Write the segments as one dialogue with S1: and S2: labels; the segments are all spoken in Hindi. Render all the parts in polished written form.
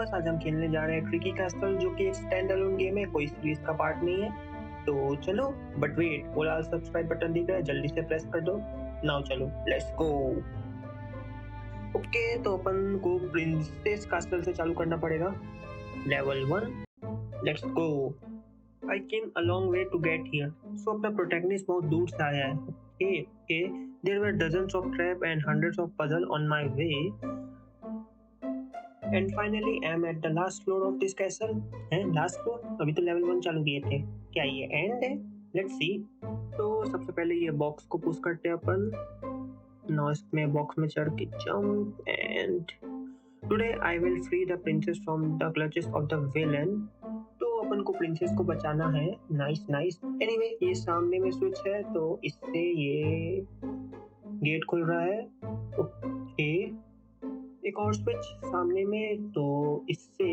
S1: फेमस। आज हम खेलने जा रहे हैं ट्रिकी कैसल, जो कि एक स्टैंड अलोन गेम है, कोई सीरीज का पार्ट नहीं है। तो चलो, बट वेट, वो लाल सब्सक्राइब बटन दिख रहा है, जल्दी से प्रेस कर दो। नाउ चलो, लेट्स गो। ओके, तो अपन को प्रिंसेस कैसल से चालू करना पड़ेगा। Level 1, let's go. I came a long way to get here. So अपना प्रोटैगनिस्ट बहुत दूर से आया है। Okay, there were dozens of trap and hundreds of puzzle on my way. And finally I am at the last floor of this castle. है लास्ट फ्लोर? अभी तो लेवल 1 चालू किए थे। क्या ये एंड है? Let's see. तो सबसे पहले ये बॉक्स को पुश करते हैं अपन। नाउ इसमें बॉक्स में चढ़ के jump and today I will free the princess from the clutches of the villain. तो अपन को प्रिंसेस को बचाना है। Nice nice. एनीवे, ये सामने में स्विच है, तो इससे ये गेट खुल रहा है। ओके, एक और स्विच सामने में, तो इससे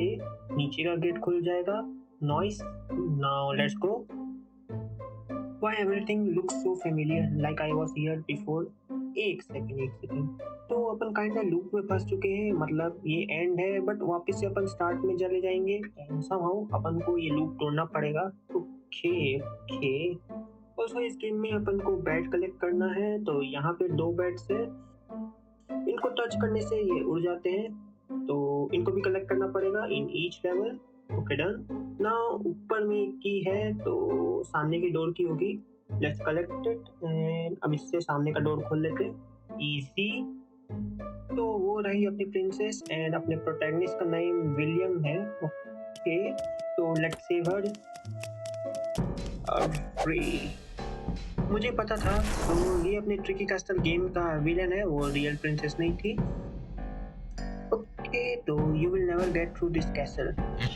S1: नीचे का गेट खुल जाएगा। Noise. Now let's go. Why everything looks so familiar, like I was here before? एक सेकंड। तो अपन काइंड ऑफ लूप में फंस चुके हैं, मतलब ये एंड है, बट वापस से अपन स्टार्ट में चले जाएंगे एंड समहाउ अपन को ये लूप तोड़ना पड़ेगा। ओके। ऑल्सो इस गेम में अपन को बैट कलेक्ट करना है, तो यहाँ पे 2 बैट्स है। इनको टच करने से ये उड़ जाते हैं, तो इनको भी कलेक्ट करना पड़ेगा in each level. Okay done. Now ऊपर में एक की है, तो सामने की डोर की होगी। लेट्स कलेक्ट इट एंड अब इससे सामने का डोर खोल लेते। इजी। तो वो रही अपनी प्रिंसेस एंड अपने प्रोटैगनिस्ट का नाम विलियम है। ओके, तो लेट्स सेव हर। फ्री। मुझे पता था, तो ये अपने ट्रिकी कैसल गेम का विलन है, वो रियल प्रिंसेस नहीं थी। ओके, तो you will never get through this castle.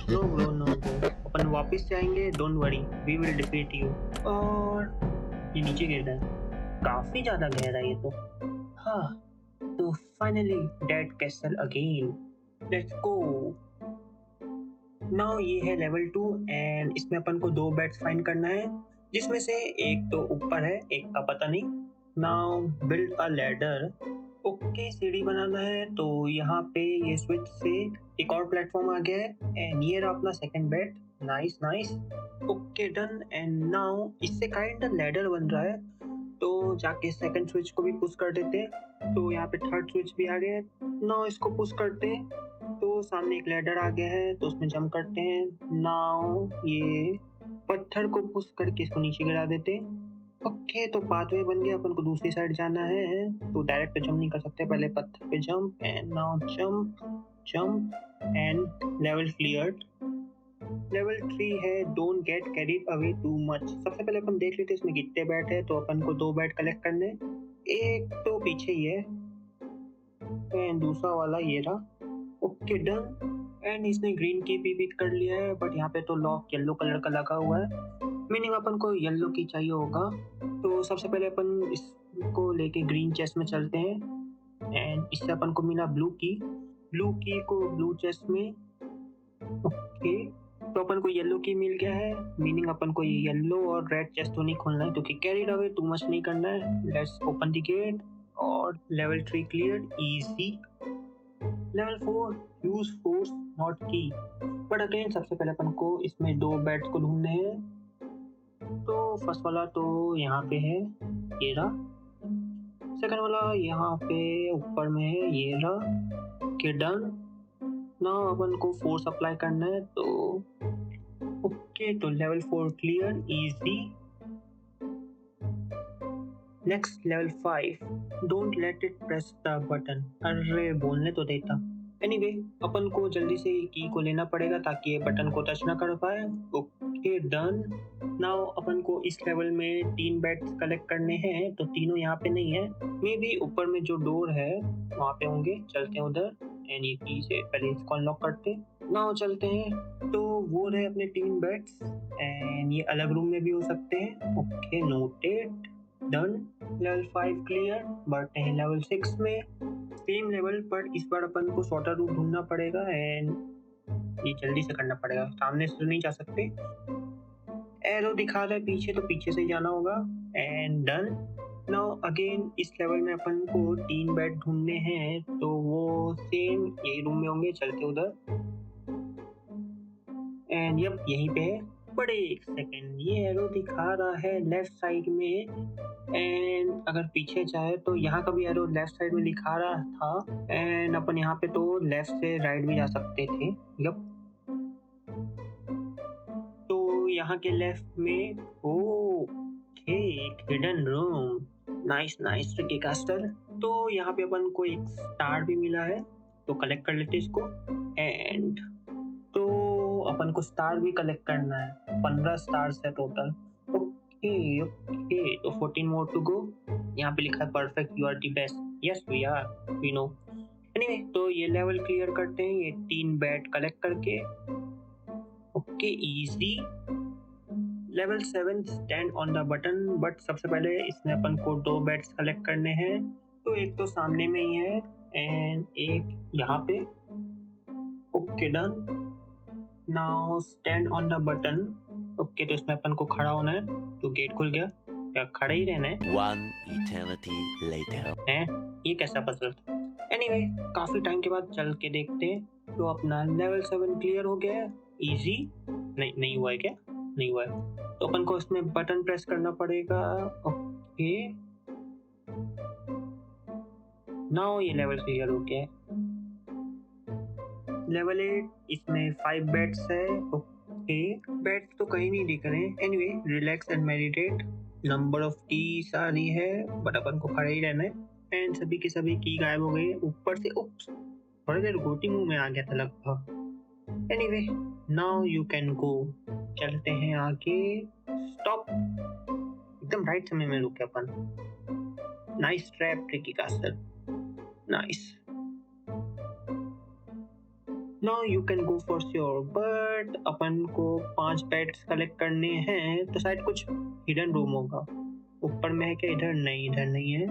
S1: No bro, no bro, अपन वापस से आएंगे, don't worry, we will defeat you. और ये नीचे गिर रहा है, काफी ज्यादा गहरा है ये तो। हाँ, तो finally dead castle again. Let's go. Now ये है लेवल 2 एंड इसमें अपन को 2 बैट्स फाइंड करना है, जिसमें से एक तो ऊपर है, एक का पता नहीं। Now build a ladder. Okay, सीढ़ी बनाना है, तो यहाँ पे ये स्विच से एक और प्लेटफॉर्म आ गया है एंड ये रहा अपना second bed. Nice nice. Okay done. And now इससे काइंड लैडर बन रहा है, तो जाके सेकंड स्विच को भी पुश कर देते हैं। तो यहाँ पे थर्ड स्विच भी आ गया है। नाउ इसको पुश करते हैं, तो सामने एक लैडर आ गया है, तो उसमें जंप करते हैं। नाउ ये पत्थर को पुश करके इसको नीचे गिरा देते हैं। ओके, तो पाथवे बन गया, अपन को दूसरी साइड जाना है, तो डायरेक्ट जंप नहीं कर सकते, पहले पत्थर पे jump and now jump and level cleared. Level 3 है don't get carried away too much. सबसे पहले अपन देख लेते इसमें कितने बैट है, तो अपन को 2 बैट कलेक्ट करने। एक तो पीछे ही है एंड दूसरा वाला ये रहा। Okay done. एंड इसने ग्रीन की भी पिक कर लिया है, बट यहाँ पे तो लॉक येलो कलर का लगा हुआ है, मीनिंग अपन को येलो की चाहिए होगा। तो सबसे पहले अपन इसको लेके ग्रीन चेस्ट में चलते हैं एंड इससे अपन को मिला ब्लू की को ब्लू चेस्ट में। ओके, तो अपन को येलो की मिल गया है, मीनिंग अपन को ये येलो और रेड चेस्ट तो नहीं खोलना है, क्योंकि कैरिड अवे टू मच नहीं करना है। लेट्स ओपन द गेट और level 3 clear, easy. Level 4 use force not की। बट अगेन सबसे पहले अपन को इसमें 2 बैट्स को ढूंढने हैं, तो फर्स्ट वाला तो यहाँ पे है, ये रहा। सेकंड वाला यहाँ पे ऊपर में है, ये रहा। Okay done. नाउ अपन को फोर्स अप्लाई करना है, तो ओके, तो level 4 clear, easy. Next level 5 don't let it press the button. अरे बोलने तो देता। एनीवे, अपन को जल्दी से की को लेना पड़ेगा ताकि ये बटन को टच ना कर पाए। Okay done. नाउ अपन को इस लेवल में 3 बैट्स कलेक्ट करने हैं, तो तीनों यहाँ पे नहीं है, मे बी ऊपर में जो डोर है वहाँ पे होंगे। चलते हैं उधर एंड ये की से पहले इसको अनलॉक करते। नाउ चलते हैं, तो वो रहे अपने 3 बैट्स एंड ये अलग रूम में भी हो सकते हैं। Okay noted, done. Level 5 clear. बढ़ते हैं लेवल 6 में, सेम लेवल पर इस बार अपन को शॉर्टर रूट ढूंढना पड़ेगा एंड ये जल्दी से करना पड़ेगा, सामने से नहीं जा सकते। एरो दिखा रहा है पीछे, तो पीछे से जाना होगा एंड डन। नाउ अगेन इस लेवल में अपन को 3 बेड ढूंढने हैं, तो वो सेम यही रूम में होंगे। चलते उधर एंड यप यहीं पे है। बट एक सेकेंड, ये एरो दिखा रहा है लेफ्ट साइड में, एंड अगर पीछे जाए तो यहाँ का भी एरो लेफ्ट साइड में दिखा रहा था, एंड अपन यहाँ पे तो लेफ्ट से राइट भी जा सकते थे। यप, तो यहाँ के लेफ्ट में ओके एक hidden room. Nice nice Tricky Castle. तो यहाँ पे अपन को एक स्टार भी मिला है, तो कलेक्ट कर लेते इसको। एंड तो अपन को स्टार भी कलेक्ट करना है, 15 स्टार्स है टोटल। ओके ओके, तो 14 मोर टू गो। यहाँ पे लिखा है perfect, you are the best. Yes we are, we know. Anyway, तो ये लेवल क्लियर करते हैं ये 3 बैट कलेक्ट करके। Okay easy. Level 7 stand on the button, but सबसे पहले इसमें अपन को 2 बैट्स कलेक्ट करने हैं। तो एक तो सामने में ही है एंड एक यहाँ पे। Okay done. Now stand on the button. Okay, तो इसमें अपन को खड़ा होना है, तो गेट खुल गया। क्या खड़ा ही रहना है?
S2: One eternity later.
S1: हैं? ये कैसा पजल था? एनीवे, काफी टाइम के बाद चल के देखते हैं। तो अपना लेवल 7 क्लियर हो गया है। इजी नहीं हुआ है क्या? नहीं हुआ है, तो अपन को इसमें बटन प्रेस करना पड़ेगा। ओके, नाउ ये लेवल क्लियर हो गया है। लेवल 8, इसमें 5 बेड्स है। ओके, बेड्स तो कहीं नहीं दिख रहे। Anyway, relax and meditate. Number of की सारी है, बट अपन को खड़े ही रहना है। एंड सभी की सभी की गायब हो गई ऊपर से। उप्स, थोड़ी देर गोटी मुंह में आ गया था लगभग। Anyway, now you can go. चलते हैं आगे। स्टॉप, एकदम राइट समय में रुके अपन। Nice trap tricky caster, nice. Now you can go for sure, but अपन को 5 पेट्स कलेक्ट करने हैं, तो शायद कुछ हिडन रूम होगा। ऊपर में है क्या? इधर नहीं, इधर नहीं है,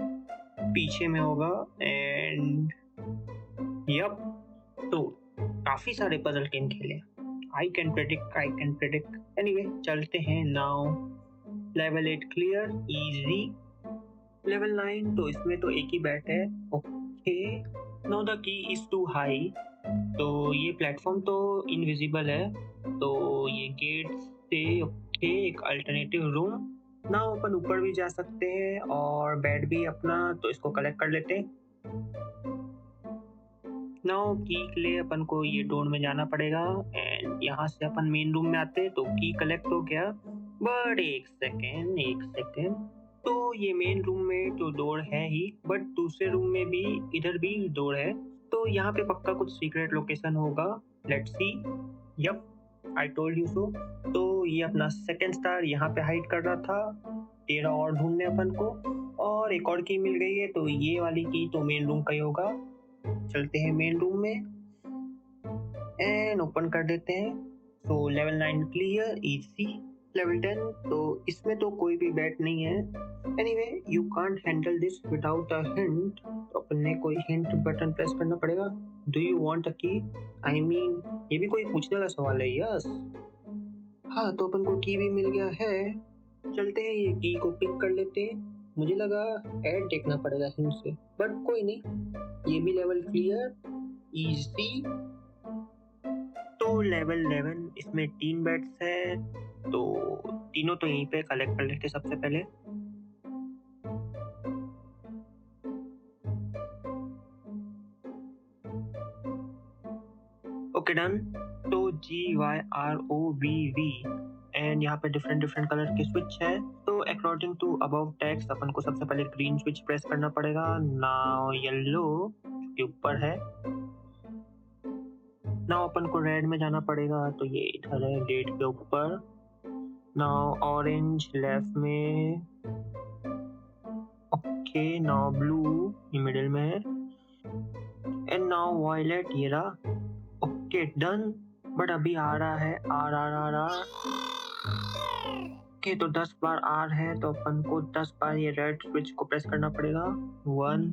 S1: पीछे में होगा। एंड यप, तो काफी सारे पजल गेम खेले। I can predict. एनीवे, चलते हैं। Now level 8 clear, easy. Level 9, तो इसमें तो एक ही बैट है। Okay, no the key is too high. तो ये प्लेटफॉर्म तो इनविजिबल है, तो ये गेट से ओके एक अल्टरनेटिव रूम। ना अपन ऊपर भी जा सकते हैं और बेड भी अपना, तो इसको कलेक्ट कर लेते हैं। नाउ की के लिए अपन को ये डोर में जाना पड़ेगा, एंड यहाँ से अपन मेन रूम में आते हैं, तो की कलेक्ट हो गया। बट एक सेकेंड, तो ये मेन रूम में तो डोर है ही, बट दूसरे रूम में भी, इधर भी डोर है। तो यहाँ पे पक्का कुछ सीक्रेट लोकेशन होगा। Let's see. Yup, I told you so. तो ये अपना सेकंड स्टार यहाँ पे हाइड कर रहा था। 13 और ढूंढने अपन को, और एक और की मिल गई है, तो ये वाली की तो मेन रूम का ही होगा। चलते हैं मेन रूम में एंड ओपन कर देते हैं। तो लेवल 9 क्लियर, इजी। लेवल 10, तो इसमें तो कोई भी बैट नहीं है। Anyway, you can't handle this without a hint, तो अपन ने कोई हिंट बटन प्रेस करना पड़ेगा। डू यू वांट अ की? आई मीन, ये भी कोई पूछने वाला सवाल है। यस, हाँ, तो अपन को की भी मिल गया है। चलते हैं, ये की को पिक कर लेते हैं। मुझे लगा ऐड देखना पड़ेगा हिंट से, बट कोई नहीं। ये भी लेवल क्लियर, इजी। तो लेवल 11, इसमें 3 बैट्स है, तो तीनों तो यहीं पे कलेक्ट कर लेते सबसे पहले। Okay done. तो GYROVV, एंड यहाँ पे डिफरेंट कलर के स्विच है। तो अकॉर्डिंग टू अबव टेक्स्ट अपन को सबसे पहले ग्रीन स्विच प्रेस करना पड़ेगा। नाउ येलो के ऊपर है। नाउ अपन को रेड में जाना पड़ेगा, तो ये इधर है गेट के ऊपर। नाउ ऑरेंज लेफ्ट में। ओके, नाउ ब्लू ये मिडिल में है, एंड नाउ वायलेट ये रहा। Okay done. बट अभी आ रहा है, आर। ओके, तो 10 बार आर है, तो अपन को 10 बार ये रेड स्विच को प्रेस करना पड़ेगा। 1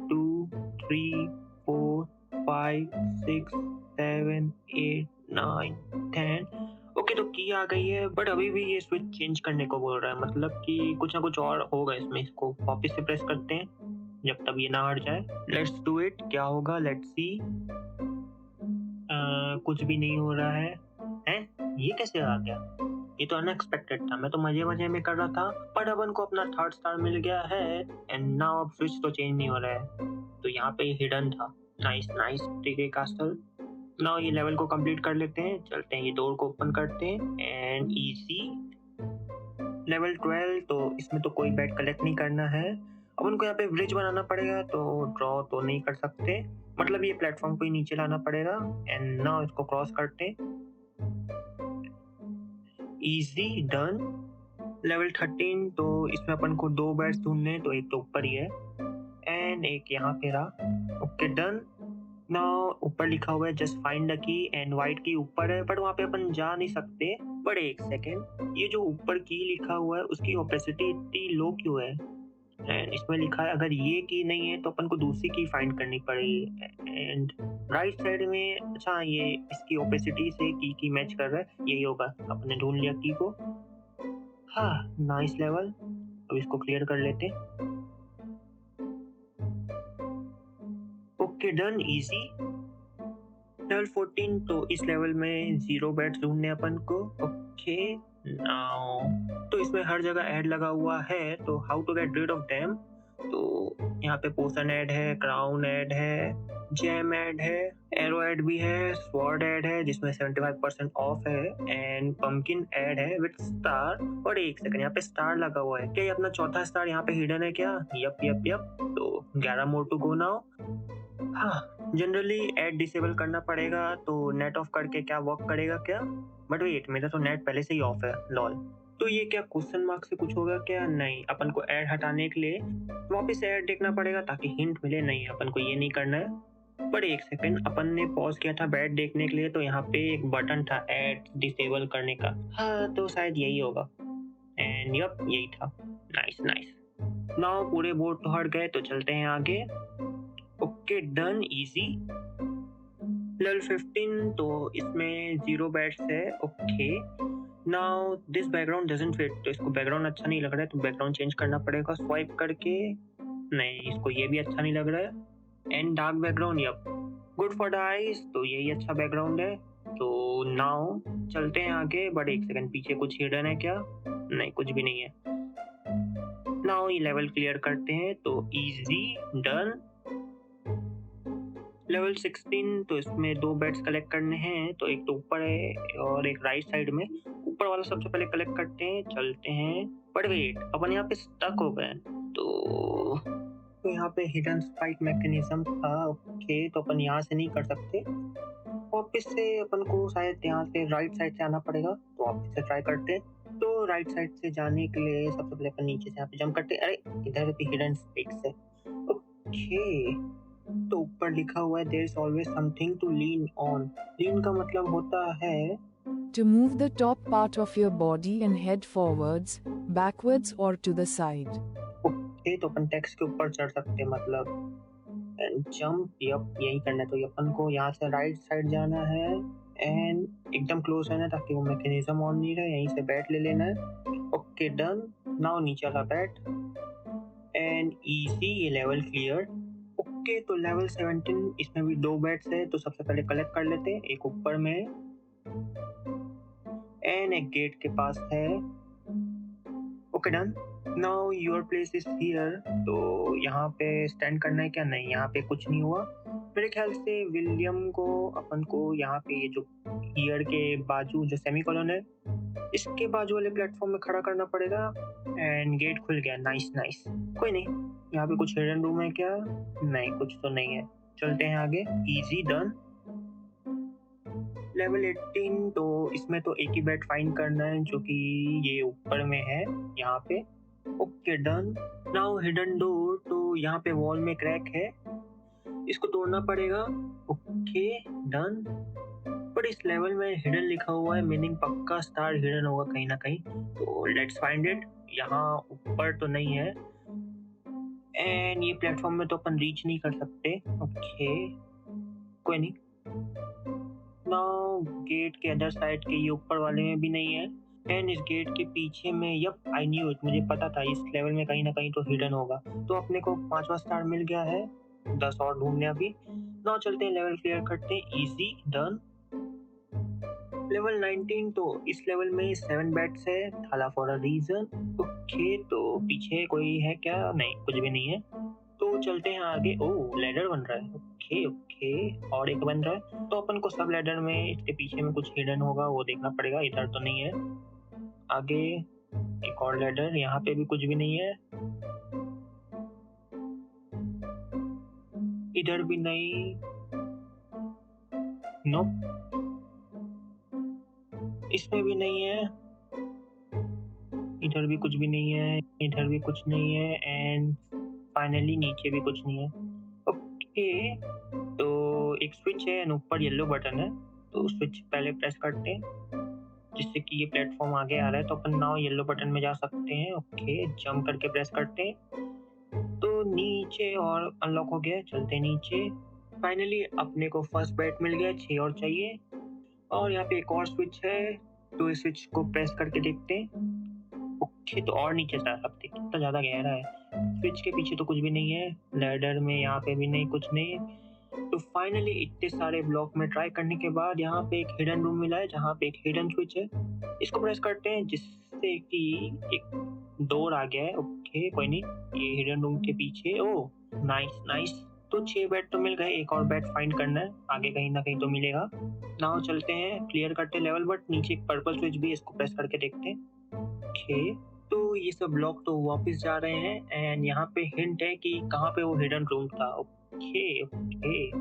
S1: 2 3 4 5 6 7 8 9 10। ओके, तो की आ गई है, बट अभी भी ये स्विच चेंज करने को बोल रहा है, मतलब कि कुछ ना कुछ और होगा इसमें। इसको वापस से प्रेस करते हैं जब तक ये ना हट जाए। लेट्स डू इट, क्या होगा लेट्स सी। कुछ भी नहीं हो रहा है। ये कैसे आ गया? ये तो अनएक्सपेक्टेड था। मैं तो मजे-मजे में कर रहा था, बट अपन को अपना थर्ड स्टार मिल गया है एंड नाउ अब स्विच तो चेंज नहीं हो रहा है। तो यहाँ पे हिडन था। नाइस नाइस, ठीक है कास्टल। नाउ ये लेवल को कंप्लीट कर लेते हैं। चलते हैं, ये डोर को ओपन करते हैं एंड इजी लेवल 12। तो इसमें तो कोई बेड कलेक्ट नहीं करना है। अब उनको यहाँ पे ब्रिज बनाना पड़ेगा, तो ड्रॉ तो नहीं कर सकते, मतलब ये प्लेटफॉर्म को ही नीचे लाना पड़ेगा एंड नाउ इसको क्रॉस करते हैं। Easy done. लेवल 13। तो इसमें अपन को 2 बेड्स ढूंढने हैं, तो एक तो ऊपर ही है एंड एक यहाँ पे रहा। Okay done. नाउ ऊपर लिखा हुआ है just find the key and white की ऊपर है, बट वहाँ पे अपन जा नहीं सकते। बट एक सेकेंड, ये जो ऊपर की लिखा हुआ है उसकी ओपेसिटी इतनी लो क्यों है? एंड इसमें लिखा है अगर ये की नहीं है तो अपन को दूसरी की फाइंड करनी पड़ेगी। एंड राइट साइड में, अच्छा ये इसकी ओपेसिटी से की मैच कर रहा है, यही होगा। अपने ढूंढ लिया की को। हाँ नाइस लेवल। अब इसको क्लियर कर लेते हैं। Okay done, easy. लेवल 14। तो इस लेवल में 0 बेड्स ढूंढने अपन को। ओके नाउ तो इसमें हर जगह ऐड लगा हुआ है, तो how to get rid of them. तो यहाँ पे पोशन ऐड है, क्राउन ऐड है, जेम ऐड है, एरो ऐड भी है, स्वॉर्ड ऐड है जिसमें 75% ऑफ है एंड पंपकिन ऐड है विद स्टार। और एक सेकंड, यहाँ पे स्टार लगा हुआ है, क्या ये अपना चौथा स्टार यहाँ पे हिडन है क्या? Yup yup yup. तो 11 मोर टू गो नाउ। हाँ जनरली ऐड डिसेबल करना पड़ेगा, तो नेट ऑफ करके क्या वर्क करेगा क्या? बट वेट, मेरा तो नेट पहले से ही ऑफ है, लॉल। तो ये क्या क्वेश्चन मार्क से कुछ होगा क्या? नहीं, अपन को ऐड हटाने के लिए वापस ऐड देखना पड़ेगा ताकि हिंट मिले। नहीं, अपन को ये नहीं करना है। पर एक सेकंड, अपन ने पॉज किया था बैट देखने के लिए, तो यहाँ पे एक बटन था ऐड डिसेबल करने का। हाँ तो शायद यही होगा एंड यप यही था। Nice nice. नाउ पूरे बोर्ड तो हट गए, तो चलते हैं आगे। Okay done, easy. लेवल 15। तो इसमें 0 बैट्स है। Okay now this background doesn't fit. तो इसको बैकग्राउंड अच्छा नहीं लग रहा है, तो बैकग्राउंड चेंज करना पड़ेगा स्वाइप करके। नहीं, इसको ये भी अच्छा नहीं लग रहा है and dark background, yup good for the eyes. तो यही अच्छा बैकग्राउंड है। तो नाउ चलते हैं आगे। बट एक सेकंड, पीछे कुछ हिडन है क्या? नहीं, कुछ भी नहीं है। नाउ ये लेवल क्लियर करते हैं, तो इजी डन। लेवल 16। तो इसमें 2 बेड्स कलेक्ट करने हैं, तो एक तो ऊपर है और एक राइट साइड में। ऊपर वाला सबसे पहले कलेक्ट करते हैं, चलते हैं। बट वेट, अपन यहाँ पे स्टक हो गए। तो यहाँ पे हिडन स्पाइक मैकेनिज्म था। ओके तो अपन यहाँ से नहीं कर सकते, वापस से अपन को शायद यहाँ से राइट साइड से आना पड़ेगा। तो वापस से ट्राई करते हैं। तो राइट साइड से जाने के लिए सबसे पहले अपन नीचे से यहाँ पे जंप करते हैं। अरे इधर भी हिडन स्पाइक्स है। ओके तो ऊपर लिखा हुआ है there is always something to lean on. Lean का मतलब होता है
S3: to move the top part of your body and head forwards, backwards or to the side.
S1: Okay तो अपन टेक्स्ट के ऊपर चढ़ सकते हैं, मतलब एंड जंप, यप यही करना है। तो अपन को यहाँ से राइट साइड जाना है एंड एकदम क्लोज रहना है ताकि वो मैकेनिज्म ऑन नहीं रहे। यहीं से बैट ले लेना है। Okay done. नाउ नीचे वाला बैट एंड इजी, ये लेवल क्लियर। ओके तो लेवल 17। इसमें भी 2 बैट्स है, तो सबसे पहले कलेक्ट कर लेते हैं। एक ऊपर में एंड एक गेट के पास है। Okay done. Now your place is here. तो यहाँ पे स्टैंड करना है क्या? नहीं, यहाँ पे कुछ नहीं हुआ। मेरे ख्याल से विलियम को अपन को यहाँ पे ये जो ईयर के बाजू जो सेमीकोलन है, इसके बाजू वाले प्लेटफॉर्म में खड़ा करना पड़ेगा एंड गेट खुल गया। Nice nice. कोई नहीं, यहाँ पे कुछ हिडन रूम है क्या? नहीं, कुछ तो नहीं है। चलते हैं आगे। Easy done. लेवल 18। तो इसमें तो एक ही बेड फाइंड करना है जो कि ये ऊपर में है यहाँ पे। Okay done. Now hidden door. तो यहाँ पे वॉल में क्रैक है, इसको तोड़ना पड़ेगा। Okay done. पर इस लेवल में हिडन लिखा हुआ है, मीनिंग पक्का स्टार हिडन होगा कहीं ना कहीं। तो लेट्स फाइंड इट। यहाँ ऊपर तो नहीं है एंड ये प्लेटफॉर्म में तो अपन रीच नहीं कर सकते। ओके कोई नहीं। नाउ गेट के अदर साइड के ये ऊपर वाले में भी नहीं है एंड इस गेट के पीछे में, यप आई न्यू इट, मुझे पता था इस लेवल में कहीं ना कहीं तो हिडन होगा। तो अपने को 5वां स्टार मिल गया है, 10 और ढूंढने अभी। नाउ चलते हैं, लेवल क्लियर करते हैं। Easy done. लेवल 19 तो इस लेवल में 7 बेड्स है, थाला फॉर अ रीजन। ओके, तो पीछे कोई है क्या? नहीं, कुछ भी नहीं है। तो चलते हैं आगे। ओह, लैडर बन रहा है। ओके ओके, और एक बन रहा है। तो अपन को सब लैडर में इसके पीछे में कुछ हिडन होगा, वो देखना पड़ेगा। इधर तो नहीं है। आगे एक और लैडर, यहाँ पे भी कुछ भी नहीं है। इधर भी नहीं। नो, इसमें भी नहीं है। इधर भी कुछ भी नहीं है, इधर भी कुछ नहीं है, एंड फाइनली नीचे भी कुछ नहीं है। ओके, तो एक स्विच है एंड ऊपर येलो बटन है। तो स्विच पहले प्रेस करते हैं जिससे कि ये प्लेटफॉर्म आगे आ रहा है, तो अपन नाउ येलो बटन में जा सकते हैं। ओके, जंप करके प्रेस करते हैं तो नीचे और अनलॉक हो गया। चलते हैं नीचे। फाइनली अपने को फर्स्ट बेड मिल गया, 6 और चाहिए। और यहाँ पे एक और स्विच है, तो इस स्विच को प्रेस करके देखते हैं। ओके, तो और नीचे जा सकते हैं। कितना ज़्यादा गहरा है। स्विच के पीछे तो कुछ भी नहीं है, लैडर में यहाँ पे भी नहीं, कुछ नहीं। तो फाइनली इतने सारे ब्लॉक में ट्राई करने के बाद यहाँ पे एक हिडन रूम मिला है जहाँ पे एक हिडन स्विच है। इसको प्रेस करते हैं जिससे कि एक डोर आ गया है। ओके, कोई नहीं, ये हिडन रूम के पीछे। ओह, नाइस नाइस। तो 6 बेड तो मिल गए, एक और बेड फाइंड करना है, आगे कहीं ना कहीं तो मिलेगा। नाउ चलते हैं, क्लियर करते हैं लेवल, बट नीचे एक पर्पल स्विच भी है, इसको प्रेस करके देखते हैं। ओके, तो ये सब ब्लॉक तो वापस जा रहे हैं एंड यहाँ पे हिंट है कि कहाँ पे वो हिडन रूम था। Okay okay,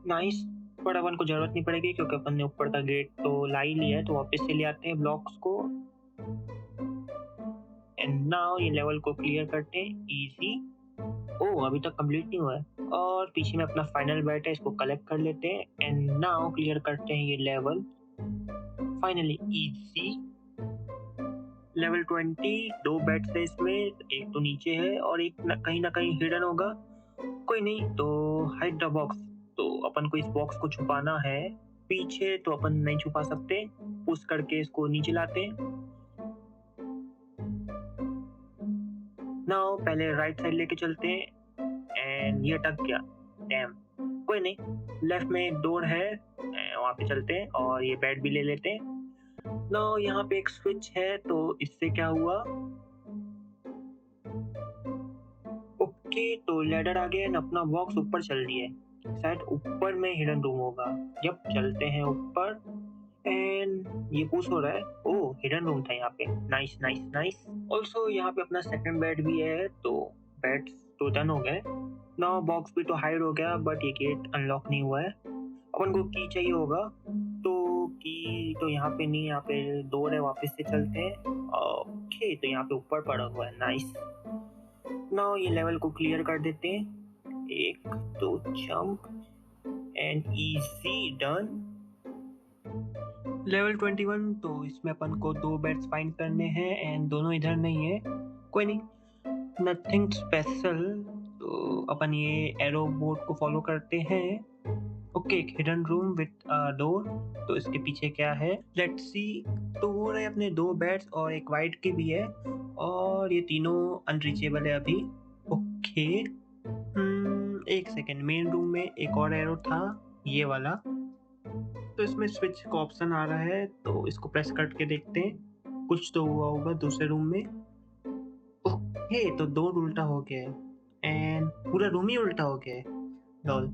S1: nice. पर अपन को जरूरत नहीं पड़ेगी क्योंकि अपन ने ऊपर का गेट तो ला ही लिया है, तो वापस से ले आते हैं ब्लॉक्स को। एंड नाउ ये लेवल को क्लियर करते हैं, इजी। ओह, अभी तक कंप्लीट नहीं हुआ है। और पीछे में अपना फाइनल बैट है, इसको कलेक्ट कर लेते हैं एंड नाउ क्लियर करते हैं ये level. Finally easy. Level 20, 2 beds है इसमें, एक तो नीचे है और एक कहीं ना कहीं हिडन होगा। कोई नहीं, तो हाइड द बॉक्स। तो अपन को इस बॉक्स को छुपाना है। पीछे तो अपन नहीं छुपा सकते, पुश करके इसको नीचे लाते हैं। नाउ पहले राइट साइड लेके चलते हैं एंड ये अटक गया। डैम, कोई नहीं, लेफ्ट में एक डोर है, वहाँ पे चलते हैं और ये बेड भी ले लेते हैं। नाउ यहाँ पे एक स्विच है, तो इससे क्या हुआ? ओके, तो लैडर आ गया एंड अपना बॉक्स ऊपर चल दिया है। शायद ऊपर में हिडन रूम होगा। जब चलते हैं ऊपर एंड ये पुश हो रहा है। ओह, हिडन रूम था यहाँ पे। Nice nice nice. ऑल्सो यहाँ पे अपना सेकंड बेड भी है, तो बेड्स तो डन हो गए। नाउ बॉक्स भी तो हाइड हो गया, बट ये गेट अनलॉक नहीं हुआ है। अपन को की चाहिए होगा, तो की तो यहाँ पे नहीं, यहाँ पे डोर है, वापस से चलते हैं। ओके, तो यहाँ पे ऊपर पड़ा हुआ है। नाइस। नाउ ये लेवल को क्लियर कर देते हैं। एक तो jump and easy, done. Level 21, तो इसमें अपन को 2 बेड्स फाइंड करने हैं एंड दोनों इधर नहीं है। कोई नहीं, नथिंग स्पेशल। तो अपन ये एरो बोर्ड को फॉलो करते हैं। ओके, एक हिडन रूम विथ डोर, तो इसके पीछे क्या है, लेट्स सी। तो वो रहे अपने 2 बेड्स और एक वाइट की भी है, और ये तीनों अनरीचेबल है अभी। ओके, एक सेकेंड, मेन रूम में एक और एरो था, ये वाला। तो इसमें स्विच का ऑप्शन आ रहा है, तो इसको प्रेस करके देखते हैं, कुछ तो हुआ होगा दूसरे रूम में। ओके, तो 2 उल्टा हो गया है एंड पूरा रूम ही उल्टा हो गया है। लॉल।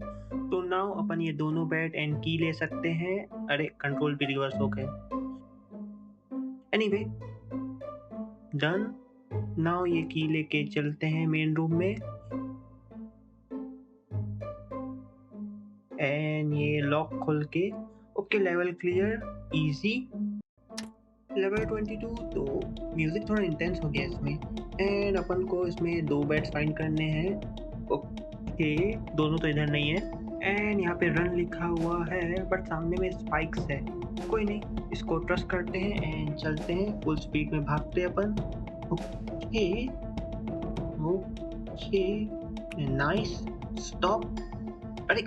S1: तो नाउ अपन ये दोनों बेड एंड की ले सकते हैं। अरे, कंट्रोल भी रिवर्स हो गए। Anyway, done. नाउ ये की लेके चलते हैं मेन रूम में एंड ये लॉक खोल के। Okay, level clear, easy. Level 22, तो म्यूजिक थोड़ा इंटेंस हो गया इसमें एंड अपन को इसमें 2 बेड्स फाइंड करने हैं। ओके, दोनों तो इधर नहीं है एंड यहाँ पे रन लिखा हुआ है, बट सामने में स्पाइक्स है। कोई नहीं, इसको ट्रस्ट करते हैं एंड चलते हैं, फुल स्पीड में भागते हैं अपन। Okay okay, nice, stop. अरे,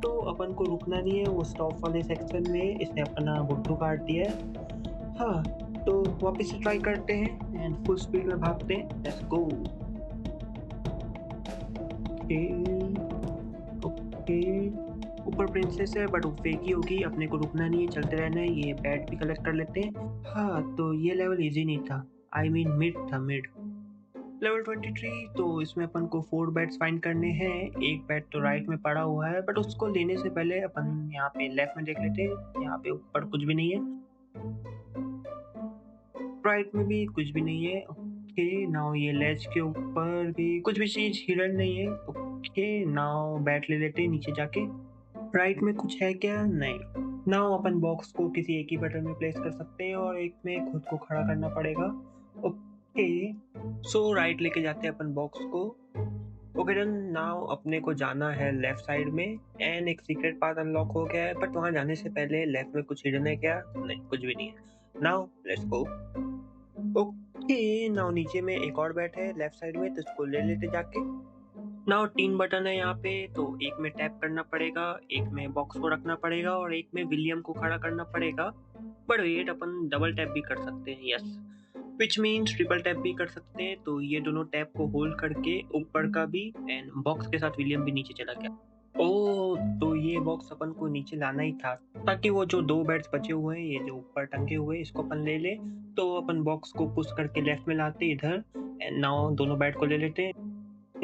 S1: तो अपन को रुकना नहीं है, वो स्टॉप वाले सेक्शन में इसने अपना बुड्ढू काट दिया है। हाँ, तो वापस से ट्राई करते हैं एंड फुल स्पीड में भागते हैं। Let's go. Okay okay, super princess है बट वो फेक ही होगी, अपने को रुकना नहीं है, चलते रहना है। ये बैट भी कलेक्ट कर लेते हैं। हाँ, तो ये लेवल इजी नहीं था, आई मीन मिड था, मिड। लेवल 23, तो इसमें अपन को 4 बैट्स फाइंड करने हैं। एक बैट तो राइट में पड़ा हुआ है बट उसको लेने से पहले अपन यहाँ पे लेफ्ट में देख लेते हैं। यहाँ पे ऊपर कुछ भी नहीं है, राइट में भी कुछ भी नहीं है। ओके, नाउ ये लेज के ऊपर भी कुछ भी चीज हिडन नहीं है। ओके, नाउ बैट ले लेते हैं नीचे जाके। राइट में कुछ है क्या? नहीं। नाउ अपन बॉक्स को किसी एक ही बटन में प्लेस कर सकते हैं और एक में खुद को खड़ा करना पड़ेगा। ओके, सो राइट लेके जाते हैं अपन बॉक्स को। Okay done. नाउ अपने को जाना है लेफ्ट साइड में एंड एक सीक्रेट पाथ अनलॉक हो गया है बट वहां जाने से पहले लेफ्ट में कुछ हिडन है क्या? नहीं, कुछ भी नहीं है। Now let's go. Okay, now नीचे में एक और बैट है लेफ्ट साइड में, तो इसको ले लेते जाके। नाउ 3 बटन है यहाँ पे, तो एक में टैप करना पड़ेगा, एक में बॉक्स को रखना पड़ेगा और एक में विलियम को खड़ा करना पड़ेगा। बट वेट, अपन डबल टैप भी कर सकते हैं, yes, which means triple tap भी कर सकते हैं। तो ये दोनों टैप को होल्ड करके ऊपर का भी एंड बॉक्स के साथ विलियम भी नीचे चला गया। ओ, तो ये बॉक्स अपन को नीचे लाना ही था ताकि वो जो 2 बैट्स बचे हुए हैं, ये जो ऊपर टंगे हुए हैं, इसको अपन ले ले। तो अपन बॉक्स को पुश करके लेफ्ट में लाते इधर एंड नाउ दोनों बैट को ले लेते हैं।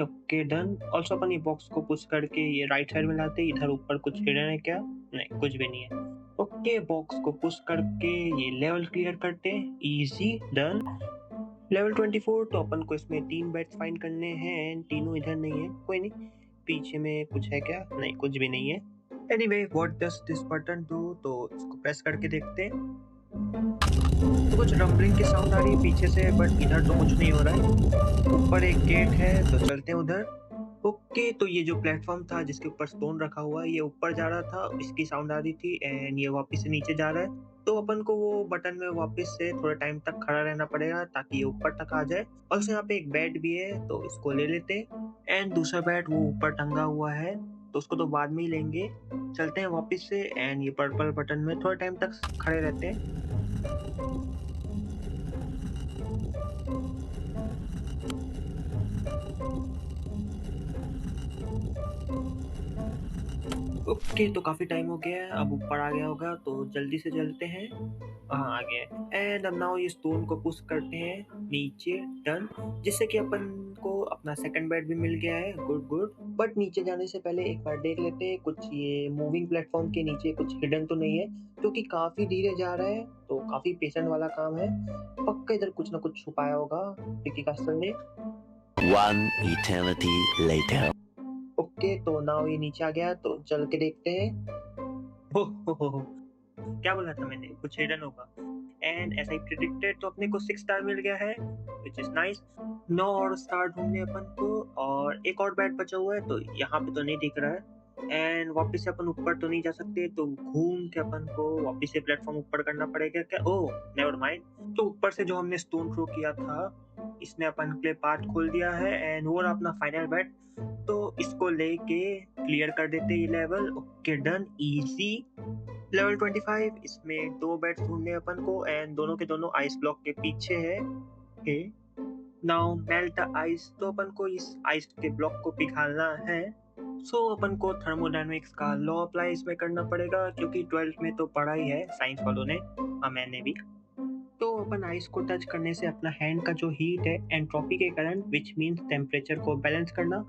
S1: Okay done. ऑल्सो अपन ये बॉक्स को पुश करके ये राइट साइड में लाते, इधर ऊपर कुछ हिडन है क्या? नहीं, कुछ भी नहीं है। ओके, बॉक्स को पुश करके ये लेवल क्लियर करते हैं, इजी डन। लेवल 24, तो अपन को इसमें 3 बैट्स फाइंड करने हैं, तीनों इधर नहीं है, कोई नहीं। पीछे में कुछ है क्या? नहीं, कुछ भी नहीं है। Anyway, what does this button do? तो इसको प्रेस करके देखते हैं। तो कुछ रंबलिंग की साउंड आ रही है पीछे से बट इधर तो कुछ नहीं हो रहा है। ऊपर एक गेट है, तो चलते हैं उधर। ओके, तो ये जो प्लेटफॉर्म था जिसके ऊपर स्टोन रखा हुआ है, ये ऊपर जा रहा था, इसकी साउंड आ रही थी एंड ये वापस से नीचे जा रहा है। तो अपन को वो बटन में वापस से थोड़ा टाइम तक खड़ा रहना पड़ेगा ताकि ये ऊपर तक आ जाए। और यहाँ पे एक बेड भी है, तो इसको ले लेते हैं एंड दूसरा बेड वो ऊपर टंगा हुआ है, तो उसको तो बाद में ही लेंगे। चलते हैं वापस से एंड ये पर्पल बटन में थोड़ा टाइम तक खड़े रहते हैं। ओके, तो काफी टाइम हो गया है, अब ऊपर आ गया होगा, तो जल्दी से चलते हैं। हाँ, आ गया एंड अब नाउ ये स्टोन को पुश करते हैं नीचे, डन, जिससे कि अपन को अपना सेकंड बेड भी मिल गया है, गुड गुड। बट नीचे जाने से पहले एक बार देख लेते हैं कुछ ये मूविंग प्लेटफॉर्म के नीचे कुछ हिडन तो नहीं है, क्योंकि काफी धीरे जा रहा है, तो काफी पेशेंट वाला काम है। पक्का इधर कुछ ना कुछ छुपाया होगा विकी कास्टल ने।
S2: One eternity later.
S1: ओके, तो नाउ ये नीचे आ गया, तो चल के देखते हैं। हो, क्या बोला था मैंने, कुछ हिडन होगा एंड ऐसा ही प्रिडिक्टेड। तो अपने को 6 स्टार मिल गया है, विच इज नाइस। 9 और स्टार ढूंढने अपन को, और एक और बैट बचा हुआ है, तो यहाँ पे तो नहीं दिख रहा है एंड वापस से अपन ऊपर तो नहीं जा सकते, तो घूम के अपन को वापस से प्लेटफॉर्म ऊपर करना पड़ेगा क्या? ओह, नेवर माइंड। तो ऊपर से जो हमने स्टोन थ्रो किया था, इसने अपन के लिए पाथ खोल दिया है एंड वो रहा अपना फाइनल बैट, तो इसको लेके क्लियर कर देते ये level. Okay done, easy. Level 25, इसमें 2 बेड्स ढूंढने हैं अपन को एंड दोनों के दोनों आइस ब्लॉक के पीछे है। Okay, now melt the ice, तो अपन को इस आइस के ब्लॉक को पिघालना है। सो अपन को थर्मोडायनेमिक्स का लॉ अप्लाई इसमें करना पड़ेगा, क्योंकि 12th में तो पढ़ा ही है साइंस वालों ने, हाँ मैंने भी। तो अपन आइस को टच करने से अपना हैंड का जो हीट है एंट्रोपी के कारण, विच मीन्स टेम्परेचर को बैलेंस करना,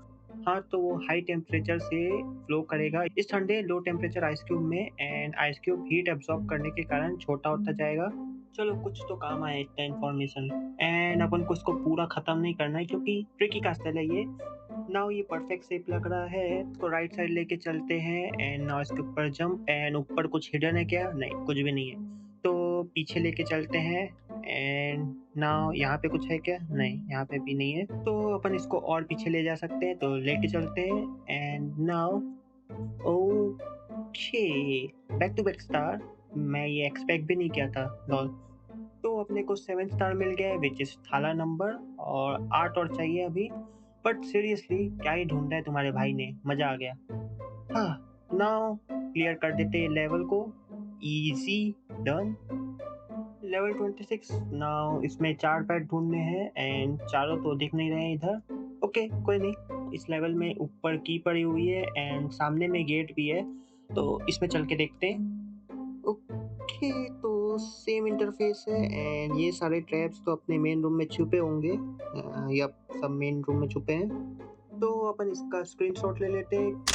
S1: हाँ, तो वो हाई टेम्परेचर से फ्लो करेगा इस ठंडे लो टेम्परेचर आइस क्यूब में and ice cube heat absorb करने के कारण छोटा होता जाएगा। चलो, कुछ तो काम आया इतना इन्फॉर्मेशन एंड अपन को इसको पूरा खत्म नहीं करना है, क्योंकि ट्रिकी कास्टल है ये। नाउ ये परफेक्ट शेप लग रहा है, तो राइट साइड लेके चलते हैं एंड नाउ इसके ऊपर जंप एंड ऊपर कुछ हिडन है क्या? नहीं, कुछ भी नहीं है। तो पीछे लेके चलते हैं एंड नाउ यहाँ पे कुछ है क्या? नहीं, यहाँ पे भी नहीं है। तो अपन इसको और पीछे ले जा सकते हैं, तो लेके चलते हैं and now okay, back to back star. मैं ये एक्सपेक्ट भी नहीं किया था, लॉल। तो अपने को 7 स्टार मिल गया है, विच इज थाला नंबर, और 8 और चाहिए अभी। बट सीरियसली क्या ही ढूंढा है तुम्हारे भाई ने, मजा आ गया। हाँ, नाउ क्लियर कर देते हैं लेवल को, इजी डन। लेवल 26, नाउ इसमें 4 पैड ढूंढने हैं एंड चारों तो दिख नहीं रहे हैं इधर। ओके, कोई नहीं, इस लेवल में ऊपर की पड़ी हुई है एंड सामने में गेट भी है, तो इसमें चल के देखते हैं। ओके, तो सेम इंटरफेस है एंड ये सारे ट्रैप्स तो अपने मेन रूम में छुपे होंगे। या सब मेन रूम में छुपे हैं। तो अपन इसका स्क्रीनशॉट ले लेते हैं,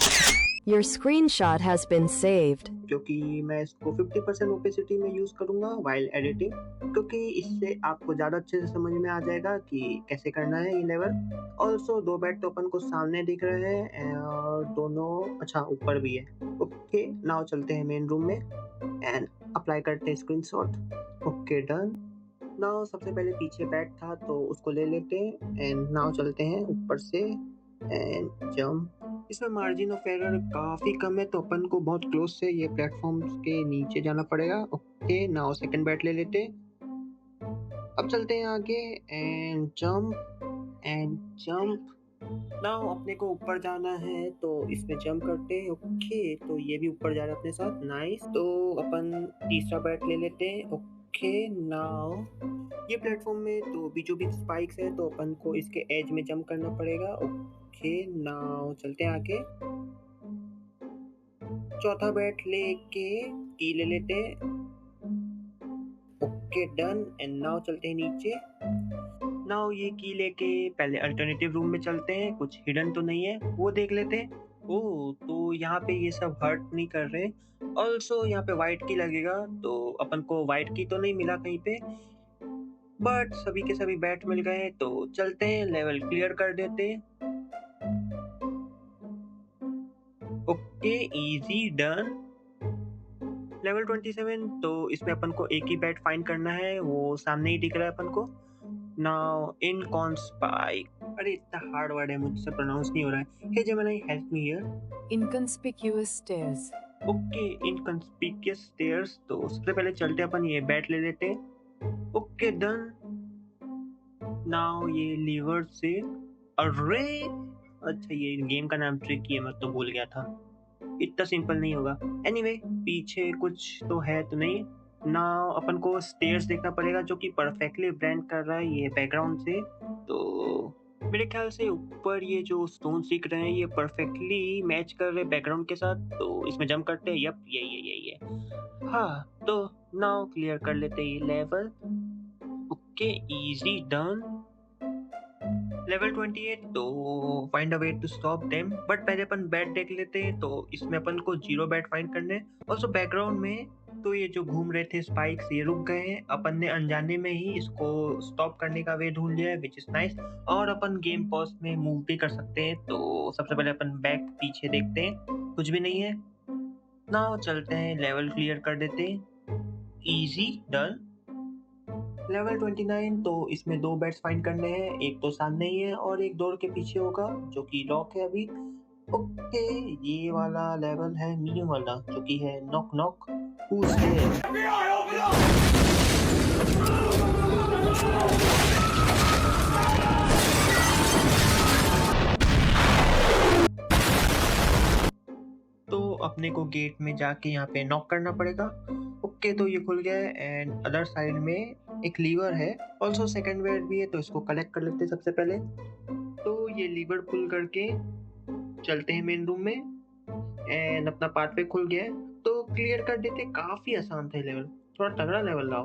S4: Your screenshot has been saved.
S1: क्योंकि मैं इसको 50% ओपेसिटी में यूज़ करूँगा वाइल एडिटिंग, क्योंकि इससे आपको ज़्यादा अच्छे से समझ में आ जाएगा कि कैसे करना है ये लेवल। ऑल्सो 2 बेड तो अपन को सामने दिख रहे हैं और दोनों अच्छा ऊपर भी है। ओके, नाउ चलते हैं मेन रूम में एंड अप्लाई करते हैं स्क्रीनशॉट। Okay, done. नाउ सबसे पहले पीछे बेड था तो उसको ले लेते हैं एंड नाउ चलते हैं ऊपर से एंड जंप। इसमें मार्जिन ऑफ एरर काफ़ी कम है तो अपन को बहुत क्लोज से ये प्लेटफॉर्म्स के नीचे जाना पड़ेगा। ओके, नाउ सेकंड बैट ले लेते। अब चलते हैं आगे एंड जंप। नाउ अपने को ऊपर जाना है तो इसमें जंप करते हैं। ओके, तो ये भी ऊपर जा रहा है अपने साथ, नाइस। तो अपन तीसरा बैट ले लेते हैं। ओके, नाउ ये प्लेटफॉर्म में तो बीचों बीच स्पाइक्स है तो अपन को इसके एज में जंप करना पड़ेगा। ओके, नाउ चलते हैं आगे। चौथा बैट लेके की ले लेते हैं। ओके, डन एंड नाउ चलते हैं नीचे। नाउ ये की लेके पहले अल्टरनेटिव रूम में चलते हैं, कुछ हिडन तो नहीं है वो देख लेते हैं। ओह, तो यहाँ पे ये सब हर्ट नहीं कर रहे। ऑल्सो यहाँ पे वाइट की लगेगा तो अपन को वाइट की तो नहीं मिला कहीं पे, बट सभी के सभी बैट मिल गए तो चलते हैं लेवल क्लियर कर देते हैं। Okay, easy, done. लेवल 27 तो इसमें अपन को एक ही बैट फाइंड करना है, वो सामने ही दिख रहा है अपन को। नाउ इन कॉन स्पाइक, अरे इतना हार्ड वर्ड है मुझसे प्रोनाउंस नहीं हो रहा है। Hey Gemini help me here.
S3: Inconspicuous stairs.
S1: Okay, inconspicuous stairs, तो सबसे पहले चलते अपन ये बैट ले लेते हैं। Okay, done. नाउ ये लीवर से, अरे अच्छा ये गेम का नाम ट्रिकी है, मैं तो भूल गया था, इतना सिंपल नहीं होगा। एनीवे, पीछे कुछ तो है तो नहीं। नाउ अपन को स्टेयर्स देखना पड़ेगा जो कि परफेक्टली ब्लेंड कर रहा है ये बैकग्राउंड से। तो मेरे ख्याल से ऊपर ये जो स्टोन्स दिख रहे हैं ये परफेक्टली मैच कर रहे हैं बैकग्राउंड के साथ, तो इसमें जंप करते हैं। यप, यही है। हाँ, तो नाउ क्लियर कर लेते हैं ये level. Okay, easy, done. Level 28 तो find a way to stop them, but पहले अपन बैट देख लेते हैं। तो इसमें अपन को 0 बैट फाइंड करने हैं। ऑल्सो बैकग्राउंड में तो ये जो घूम रहे थे स्पाइक्स ये रुक गए हैं, अपन ने अनजाने में ही इसको स्टॉप करने का वे ढूंढ लिया है, विच इज नाइस। और अपन गेम पॉज में मूव भी कर सकते हैं। तो सबसे पहले अपन बैक पीछे देखते हैं, कुछ भी नहीं है। नाउ चलते हैं लेवल क्लियर कर देते हैं। Easy, done. लेवल 29 तो इसमें 2 बैट्स फाइंड करने हैं, एक तो सामने ही है और एक डोर के पीछे होगा जो कि लॉक है अभी। ओके, ये वाला लेवल है न्यू वाला जो कि है नॉक नॉक, हूज देयर। तो अपने को गेट में जाके यहाँ पे नॉक करना पड़ेगा। ओके, तो ये खुल गया है एंड अदर साइड में एक लीवर है। ऑल्सो सेकंड बेड भी है तो इसको कलेक्ट कर लेते हैं सबसे पहले। तो ये लीवर पुल करके चलते हैं मेन रूम में एंड अपना पाथवे खुल गया है तो क्लियर कर देते। काफी आसान था लेवल, थोड़ा तगड़ा लेवल लाओ।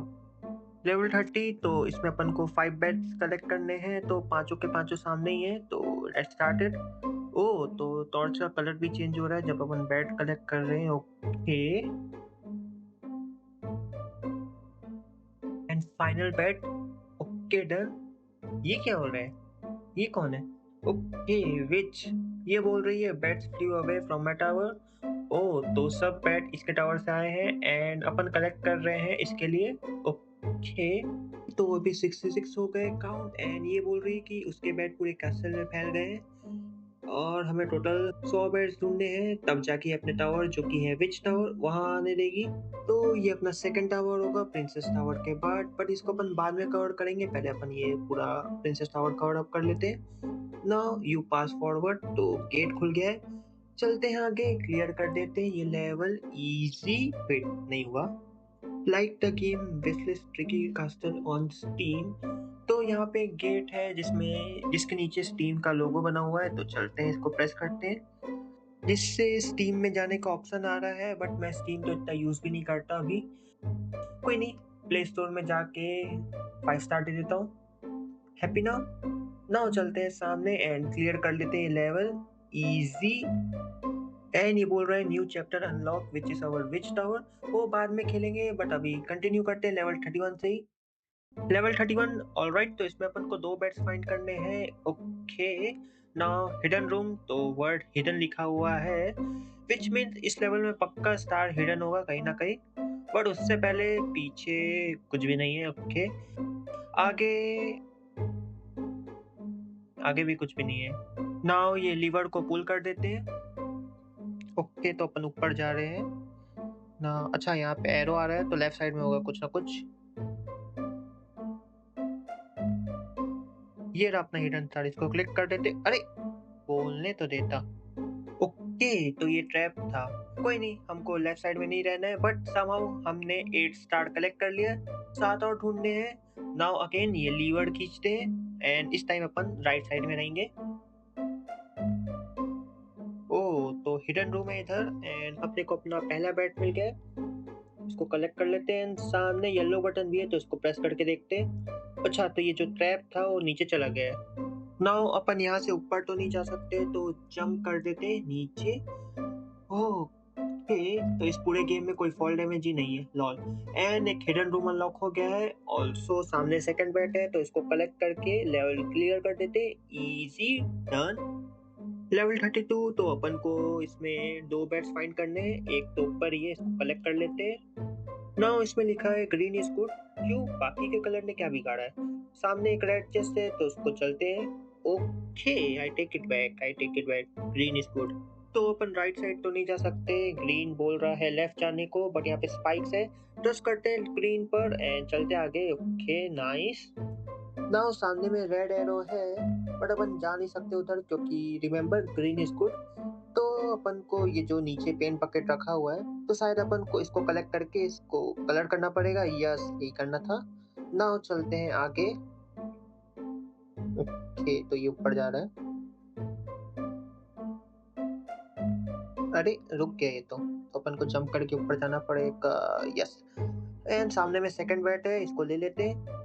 S1: लेवल 30 तो इसमें अपन को 5 बेड्स कलेक्ट करने हैं, तो पांचों के पांचों सामने ही है। तो लेट्स स्टार्टेड। ओह, तो टॉर्च का कलर भी चेंज हो रहा है जब अपन बेड कलेक्ट कर रहे हैं। Okay, and final bed. Okay, done. ये क्या हो रहा है, ये कौन है? ओके, विच ये बोल रही है bats flew away from my tower. Oh, तो सब बैट इसके टावर से आए हैं एंड अपन कलेक्ट कर रहे हैं इसके लिए। ओके, तो अभी 66 हो गए काउंट एंड ये बोल रही है कि उसके बैट पूरे कैसल में फैल गए हैं और हमें टोटल 100 बैट्स ढूंढने हैं, तब जाके अपने टावर जो कि है विच टावर वहां आने देगी। तो ये अपना सेकंड टावर होगा प्रिंसेस टावर के बाद, बट इसको अपन बाद में कवर करेंगे, पहले अपन ये पूरा प्रिंसेस टावर कवर अप कर लेते हैं। नाउ यू पास फॉरवर्ड, तो गेट खुल गया है, चलते हैं आगे, क्लियर कर देते हैं ये लेवल। इजी, वेट नहीं हुआ। Like the game wishlist tricky कास्टल on steam, तो यहाँ पे एक गेट है जिसके नीचे स्टीम का लोगो बना हुआ है, तो चलते हैं इसको प्रेस करते हैं। जिससे स्टीम में जाने का ऑप्शन आ रहा है, बट मैं स्टीम तो इतना यूज़ भी नहीं करता अभी। कोई नहीं, प्ले स्टोर में जाके 5 स्टार दे देता हूँ। हैप्पी नाउ चलते हैं सामने एंड क्लियर कर लेते हैं लेवल इजी। एंड ये बोल रहा है new chapter unlock which is our which tower, वो बाद में खेलेंगे, बट अभी कंटिन्यू करते हैं लेवल 31 से ही। लेवल 31 ऑलराइट, तो इसमें अपन को 2 बेड्स फाइंड करने हैं। ओके, नाउ हिडन रूम, तो वर्ड हिडन लिखा हुआ है, विच मीन्स इस लेवल में पक्का स्टार हिडन होगा कहीं ना कहीं, बट उससे पहले पीछे कुछ भी नहीं है। ओके, आगे आगे भी कुछ भी नहीं है। नाउ ये लीवर को पुल कर देते हैं। ओके, तो अपन ऊपर जा रहे हैं ना। अच्छा, यहाँ पे एरो आ रहा है, तो लेफ्ट साइड में होगा कुछ ना कुछ। ये रहा अपना हिडन स्टार, इसको क्लिक कर देते। अरे बोलने तो देता। ओके, तो ये ट्रैप था। कोई नहीं, हमको लेफ्ट साइड में नहीं रहना है, बट समहाउ हमने 8 स्टार कलेक्ट कर लिया। 7 और ढूंढने हैं। नाउ अगेन ये लीवर खींचते हैं एंड इस टाइम अपन राइट साइड में रहेंगे। ओ, तो हिडन रूम है इधर एंड अपने को अपना पहला बैट मिल गया। इसको कलेक्ट कर लेते हैं। सामने येलो बटन भी है, तो इसको प्रेस करके देखते हैं। अच्छा, तो ये जो ट्रैप था वो नीचे चला गया है। नाउ अपन यहाँ से ऊपर तो नहीं जा सकते, तो जंप कर देते हैं नीचे। ओके, तो इस पूरे गेम में कोई फॉल डैमेज ही नहीं है, लॉल। एंड एक हिडन रूम अनलॉक हो गया है। ऑल्सो सामने सेकंड बैट है, तो इसको कलेक्ट करके लेवल क्लियर कर देते। Easy done. लेवल 32, तो अपन को इसमें 2 बैट्स फाइंड करने हैं। एक तो ऊपर ही है, इसको कलेक्ट कर लेते हैं। नाउ इसमें लिखा है ग्रीन इज गुड। क्यों, बाकी के कलर ने क्या बिगाड़ा है? सामने एक रेड चेस्ट है, तो उसको चलते हैं। Okay, I take it back, green is good. तो अपन राइट साइड तो नहीं जा सकते, ग्रीन बोल रहा है लेफ्ट जाने को, बट यहाँ पे स्पाइक्स है। ट्रस्ट करते हैं ग्रीन पर एंड चलते आगे। Okay, nice. नाउ सामने में रेड एरो है, बट अपन जा नहीं सकते उधर, क्योंकि रिमेम्बर ग्रीन इज गुड। तो अपन को ये जो नीचे पेन बकेट रखा हुआ है, तो शायद अपन को इसको कलेक्ट करके इसको कलर करना पड़ेगा। यस, यही करना था। नाउ चलते हैं आगे। ओके, तो ये ऊपर जा रहा है। अरे रुक गया ये तो अपन को जंप करके ऊपर जाना पड़ेगा। यस, एंड सामने में सेकंड बैट है, इसको ले लेते हैं।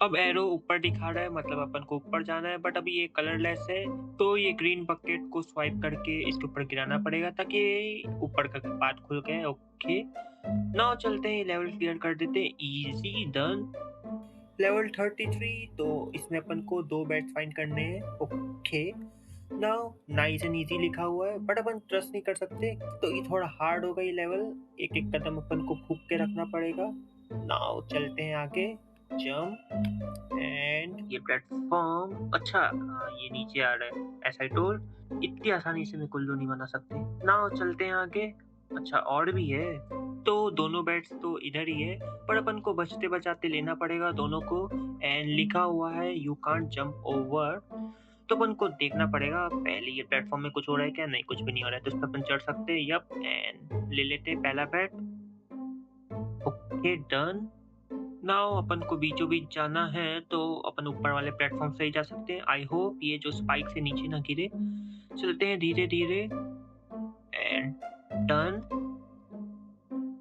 S1: अब एरो ऊपर दिखा रहा है, मतलब अपन को ऊपर जाना है, बट अभी ये कलरलेस है, तो ये ग्रीन बकेट को स्वाइप करके इसके ऊपर गिराना पड़ेगा ताकि ऊपर का पाथ खुल गए। ओके, नाउ चलते हैं, लेवल क्लियर कर देते हैं। Easy done. लेवल 33, तो इसमें अपन को 2 बैट्स फाइंड करने हैं। Okay, now nice and easy लिखा हुआ है, बट अपन ट्रस्ट नहीं कर सकते, तो ये थोड़ा हार्ड होगा ये लेवल। एक एक कदम अपन को फूक के रखना पड़ेगा। नाउ चलते हैं आगे। जंप एंड ये प्लेटफॉर्म। अच्छा, ये नीचे आ रहा है। एस आई टोल्ड, इतनी आसानी से मैं कुल्लू नहीं बना सकते। नाउ चलते हैं आगे। अच्छा, और भी है, तो दोनों बैट्स तो इधर ही है, पर अपन को बचते बचाते लेना पड़ेगा दोनों को। एंड लिखा हुआ है यू कांट जंप ओवर, तो अपन को देखना पड़ेगा पहले ये प्लेटफॉर्म में कुछ हो रहा है क्या। नहीं, कुछ भी नहीं हो रहा है, तो इस पर अपन चढ़ सकते हैं। यप, एंड ले लेते हैं पहला बैट। Okay, done. नाउ अपन को बीचों बीच जाना है, तो अपन ऊपर वाले प्लेटफॉर्म से ही जा सकते हैं। आई होप ये जो स्पाइक से नीचे ना गिरे। चलते हैं धीरे धीरे एंड डन।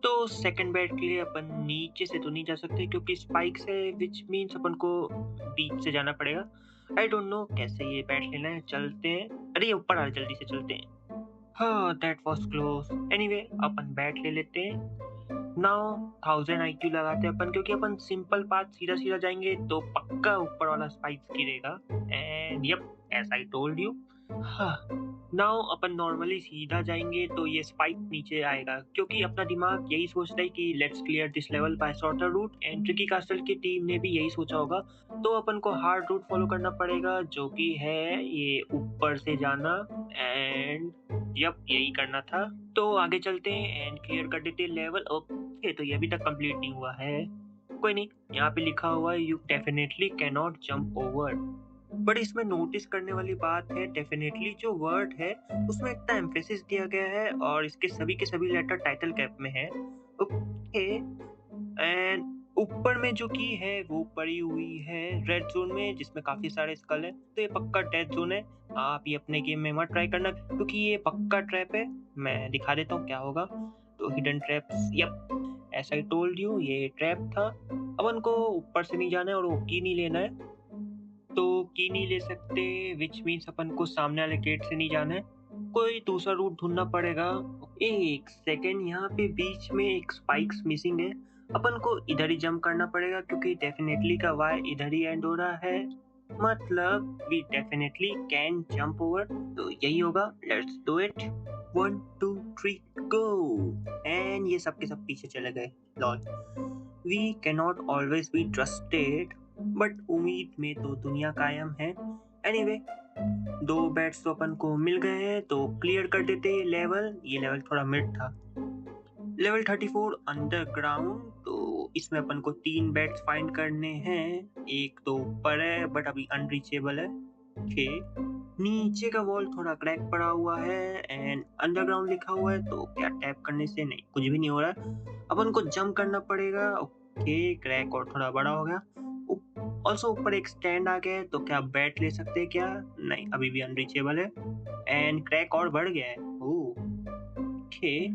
S1: तो सेकंड बैट के लिए अपन नीचे से तो नहीं जा सकते, क्योंकि स्पाइक से, विच मीन्स अपन को बीच से जाना पड़ेगा। आई डोंट नो कैसे ये बैट लेना है। चलते हैं। अरे ये ऊपर आ रहा है, जल्दी से चलते हैं। हाँ, that was close. Anyway, upon bat ले लेते हैं। नाउ 1000 IQ लगाते हैं अपन, क्योंकि अपन सिंपल पाथ सीधा सीधा जाएंगे तो पक्का ऊपर वाला स्पाइक्स गिरेगा। And yup, as I told you. Now अपन नॉर्मली सीधा जाएंगे तो ये स्पाइक नीचे आएगा, क्योंकि अपना दिमाग यही सोचता है कि let's clear this level by shorter route. And tricky castle की टीम ने भी यही सोचा होगा, तो अपन को हार्ड रूट फॉलो करना पड़ेगा, जो कि है ये ऊपर से जाना। एंड यप, यही करना था। तो आगे चलते हैं एंड क्लियर कर देते हैं लेवल। ओके, तो ये अभी तक कंप्लीट नहीं हुआ है। कोई नहीं, यहाँ पे लिखा हुआ है you definitely can not jump over, but इसमें नोटिस करने वाली बात है, डेफिनेटली जो वर्ड है उसमें इतना एम्फेसिस दिया गया है और इसके सभी के सभी लेटर टाइटल कैप में है। ओके, एंड ऊपर में जो की है वो पड़ी हुई है रेड जोन में, जिसमें काफी सारे स्कल है, तो ये पक्का डेथ जोन है। आप ये अपने गेम में मत ट्राई करना क्योंकि ये पक्का ट्रैप है। मैं दिखा देता हूँ क्या होगा। तो हिडन ट्रैप्स, यप, ऐसा ही टोल्ड यू, ये ट्रैप था। अब उनको ऊपर से नहीं जाना है और वो की नहीं लेना है, तो की नहीं ले सकते, विच मीन्स अपन को सामने वाले गेट से नहीं जाना है, कोई दूसरा रूट ढूंढना पड़ेगा। एक सेकेंड, यहाँ पे बीच में एक स्पाइक्स मिसिंग है, अपन को इधर ही जंप करना पड़ेगा क्योंकि डेफिनेटली का वाई इधर ही एंड हो रहा है, मतलब we definitely can jump over. तो यही होगा, let's do it. 1 2 3 go. And ये सब के सब पीछे चले गए। Lol, we can not always be trusted, but उम्मीद में तो दुनिया कायम है। एनीवे, 2 बैट्स तो अपन को मिल गए हैं, तो क्लियर कर देते ये लेवल। ये लेवल थोड़ा मिड था। लेवल 34 अंडरग्राउंड, तो इसमें अपन को 3 बैट्स फाइंड करने हैं। एक तो ऊपर है बट अभी अनरीचेबल है। ओके, नीचे का वॉल थोड़ा क्रैक पड़ा हुआ है एंड अंडरग्राउंड लिखा हुआ है, तो क्या टैप करने से नहीं, कुछ भी नहीं हो रहा है। अपन को जंप करना पड़ेगा। ओके, क्रैक और थोड़ा बड़ा हो गया। ऑल्सो ऊपर एक स्टैंड आ गया है, तो क्या बैट ले सकते हैं क्या? नहीं, अभी भी अनरीचेबल है एंड क्रैक और बढ़ गया है। ओके,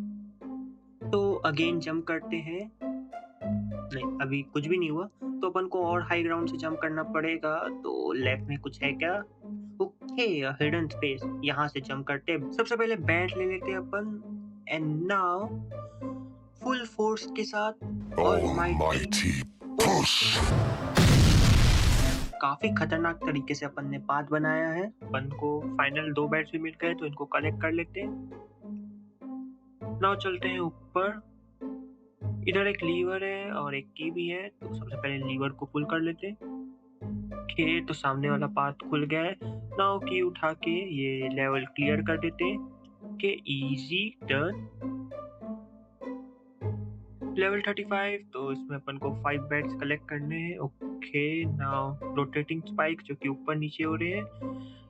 S1: तो अगेन जंप करते हैं। नहीं, अभी कुछ भी नहीं हुआ, तो अपन को और हाई ग्राउंड से जंप करना पड़ेगा। तो लेफ्ट में कुछ है क्या? ओके, हिडन स्पेस, यहाँ से जंप करते हैं। सबसे पहले बैट ले लेते हैं अपन एंड नाउ फुल फोर्स के साथ ऑलमाइटी पुश। काफी खतरनाक तरीके से अपन ने पाथ बनाया है। अपन को फाइनल 2 बैट्स भी मिल गए, तो इनको कलेक्ट कर लेते हैं। नाउ चलते हैं ऊपर। इधर एक लीवर है और एक की भी है, तो सबसे पहले लीवर को पुल कर लेते हैं। ओके, तो सामने वाला पाथ खुल गया है। नाउ की उठा के ये लेवल क्लियर कर देते हैं। Okay, easy done. लेवल 35, तो इसमें अपन को 5 बैट्स कलेक्ट करने हैं। ओके, नाउ रोटेटिंग स्पाइक जो कि ऊपर नीचे हो रहे हैं।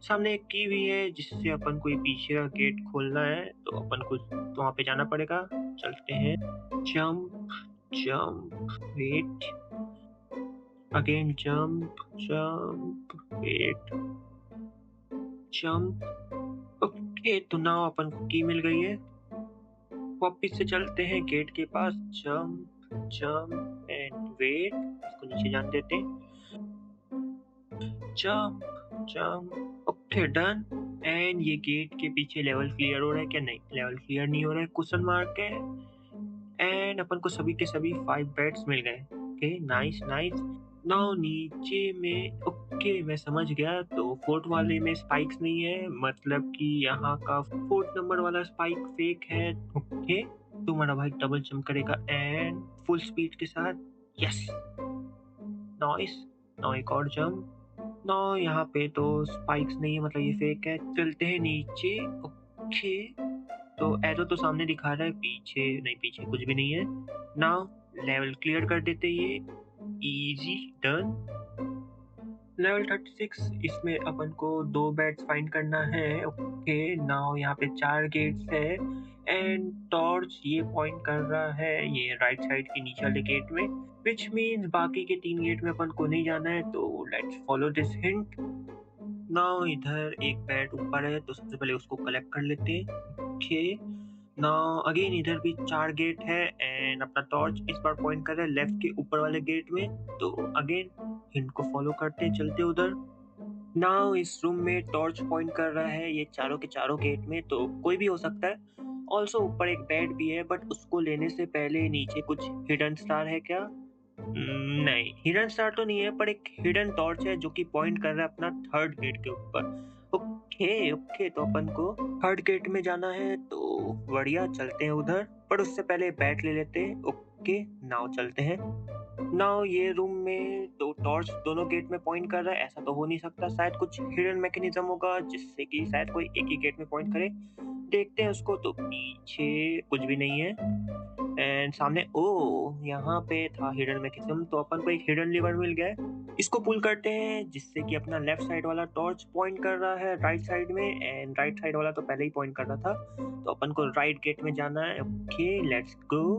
S1: सामने एक की भी है जिससे अपन को ये पीछे का गेट खोलना है, तो अपन को तो वहाँ पे जाना पड़ेगा। चलते हैं। Jump jump wait, again jump jump wait jump. Okay, तो नाउ अपन को की मिल गई है। वापिस से चलते हैं गेट के पास। जंप जंप एंड वेट, इसको नीचे जाने देते हैं। Jump jump, okay done. And ये गेट के पीछे लेवल क्लियर हो रहा है क्या? नहीं, लेवल क्लियर नहीं हो रहा है, क्वेश्चन मार्क है। एंड अपन को सभी के सभी 5 बैट्स मिल गए। Okay, nice nice. नाउ नीचे में, ओके मैं समझ गया, तो फोर्थ वाले में स्पाइक्स नहीं है, मतलब कि यहाँ का 4th नंबर वाला स्पाइक फेक है। ओके, तुम्हारा भाई डबल जंप करेगा एंड फुल स्पीड के साथ। Yes, nice. नाउ एक और जंप। नाउ यहाँ पे तो स्पाइक्स नहीं है, मतलब ये फेक है। चलते हैं नीचे। ओके, तो एरो तो सामने दिखा रहा है, पीछे नहीं, पीछे कुछ भी नहीं है। नाउ लेवल क्लियर कर देते ये, इजी डन। लेवल 36, इसमें अपन को 2 बैट्स फाइंड करना है। ओके, नाउ यहाँ पे 4 गेट्स है एंड टॉर्च ये पॉइंट कर रहा है ये राइट साइड के नीचे वाले गेट में, विच मीन्स बाकी के 3 गेट में अपन को नहीं जाना है, तो let's follow this hint. Now इधर एक बैट ऊपर है, तो सबसे पहले उसको कलेक्ट कर लेते हैं। ओके, नाउ अगेन इधर भी 4 गेट है एंड अपना टॉर्च इस बार पॉइंट कर रहा है लेफ्ट के ऊपर वाले गेट में, तो अगेन हिंट को फॉलो करते हैं, चलते उधर। नाउ इस रूम में टॉर्च पॉइंट कर रहा है ये चारों के चारों गेट में, तो कोई भी हो सकता है। ऑल्सो ऊपर एक बेड भी है, बट उसको लेने से पहले नीचे कुछ हिडन स्टार है क्या? नहीं, हिडन स्टार तो नहीं है, पर एक हिडन टॉर्च है जो कि पॉइंट कर रहा है अपना 3rd गेट के ऊपर। ओके ओके, तो अपन को 3rd गेट में जाना है, तो बढ़िया, चलते हैं उधर, पर उससे पहले बैट ले लेते हैं। ओके, नाउ चलते हैं। नाउ ये रूम में तो टॉर्च दोनों गेट में पॉइंट कर रहा है, ऐसा तो हो नहीं सकता, शायद कुछ हिडन मैकेनिज्म होगा जिससे कि शायद कोई एक ही गेट में पॉइंट करे। देखते हैं उसको, तो पीछे कुछ भी नहीं है एंड सामने यहाँ पे था हिडन मैकेनिज्म, तो अपन को एक हिडन लीवर मिल गया है। इसको पुल करते हैं जिससे कि अपना लेफ्ट साइड वाला टॉर्च पॉइंट कर रहा है राइट साइड में, एंड राइट साइड वाला तो पहले ही पॉइंट कर रहा था, तो अपन को राइट गेट में जाना है। Okay, let's go.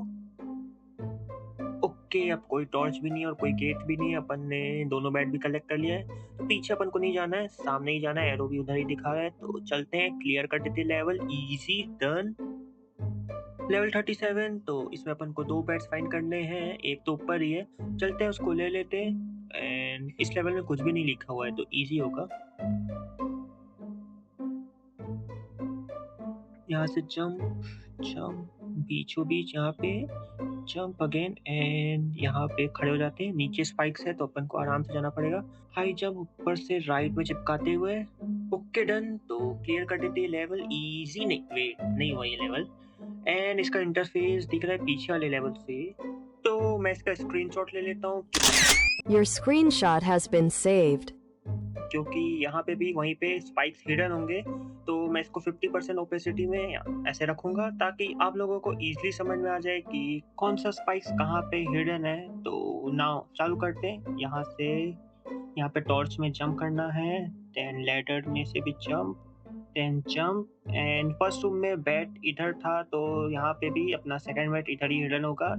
S1: ओके, अब कोई टॉर्च भी नहीं है और कोई गेट भी नहीं है। अपन ने दोनों बेड भी कलेक्ट कर लिया है, तो पीछे अपन को नहीं जाना है, सामने ही जाना है। एरो भी उधर ही दिखा रहा है, तो चलते हैं, क्लियर कर देते हैं लेवल। Easy done. लेवल 37, तो इसमें अपन को 2 बेड्स फाइंड करने हैं, एक तो ऊपर ही है। चलते हैं, उसको ले लेते हैं। एंड इस लेवल में कुछ भी नहीं लिखा हुआ है, तो इजी होगा। यहाँ से जंप जंप, बीचों बीच यहाँ पे जंप अगेन, एंड यहाँ पे खड़े हो जाते हैं। नीचे स्पाइक्स है, तो अपन को आराम से जाना पड़ेगा। हाई जंप ऊपर से राइट में चिपकाते हुए। Okay done. तो क्लियर कर देते हैं लेवल। इजी नहीं, वेट, नहीं हुआ ये लेवल। एंड इसका इंटरफेस दिख रहा है पीछे वाले लेवल से, तो मैं इसका स्क्रीनशॉट ले लेता हूँ,
S4: Your screenshot has been saved.
S1: क्योंकि यहाँ पे भी वहीं पे स्पाइक्स हिडन होंगे। तो मैं इसको 50% ओपेसिटी में ऐसे रखूंगा, ताकि आप लोगों को इजीली समझ में आ जाए कि कौन सा स्पाइक्स कहाँ पे हिडन है। तो नाउ चालू करते हैं। यहाँ से यहाँ पे टॉर्च में जंप करना है, देन लैडर में से भी jump, then jump. And first room में बेड इधर था, तो यहाँ पे भी अपना सेकंड बेड इधर ही हिडन होगा।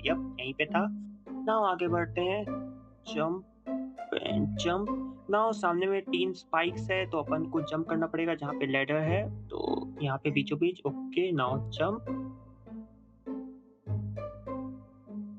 S1: यप, यहीं पे था। नाउ आगे बढ़ते हैं, जंप एंड जंप। नाउ सामने में 3 स्पाइक्स है, तो अपन को जंप करना पड़ेगा जहाँ पे लैडर है, तो यहाँ पे बीचों बीच। ओके, नाउ जंप,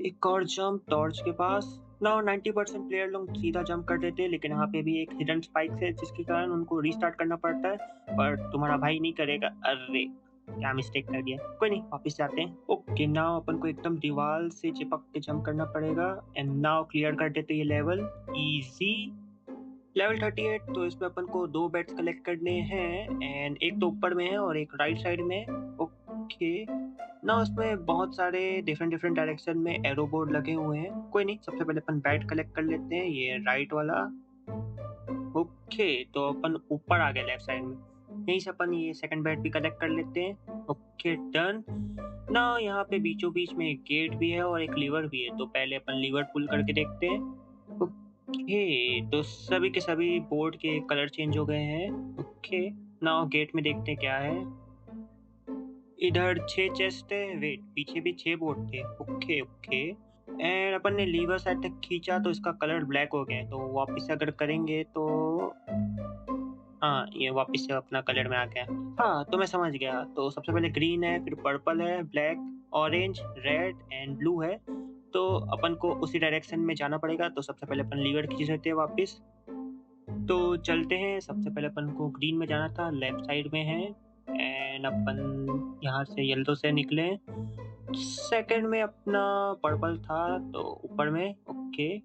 S1: एक और जंप टॉर्च के पास। नाउ 90% प्लेयर लोग सीधा जंप कर देते हैं, लेकिन यहाँ पे भी एक हिडन स्पाइक्स है, जिसके कारण उनको रीस्टार्ट करना पड़ता है, पर तुम्हारा भाई नहीं करेगा। अरे क्या मिस्टेक कर दिया, कोई नहीं, वापस जाते हैं। ओके, नाउ अपन को एकदम दीवार से चिपक के जंप करना पड़ेगा। एंड नाउ क्लियर कर देते ये लेवल। इजी। लेवल 38, तो इसमें अपन को 2 बेड्स कलेक्ट करने हैं, एंड एक तो ऊपर में है और एक राइट साइड में। ओके, ना उसमें बहुत सारे डिफरेंट डायरेक्शन में एरो बोर्ड लगे हुए हैं। कोई नहीं, सबसे पहले अपन बेड कलेक्ट कर लेते हैं, ये राइट वाला। ओके, तो अपन ऊपर आ गए लेफ्ट साइड में। यहीं से अपन ये सेकंड बेड भी कलेक्ट कर लेते हैं। Okay done. ना यहाँ पे बीचों बीच में एक गेट भी है और एक लीवर भी है, तो पहले अपन लीवर पुल करके देखते हैं। ओके, तो सभी के सभी बोर्ड के कलर चेंज हो गए हैं। ओके, नाउ गेट में देखते हैं क्या है। इधर 6 चेस्ट है, वेट, पीछे भी 6 बोर्ड थे। ओके ओके, एंड अपन ने लीवर साइड तक खींचा तो इसका कलर ब्लैक हो गया है, तो वापस से अगर करेंगे तो हाँ, ये वापस से अपना कलर में आ गया। हाँ, तो मैं समझ गया। तो सबसे पहले ग्रीन है, फिर पर्पल है, black, orange, red and blue है, तो अपन को उसी डायरेक्शन में जाना पड़ेगा। तो सबसे पहले अपन लीवर खींच लेते हैं वापस, तो चलते हैं। सबसे पहले अपन को ग्रीन में जाना था, लेफ्ट साइड में है, एंड अपन यहाँ से येलो से निकले। सेकंड में अपना पर्पल था, तो ऊपर में। ओके,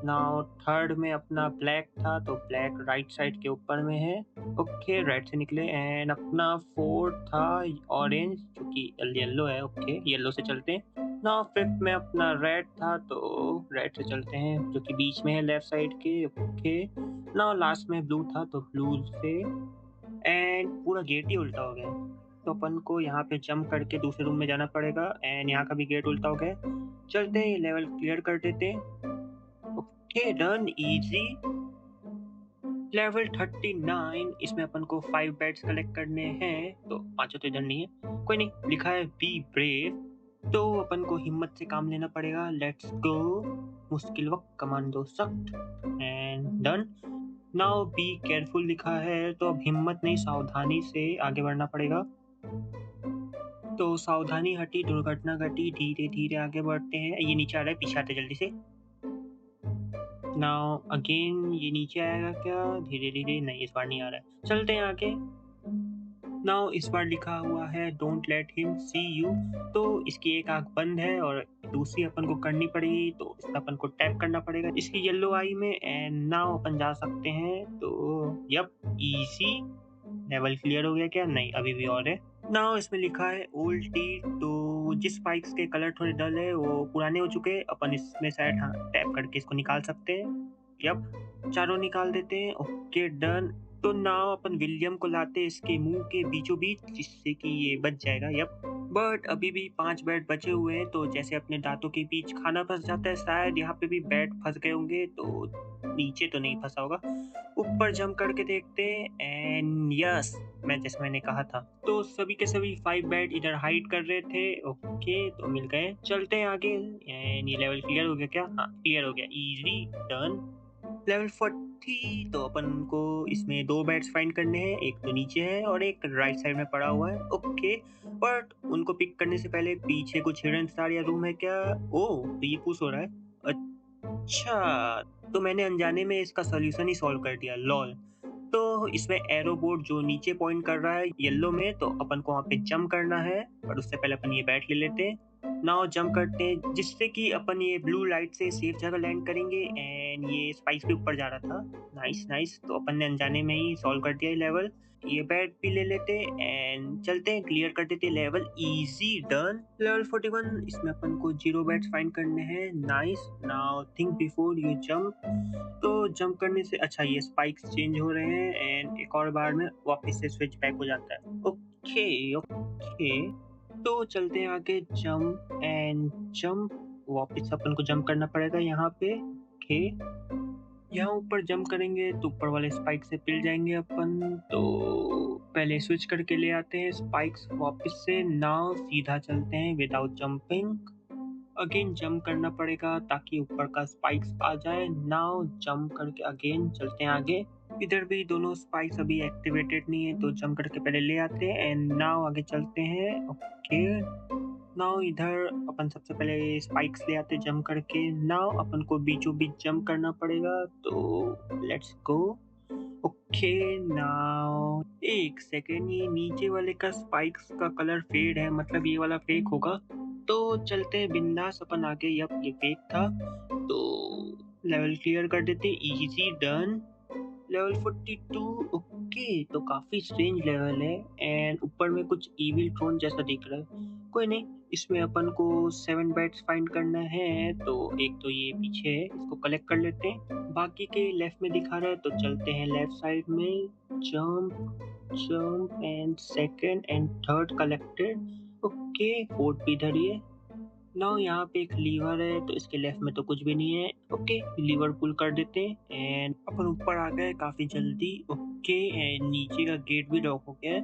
S1: नाउ थर्ड में अपना ब्लैक था, तो ब्लैक राइट साइड के ऊपर में है। ओके, राइट से निकले। एंड अपना फोर्थ था ऑरेंज, जो कि येलो है। ओके, येलो से चलते हैं। नाउ फिफ्थ में अपना रेड था, तो रेड से चलते हैं, जो कि बीच में है लेफ्ट साइड के। ओके, नाउ लास्ट में ब्लू था, तो ब्लू से। एंड पूरा गेट ही उल्टा हो गया, तो अपन को यहाँ पे जंप करके दूसरे रूम में जाना पड़ेगा। एंड यहाँ का भी गेट उल्टा हो गया। चलते हैं, ये लेवल क्लियर कर देते हैं। Okay done, easy. लेवल 39, इसमें अपन को 5 बेड्स कलेक्ट करने हैं, तो 5 तो इधर नहीं है। कोई नहीं, लिखा है बी ब्रेव, तो अपन को हिम्मत से काम लेना पड़ेगा। लेट्स गो, मुश्किल वक्त कमांडो सख्त, and done. Now be careful लिखा है, तो अब हिम्मत नहीं, सावधानी से आगे बढ़ना पड़ेगा। तो सावधानी हटी, दुर्घटना घटी, धीरे धीरे आगे बढ़ते हैं। ये नीचे आ रहा है, पीछे आते जल्दी से। नाउ अगेन ये नीचे आएगा क्या? धीरे धीरे, नहीं इस बार नहीं आ रहा है। चलते हैं आगे। नाउ इस बार लिखा हुआ है don't let him see you, तो इसकी एक आंख बंद है और दूसरी अपन को करनी पड़ेगी, तो इसका अपन को टैप करना पड़ेगा इसकी येलो आई में। एंड नाउ अपन जा सकते हैं, तो यप, इजी। लेवल क्लियर हो गया क्या? नहीं, अभी भी और है। नाउ इसमें लिखा है ओल्ड टी, तो जिस स्पाइक्स के कलर थोड़े डल है वो पुराने हो चुके हैं, अपन इसमें शायद हाँ टैप करके इसको निकाल सकते हैं। यप, चारों निकाल देते हैं। Okay done. तो नाउ अपन विलियम को लाते इसके मुंह के बीचों बीच, जिससे कि ये बच जाएगा। यप, बट अभी भी 5 बेड बचे हुए हैं, तो जैसे अपने दांतों के बीच खाना फँस जाता है, शायद यहाँ पे भी बेड फँस गए होंगे, तो नीचे तो नहीं फँसा होगा। ऊपर जंप करके देखते हैं एंड यस, मैंने कहा था। तो सभी के सभी 5 बेड इधर हाइड कर रहे थे। ओके, तो मिल गए। चलते हैं आगे एंड ये लेवल क्लियर हो गया क्या? हाँ, क्लियर हो गया। Easy done. लेवल 40, तो अपन को इसमें 2 बैट्स फाइंड करने हैं, एक तो नीचे है और एक राइट साइड में पड़ा हुआ है। ओके, बट उनको पिक करने से पहले पीछे कुछ हिडन स्टार या रूम है क्या? ओह! तो ये पुश हो रहा है। अच्छा, तो मैंने अनजाने में इसका सॉल्यूशन ही सॉल्व कर दिया, लॉल। तो इसमें एरो बोर्ड जो नीचे पॉइंट कर रहा है येलो में, तो अपन को वहाँ पे जंप करना है, पर उससे पहले अपन ये बैट ले लेते हैं। नाउ जंप करते हैं, जिससे कि अपन ये ब्लू लाइट से सेफ जगह लैंड करेंगे एंड ये स्पाइस के ऊपर जा रहा था। Nice, nice. तो अपन ने अनजाने में ही सॉल्व कर दिया ये लेवल। ये बैट भी ले लेते एंड चलते हैं, क्लियर कर देते लेवल। Easy done. लेवल 41, इसमें अपन को 0 बैट्स फाइंड करने हैं। Nice. Now think before you jump. तो जंप करने से अच्छा ये स्पाइक्स चेंज हो रहे हैं एंड एक और बार में वापस से स्विच बैक हो जाता है। Okay, okay. तो चलते हैं आगे, जंप एंड जंप। वापस अपन को जंप करना पड़ेगा यहाँ पे। ओके, यहाँ ऊपर जंप करेंगे तो ऊपर वाले स्पाइक से पिल जाएंगे अपन। तो पहले स्विच करके ले आते हैं स्पाइक्स वापस से। नाउ सीधा चलते हैं विदाउट जंपिंग। अगेन जंप करना पड़ेगा ताकि ऊपर का स्पाइक्स आ जाए। नाउ जंप करके अगेन चलते हैं आगे। इधर भी दोनों स्पाइक्स अभी एक्टिवेटेड नहीं है, तो जंप करके पहले ले आते हैं एंड नाउ आगे चलते हैं। ओके, नाउ इधर अपन सबसे पहले स्पाइक्स ले आते जंप करके। नाउ अपन को बीचों बीच जंप करना पड़ेगा, तो लेट्स गो। ओके, नाउ एक सेकेंड, ये नीचे वाले का स्पाइक्स का कलर फेड है, मतलब ये वाला फेक होगा। तो चलते हैं बिंदास अपन आगे। यप, ये फेक था, तो लेवल क्लियर कर देते। Easy done. लेवल 42। ओके, तो काफी स्ट्रेंज लेवल है एंड ऊपर में कुछ इविल थ्रोन जैसा दिख रहा है। कोई नहीं, इसमें अपन को 7 बैट्स फाइंड करना है, तो एक तो ये पीछे है, इसको कलेक्ट कर लेते हैं। बाकी के लेफ्ट में दिखा रहा है, तो चलते हैं लेफ्ट साइड में। Jump, jump and second and third collected. Okay, fourth भी इधर ही है। नाउ यहाँ पे एक लीवर है, तो इसके लेफ्ट में तो कुछ भी नहीं है। ओके, लीवर पुल कर देते हैं एंड अपन ऊपर आ गए काफी जल्दी। ओके, एंड नीचे का गेट भी लॉक हो गया है,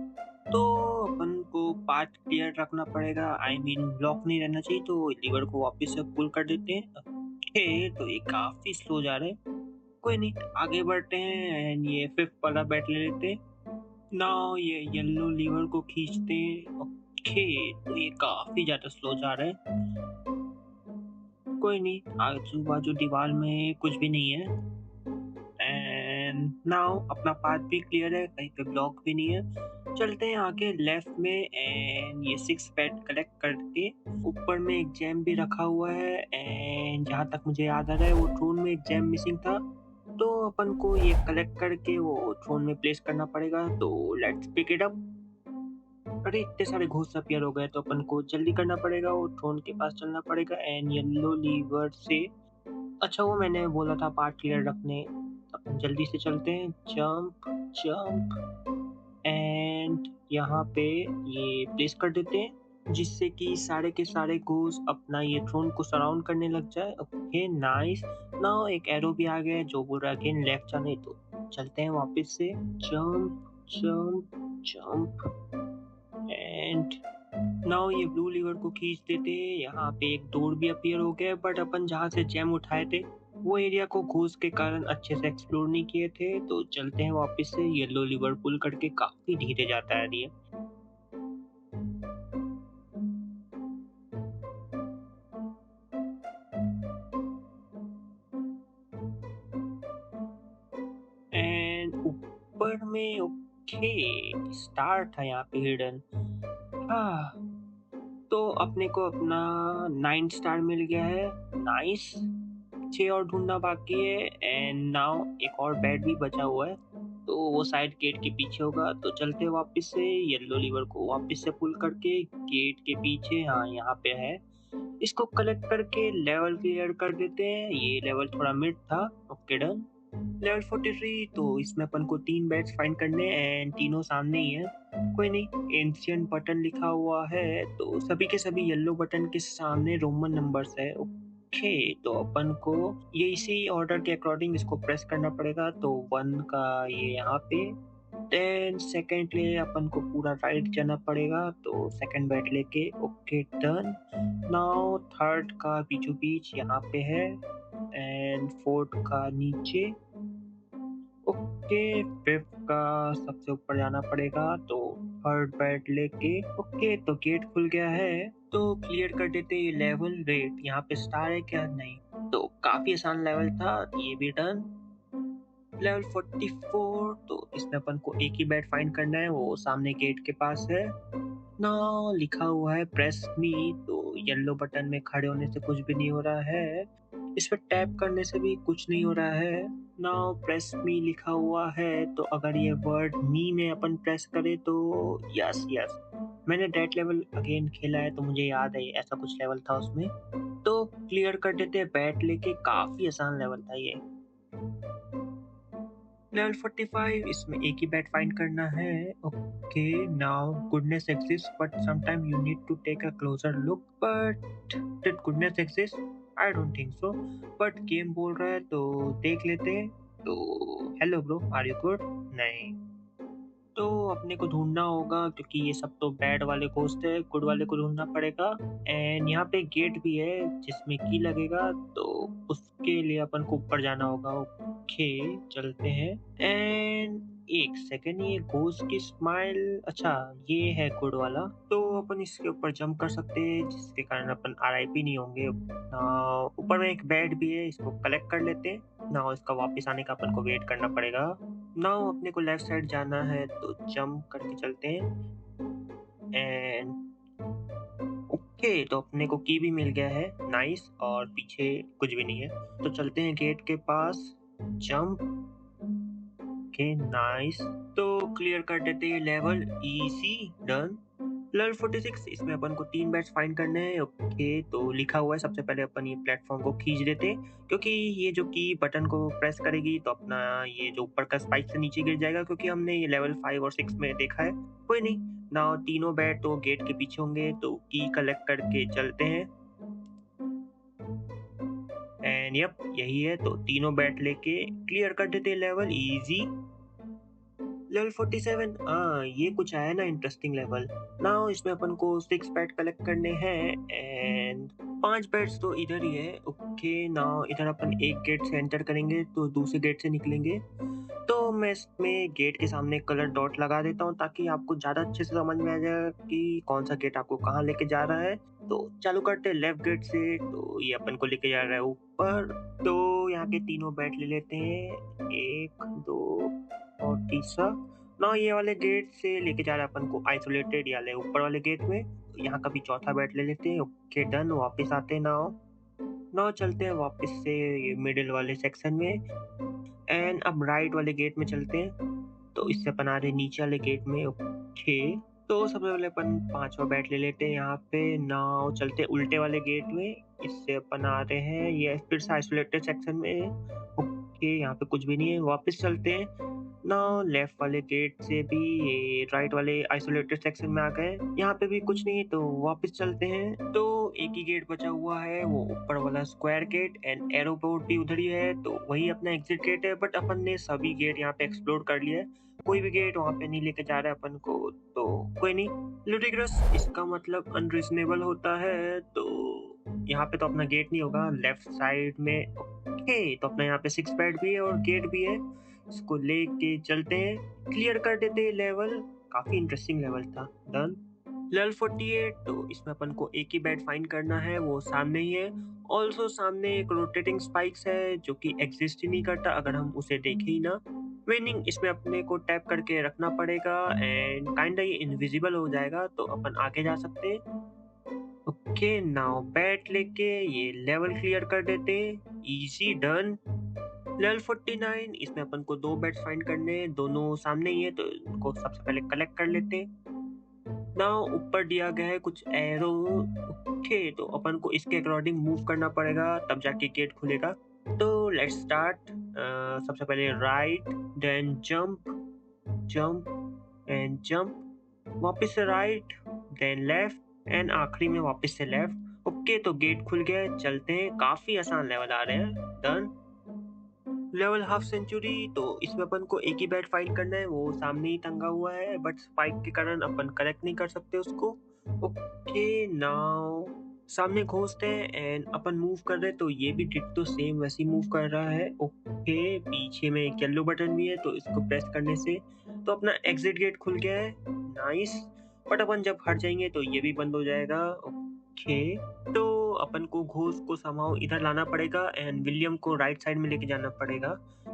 S1: तो अपन को पाथ क्लियर रखना पड़ेगा। आई मीन ब्लॉक नहीं रहना चाहिए, तो लीवर को वापस से पुल कर देते हैं। ओके, तो ये काफी स्लो जा रहा है। कोई नहीं, आगे बढ़ते हैं एंड ये फिफ्थ वाला बैट ले लेते हैं। नाउ ये येलो लीवर को खींचते हैं। ओके, तो ये काफी ज्यादा स्लो जा रहा है। कोई नहीं, आजू बाजू दीवार में कुछ भी नहीं है एंड नाउ अपना पाथ भी क्लियर है, कहीं पे ब्लॉक भी नहीं है। चलते हैं आगे लेफ्ट में एंड ये 6 पैड कलेक्ट करके ऊपर में एक जेम भी रखा हुआ है एंड जहाँ तक मुझे याद आ रहा है वो थ्रोन में एक जेम मिसिंग था, तो अपन को ये कलेक्ट करके वो थ्रोन में प्लेस करना पड़ेगा। तो लेट्स पिक इट अप। अरे इतने सारे घोस्ट अपीयर हो गए, तो अपन को जल्दी करना पड़ेगा, वो थ्रोन के पास चलना पड़ेगा एंड येलो लीवर से। अच्छा, वो मैंने बोला था पार्ट क्लियर रखने, अपन जल्दी से चलते हैं। जंप, जंप एंड यहाँ पे ये प्लेस कर देते हैं, जिससे कि सारे के सारे घोस्ट अपना ये थ्रोन को सराउंड करने लग जाए। Okay, nice. नाउ एक एरो भी आ गया है जो बोल रहा है अगेन लेफ्ट जाने, तो चलते हैं वापस से। Jump, jump, jump and now ये ब्लू लीवर को खींच देते हैं। यहाँ पे एक डोर भी अपीयर हो गया है, बट अपन जहाँ से जेम उठाए थे वो एरिया को घोस्ट के कारण अच्छे से एक्सप्लोर नहीं किए थे, तो चलते हैं वापस से। येलो लीवर पुल करके काफी धीरे जाता है ये। एंड ऊपर में ओके स्टार था यहाँ पे हिडन। हाँ, तो अपने को अपना 9 स्टार मिल गया है। नाइस। 6 और ढूंढना बाकी है एंड नाउ एक और बेड भी बचा हुआ है, तो वो साइड गेट के पीछे होगा। तो चलते हैं वापस से, येलो लीवर को वापस से पुल करके गेट के पीछे, हाँ यहाँ पे है, इसको कलेक्ट करके लेवल क्लियर कर देते हैं। ये लेवल थोड़ा मिड था। Okay done. लेवल 43 तो इसमें अपन को 3 बेड्स फाइंड करने एंड तीनों सामने ही है। कोई नहीं, एंशिएंट बटन लिखा हुआ है तो सभी के सभी येलो बटन के सामने रोमन नंबर्स है। ओके, तो अपन को ये इसी ऑर्डर के अकॉर्डिंग इसको प्रेस करना पड़ेगा। तो 1 का ये यहाँ पे, देन सेकंड ले अपन को पूरा राइट जाना पड़ेगा तो सेकंड बेड लेके ओके डन। नाउ थर्ड का बीचों बीच यहाँ पे है एंड फोर्थ का नीचे। ओके, फिफ्थ का सबसे ऊपर जाना पड़ेगा तो थर्ड बेड लेके ओके, तो गेट खुल गया है। तो क्लियर कर देते ये लेवल। वेट, यहाँ पे स्टार है क्या? नहीं। तो काफी आसान लेवल था, ये भी डन। लेवल 44 तो इसमें अपन को एक ही बेड फाइंड करना है, वो सामने गेट के पास है। नाउ लिखा हुआ है प्रेस मी, तो येलो बटन में खड़े होने से कुछ भी नहीं हो रहा है, इस पर टैप करने से भी कुछ नहीं हो रहा है। नाउ प्रेस मी लिखा हुआ है तो अगर ये वर्ड मी में अपन प्रेस करें तो यस यस, मैंने डेट लेवल अगेन खेला है तो मुझे याद है ऐसा कुछ लेवल था उसमें। तो क्लियर कर देते हैं बैट लेके, काफी आसान लेवल था ये। लेवल 45 इसमें एक ही बैट फाइंड करना है। Okay, now goodness exist but sometime you need to take a closer look, but did goodness exist? I don't think so, but game बोल रहा है तो देख लेते हैं। तो hello bro, are you good? नहीं। तो अपने को ढूंढना होगा क्योंकि ये सब तो बैड वाले घोस्ट है, गुड वाले को ढूंढना पड़ेगा। एंड यहाँ पे गेट भी है जिसमें की लगेगा तो उसके लिए अपन को ऊपर जाना होगा। ओके, चलते हैं। एंड एक सेकेंड, ये घोस्ट की स्माइल, अच्छा ये है गुड वाला, तो अपन इसके ऊपर जंप कर सकते हैं जिसके कारण अपन आरआईपी नहीं होंगे। ऊपर में एक बेड भी है, इसको कलेक्ट कर लेते हैं। ना इसका वापस आने का अपन को वेट करना पड़ेगा। नाउ अपने को लेफ्ट साइड जाना है तो जंप करके चलते हैं। एंड ओके, तो अपने को की भी मिल गया है, नाइस, और पीछे कुछ भी नहीं है। तो चलते हैं गेट के पास, जंप। ओके नाइस, तो क्लियर कर देते हैं लेवल, इजी डन। लेवल 46 इसमें अपन को 3 बैट्स फाइंड करने हैं। ओके, तो लिखा हुआ है सबसे पहले अपन ये प्लेटफॉर्म को खींच देते हैं क्योंकि ये जो की बटन को प्रेस करेगी तो अपना ये जो ऊपर का स्पाइक से नीचे गिर जाएगा, क्योंकि हमने ये लेवल 5 और 6 में देखा है। कोई नहीं, ना तीनों बैट तो गेट के पीछे होंगे तो की कलेक्ट करके चलते हैं। एंड यप, यही है, तो तीनों बैट लेके क्लियर कर देते हैं लेवल, इजी। लेवल 47, ये कुछ आया ना इंटरेस्टिंग लेवल। नाउ इसमें अपन को 6 बैट कलेक्ट करने हैं एंड 5 बैट्स तो इधर ही है। ओके, नाउ इधर अपन एक गेट से एंटर करेंगे तो दूसरे गेट से निकलेंगे। तो मैं इसमें गेट के सामने कलर डॉट लगा देता हूँ ताकि आपको ज्यादा अच्छे से समझ में आ जाए कि कौन सा गेट आपको कहाँ लेके जा रहा है। तो चालू करते हैं लेफ्ट गेट से, तो ये अपन को लेके जा रहा है ऊपर। तो यहाँ के तीनों बैट ले लेते हैं, 1 2 और तीसरा। ना ये वाले गेट से लेके जा रहा है अपन को आइसोलेटेड या ऊपर वाले गेट में। यहाँ का भी चौथा बैट ले लेते हैं। ओके डन, वापस आते हैं। नाउ चलते हैं वापस से ये मिडिल वाले सेक्शन में एंड अब राइट वाले गेट में चलते हैं। तो इससे अपन आ रहे नीचे वाले गेट में। ओके, तो सबसे पहले अपन 5वां बैट ले लेते हैं यहाँ पे। नाउ चलते हैं उल्टे वाले गेट में, इससे अपन आ रहे हैं ये फिर से आइसोलेटेड सेक्शन में। ओके, यहाँ पे कुछ भी नहीं है, वापस चलते हैं। नाउ लेफ्ट वाले गेट से भी ये राइट वाले आइसोलेटेड सेक्शन में आ गए, यहाँ पे भी कुछ नहीं है तो वापस चलते हैं। तो एक ही गेट बचा हुआ है, वो ऊपर वाला square gate, and arrow board भी उधर ही है तो वही अपना एग्जिट गेट है। बट अपन ने सभी गेट यहाँ पे एक्सप्लोर कर लिया है, कोई भी गेट वहाँ पे नहीं लेके जा रहा है अपन को, तो कोई नहीं। लुडिग्रस इसका मतलब अनरीजनेबल होता है, तो यहाँ पे तो अपना गेट नहीं होगा लेफ्ट साइड में। ओके, तो अपना यहाँ पे 6 बेड भी है और गेट भी है, इसको लेके चलते हैं, क्लियर कर देते हैं लेवल। काफी इंटरेस्टिंग लेवल था, डन। लेवल 48, तो इसमें अपन को एक ही बेड फाइंड करना है, वो सामने ही है। ऑल्सो सामने एक रोटेटिंग स्पाइक्स है जो कि एग्जिस्ट ही नहीं करता अगर हम उसे देखें ही ना। मीनिंग इसमें अपने को टैप करके रखना पड़ेगा एंड काइंडा ये इनविजिबल हो जाएगा तो अपन आगे जा सकते हैं। ओके, नाउ बैट लेके ये लेवल क्लियर कर देते, इजी डन। लेवल 49 इसमें अपन को 2 बेड्स फाइंड करने हैं, दोनों सामने ही है तो इनको सबसे पहले कलेक्ट कर लेते हैं। नाउ ऊपर दिया गया है कुछ एरो। ओके, तो अपन को इसके अकॉर्डिंग मूव करना पड़ेगा तब जाके गेट खुलेगा। तो लेट्स स्टार्ट। सबसे पहले right, then jump, jump and jump, वापस से राइट, देन लेफ्ट एंड आखिरी में वापस से लेफ्ट। ओके, तो गेट खुल गया है, चलते हैं। काफी आसान लेवल आ रहे हैं। डन। लेवल हाफ सेंचुरी, तो इसमें अपन को एक ही बैट फाइंड करना है, वो सामने ही टंगा हुआ है, बट स्पाइक के कारण अपन कलेक्ट नहीं कर सकते उसको। ओके, नाउ सामने घोस्ट है एंड अपन मूव कर रहे हैं, तो ये भी डिट्टो सेम वैसे ही मूव कर रहा है। ओके, पीछे में एक येलो बटन भी है, तो इसको प्रेस करने से तो अपना एग्जिट गेट खुल गया है। नाइस। बट अपन जब हट जाएंगे तो ये भी बंद हो जाएगा। ओके, तो अपन को घोस्ट को समहाउ इधर लाना पड़ेगा एंड विलियम को राइट साइड में लेके जाना पड़ेगा।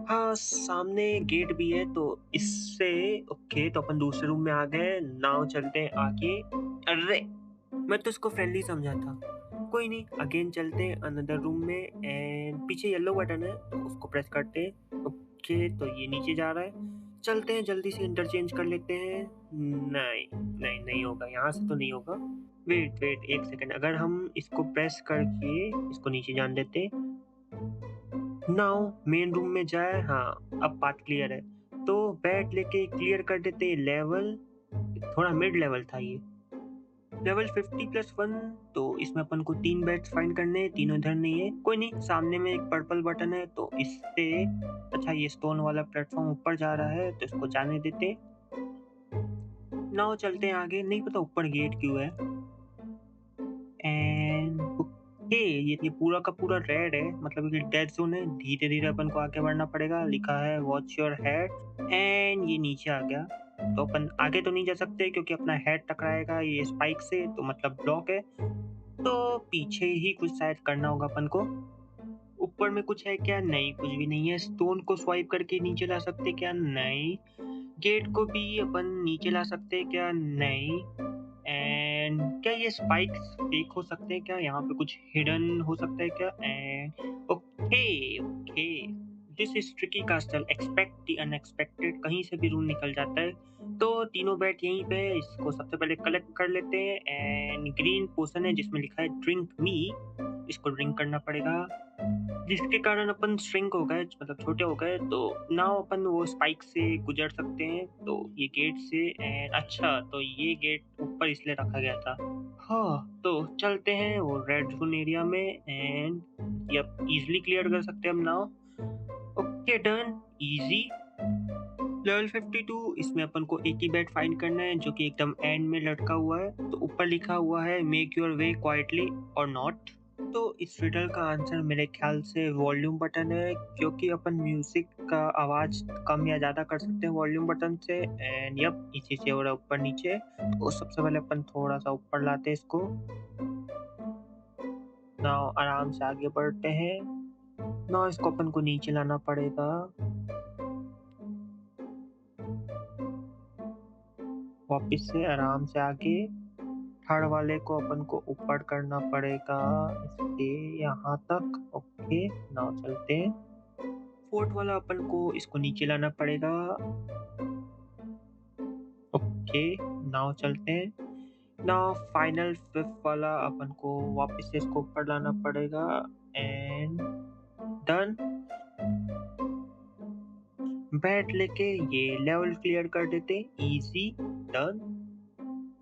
S1: हाँ, सामने गेट भी है, तो इससे ओके, तो अपन दूसरे रूम में आ गए। नाउ चलते हैं आगे। अरे, मैं तो इसको फ्रेंडली समझा था। कोई नहीं, अगेन चलते हैं अनदर रूम में एंड पीछे येलो बटन है, तो उसको प्रेस करते हैं। ओके, तो ये नीचे जा रहा है। चलते हैं, जल्दी से इंटरचेंज कर लेते हैं। नहीं नहीं, नहीं होगा, यहाँ से तो नहीं होगा। वेट वेट, एक सेकंड, अगर हम इसको प्रेस करके इसको नीचे जान देते, नाउ मेन रूम में जाए। हाँ, अब बात क्लियर है। तो बैट लेके क्लियर कर देते लेवल। थोड़ा मिड लेवल था ये। लेवल 50+1, तो इसमें अपन को 3 बैट्स फाइंड करने हैं, तीनों इधर नहीं है। कोई नहीं, सामने में एक पर्पल बटन है, तो इससे अच्छा ये स्टोन वाला प्लेटफॉर्म ऊपर जा रहा है, तो इसको जाने देते। नाउ चलते हैं आगे। नहीं पता ऊपर गेट क्यों है। एंड ओके, ये पूरा का पूरा रेड है, मतलब ये डेड जोन है। धीरे धीरे अपन को आगे बढ़ना पड़ेगा। लिखा है वॉच योर हेड एंड ये नीचे आ गया। तो अपन आगे तो नहीं जा सकते क्योंकि अपना हेड टकराएगा ये स्पाइक से, तो मतलब ब्लॉक है। तो पीछे ही कुछ शायद करना होगा अपन को। ऊपर में कुछ है क्या? नहीं, कुछ भी नहीं है। स्टोन को स्वाइप करके नीचे ला सकते क्या? नहीं। गेट को भी अपन नीचे ला सकते क्या? नहीं। एंड क्या ये स्पाइक्स फेक हो सकते हैं क्या? यहाँ पे कुछ हिडन हो सकता है क्या? And okay okay, this is tricky कास्टल, expect the unexpected. कहीं से भी रूम निकल जाता है। तो तीनों बैट यहीं पे है, इसको सबसे पहले कलेक्ट कर लेते हैं। एंड ग्रीन पोशन है जिसमें लिखा है ड्रिंक मी, इसको ड्रिंक करना पड़ेगा, जिसके कारण अपन श्रिंक हो गए, मतलब छोटे हो गए। तो नाउ अपन वो स्पाइक से गुजर सकते हैं, तो ये गेट से। एंड अच्छा, तो ये गेट ऊपर इसलिए रखा गया था। हाँ, तो चलते हैं वो रेड जोन एरिया में एंड यप, इजीली क्लियर कर सकते हैं हम now. Okay, done, easy. Level 52, इसमें अपन को एक ही बैट फाइंड करना है जो कि एकदम एंड में लटका हुआ है। तो ऊपर लिखा हुआ है मेक योर वे क्वाइटली और नॉट। तो इस रिडल का आंसर मेरे ख्याल से वॉल्यूम बटन है, क्योंकि अपन म्यूजिक का आवाज कम या ज्यादा कर सकते हैं वॉल्यूम बटन से। एंड यप, इसी से हो रहा है ऊपर नीचे। तो सबसे पहले अपन थोड़ा सा ऊपर लाते हैं इसको। नाउ आराम से आगे बढ़ते हैं। नाउ इसको अपन को नीचे लाना पड़ेगा। वापिस से आराम से आगे। थर्ड वाले को अपन को ऊपर करना पड़ेगा इसके यहाँ तक। ओके, नाउ चलते हैं। फोर्थ वाला अपन को इसको नीचे लाना पड़ेगा। ओके, नाउ चलते हैं। नाउ फाइनल फिफ्थ वाला अपन को वापस से इसको ऊपर लाना पड़ेगा। And done. बैट लेके ये लेवल क्लियर कर देते, इजी, डन।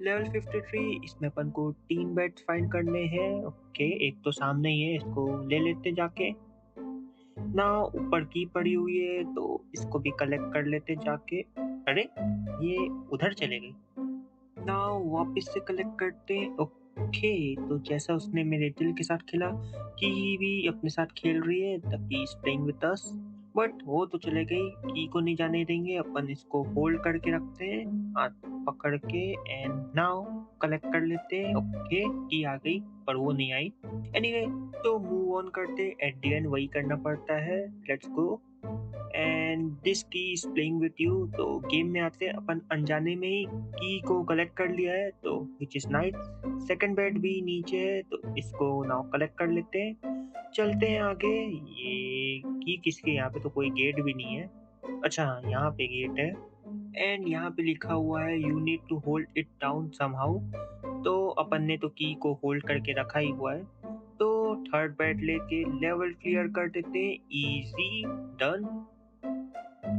S1: लेवल 53, इसमें अपन को 3 बैट्स फाइंड करने हैं। ओके, एक तो सामने ही है, इसको ले लेते जाके। ना ऊपर की पड़ी हुई है, तो इसको भी कलेक्ट कर लेते जाके। अरे, ये उधर चले गई। ना वापस से कलेक्ट करते हैं। ओके, तो जैसा उसने मेरे दिल के साथ खेला कि भी अपने साथ खेल रही है, the key is playing with us. But वो तो चले गई, की को नहीं जाने देंगे। अपन इसको होल्ड करके रखते हैं, हाथ पकड़ के। एंड नाउ कलेक्ट कर लेते हैं। ओके, की आ गई पर वो नहीं आई। एनीवे, तो मूव ऑन करते। एट द एंड वही करना पड़ता है। Let's go. एंड दिस की इज प्लेइंग विद यू। तो गेम में आते अपन अनजाने में ही की को कलेक्ट कर लिया है, तो which is nice. Second bed भी नीचे है, तो इसको नाउ कलेक्ट कर लेते हैं। चलते हैं आगे। ये की किसके? यहाँ पे तो कोई गेट भी नहीं है। अच्छा हाँ, यहाँ पे गेट है। एंड यहाँ पे लिखा हुआ है you need to hold it down somehow. तो अपन ने तो की को होल्ड करके रखा ही हुआ है। तो थर्ड बेड लेके लेवल क्लियर कर देते हैं, इजी डन।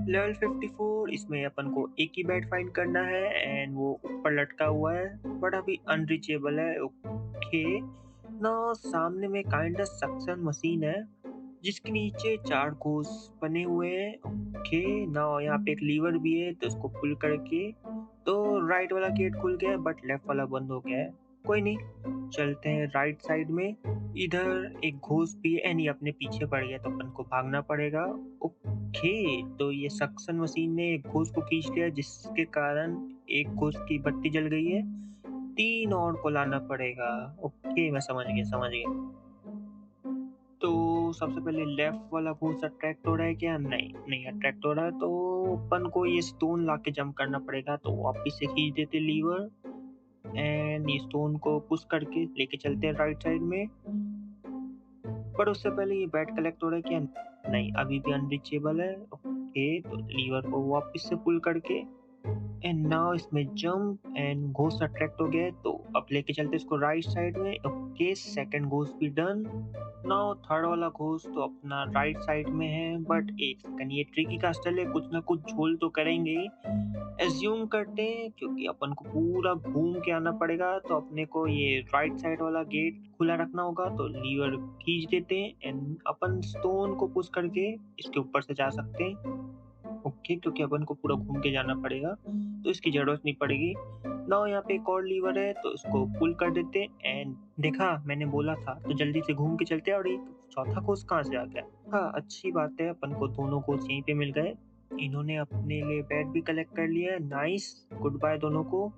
S1: लेवल 54 इसमें अपन को एक ही बेड फाइंड करना है एंड वो ऊपर लटका हुआ है बट अभी अनरीचेबल है। ओके ना, सामने में काइंड ऑफ सक्शन मशीन है जिसके नीचे 4 घोस बने हुए हैं। ओके ना, यहाँ पे एक लीवर भी है तो उसको पुल करके तो राइट वाला गेट खुल गया बट लेफ्ट वाला बंद हो गया है। कोई नहीं, चलते हैं राइट साइड में। इधर एक घोस भी है एंड ये अपने पीछे पड़ गया तो अपन को भागना पड़ेगा। ओके, तो ये सक्शन मशीन ने एक घोस को खींच लिया जिसके कारण एक घोस की बत्ती जल गई है, 3 और को लाना पड़ेगा। ओके मैं समझ गया। तो सबसे पहले लेफ्ट वाला घोस अट्रैक्ट हो रहा है क्या? नहीं अट्रैक्ट हो रहा है, तो अपन को ये स्टोन लाके जंप करना पड़ेगा। तो वापिस से खींच देते लीवर एंड ये स्टोन को पुश करके लेके चलते हैं राइट साइड में। पर उससे पहले ये बैट कलेक्ट हो रहा है क्या? नहीं, अभी भी अनरीचेबल है। ओके, तो लीवर को वापस से पुल करके एंड नाउ इसमें जंप एंड घोस्ट अट्रैक्ट हो गया है तो अब लेके चलते इसको राइट साइड में। ओके, सेकंड घोस्ट भी डन। नाउ थर्ड वाला घोस्ट तो अपना राइट साइड में है बट एक सेकंड, ये ट्रिकी कास्टल है, कुछ ना कुछ झोल तो करेंगे ही। एज्यूम करते हैं क्योंकि अपन को पूरा घूम के आना पड़ेगा तो अपने को ये राइट साइड वाला गेट खुला रखना होगा। तो लीवर खींच देते हैं एंड अपन स्टोन को पुश करके इसके ऊपर से जा सकते हैं। ओके, क्योंकि अपन को पूरा घूम के जाना पड़ेगा तो इसकी जरूरत नहीं पड़ेगी। नाउ यहाँ पे एक और लीवर है तो इसको पुल कर देते हैं एंड देखा, मैंने बोला था तो जल्दी से घूम के चलते हैं। और एक चौथा कोर्स कहाँ से आ गया? हाँ, अच्छी बात है, अपन को दोनों कोर्स यहीं पे मिल गए। इन्होंने अपने लिए बैट भी कलेक्ट कर लिया है, नाइस, गुड बाय दोनों को।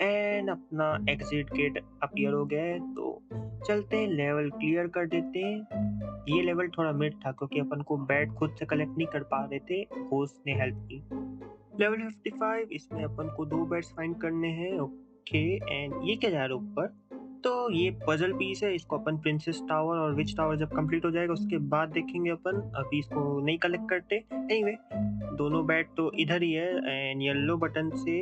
S1: एंड अपना एग्जिट गेट अपीयर हो गया है तो चलते हैं लेवल क्लियर कर देते हैं। ये लेवल थोड़ा मिड था क्योंकि अपन को बैट खुद से कलेक्ट नहीं कर पा रहे थे, घोस्ट ने हेल्प की। लेवल 55 इसमें अपन को 2 बैट्स फाइंड करने हैं। ओके, एंड ये क्या जा रहा है ऊपर? तो ये पजल पीस है, इसको अपन प्रिंसेस टावर और विच टावर जब कंप्लीट हो जाएगा उसके बाद देखेंगे अपन, अभी इसको नहीं कलेक्ट करते। एनीवे, दोनों बैट तो इधर ही है एंड येलो बटन से।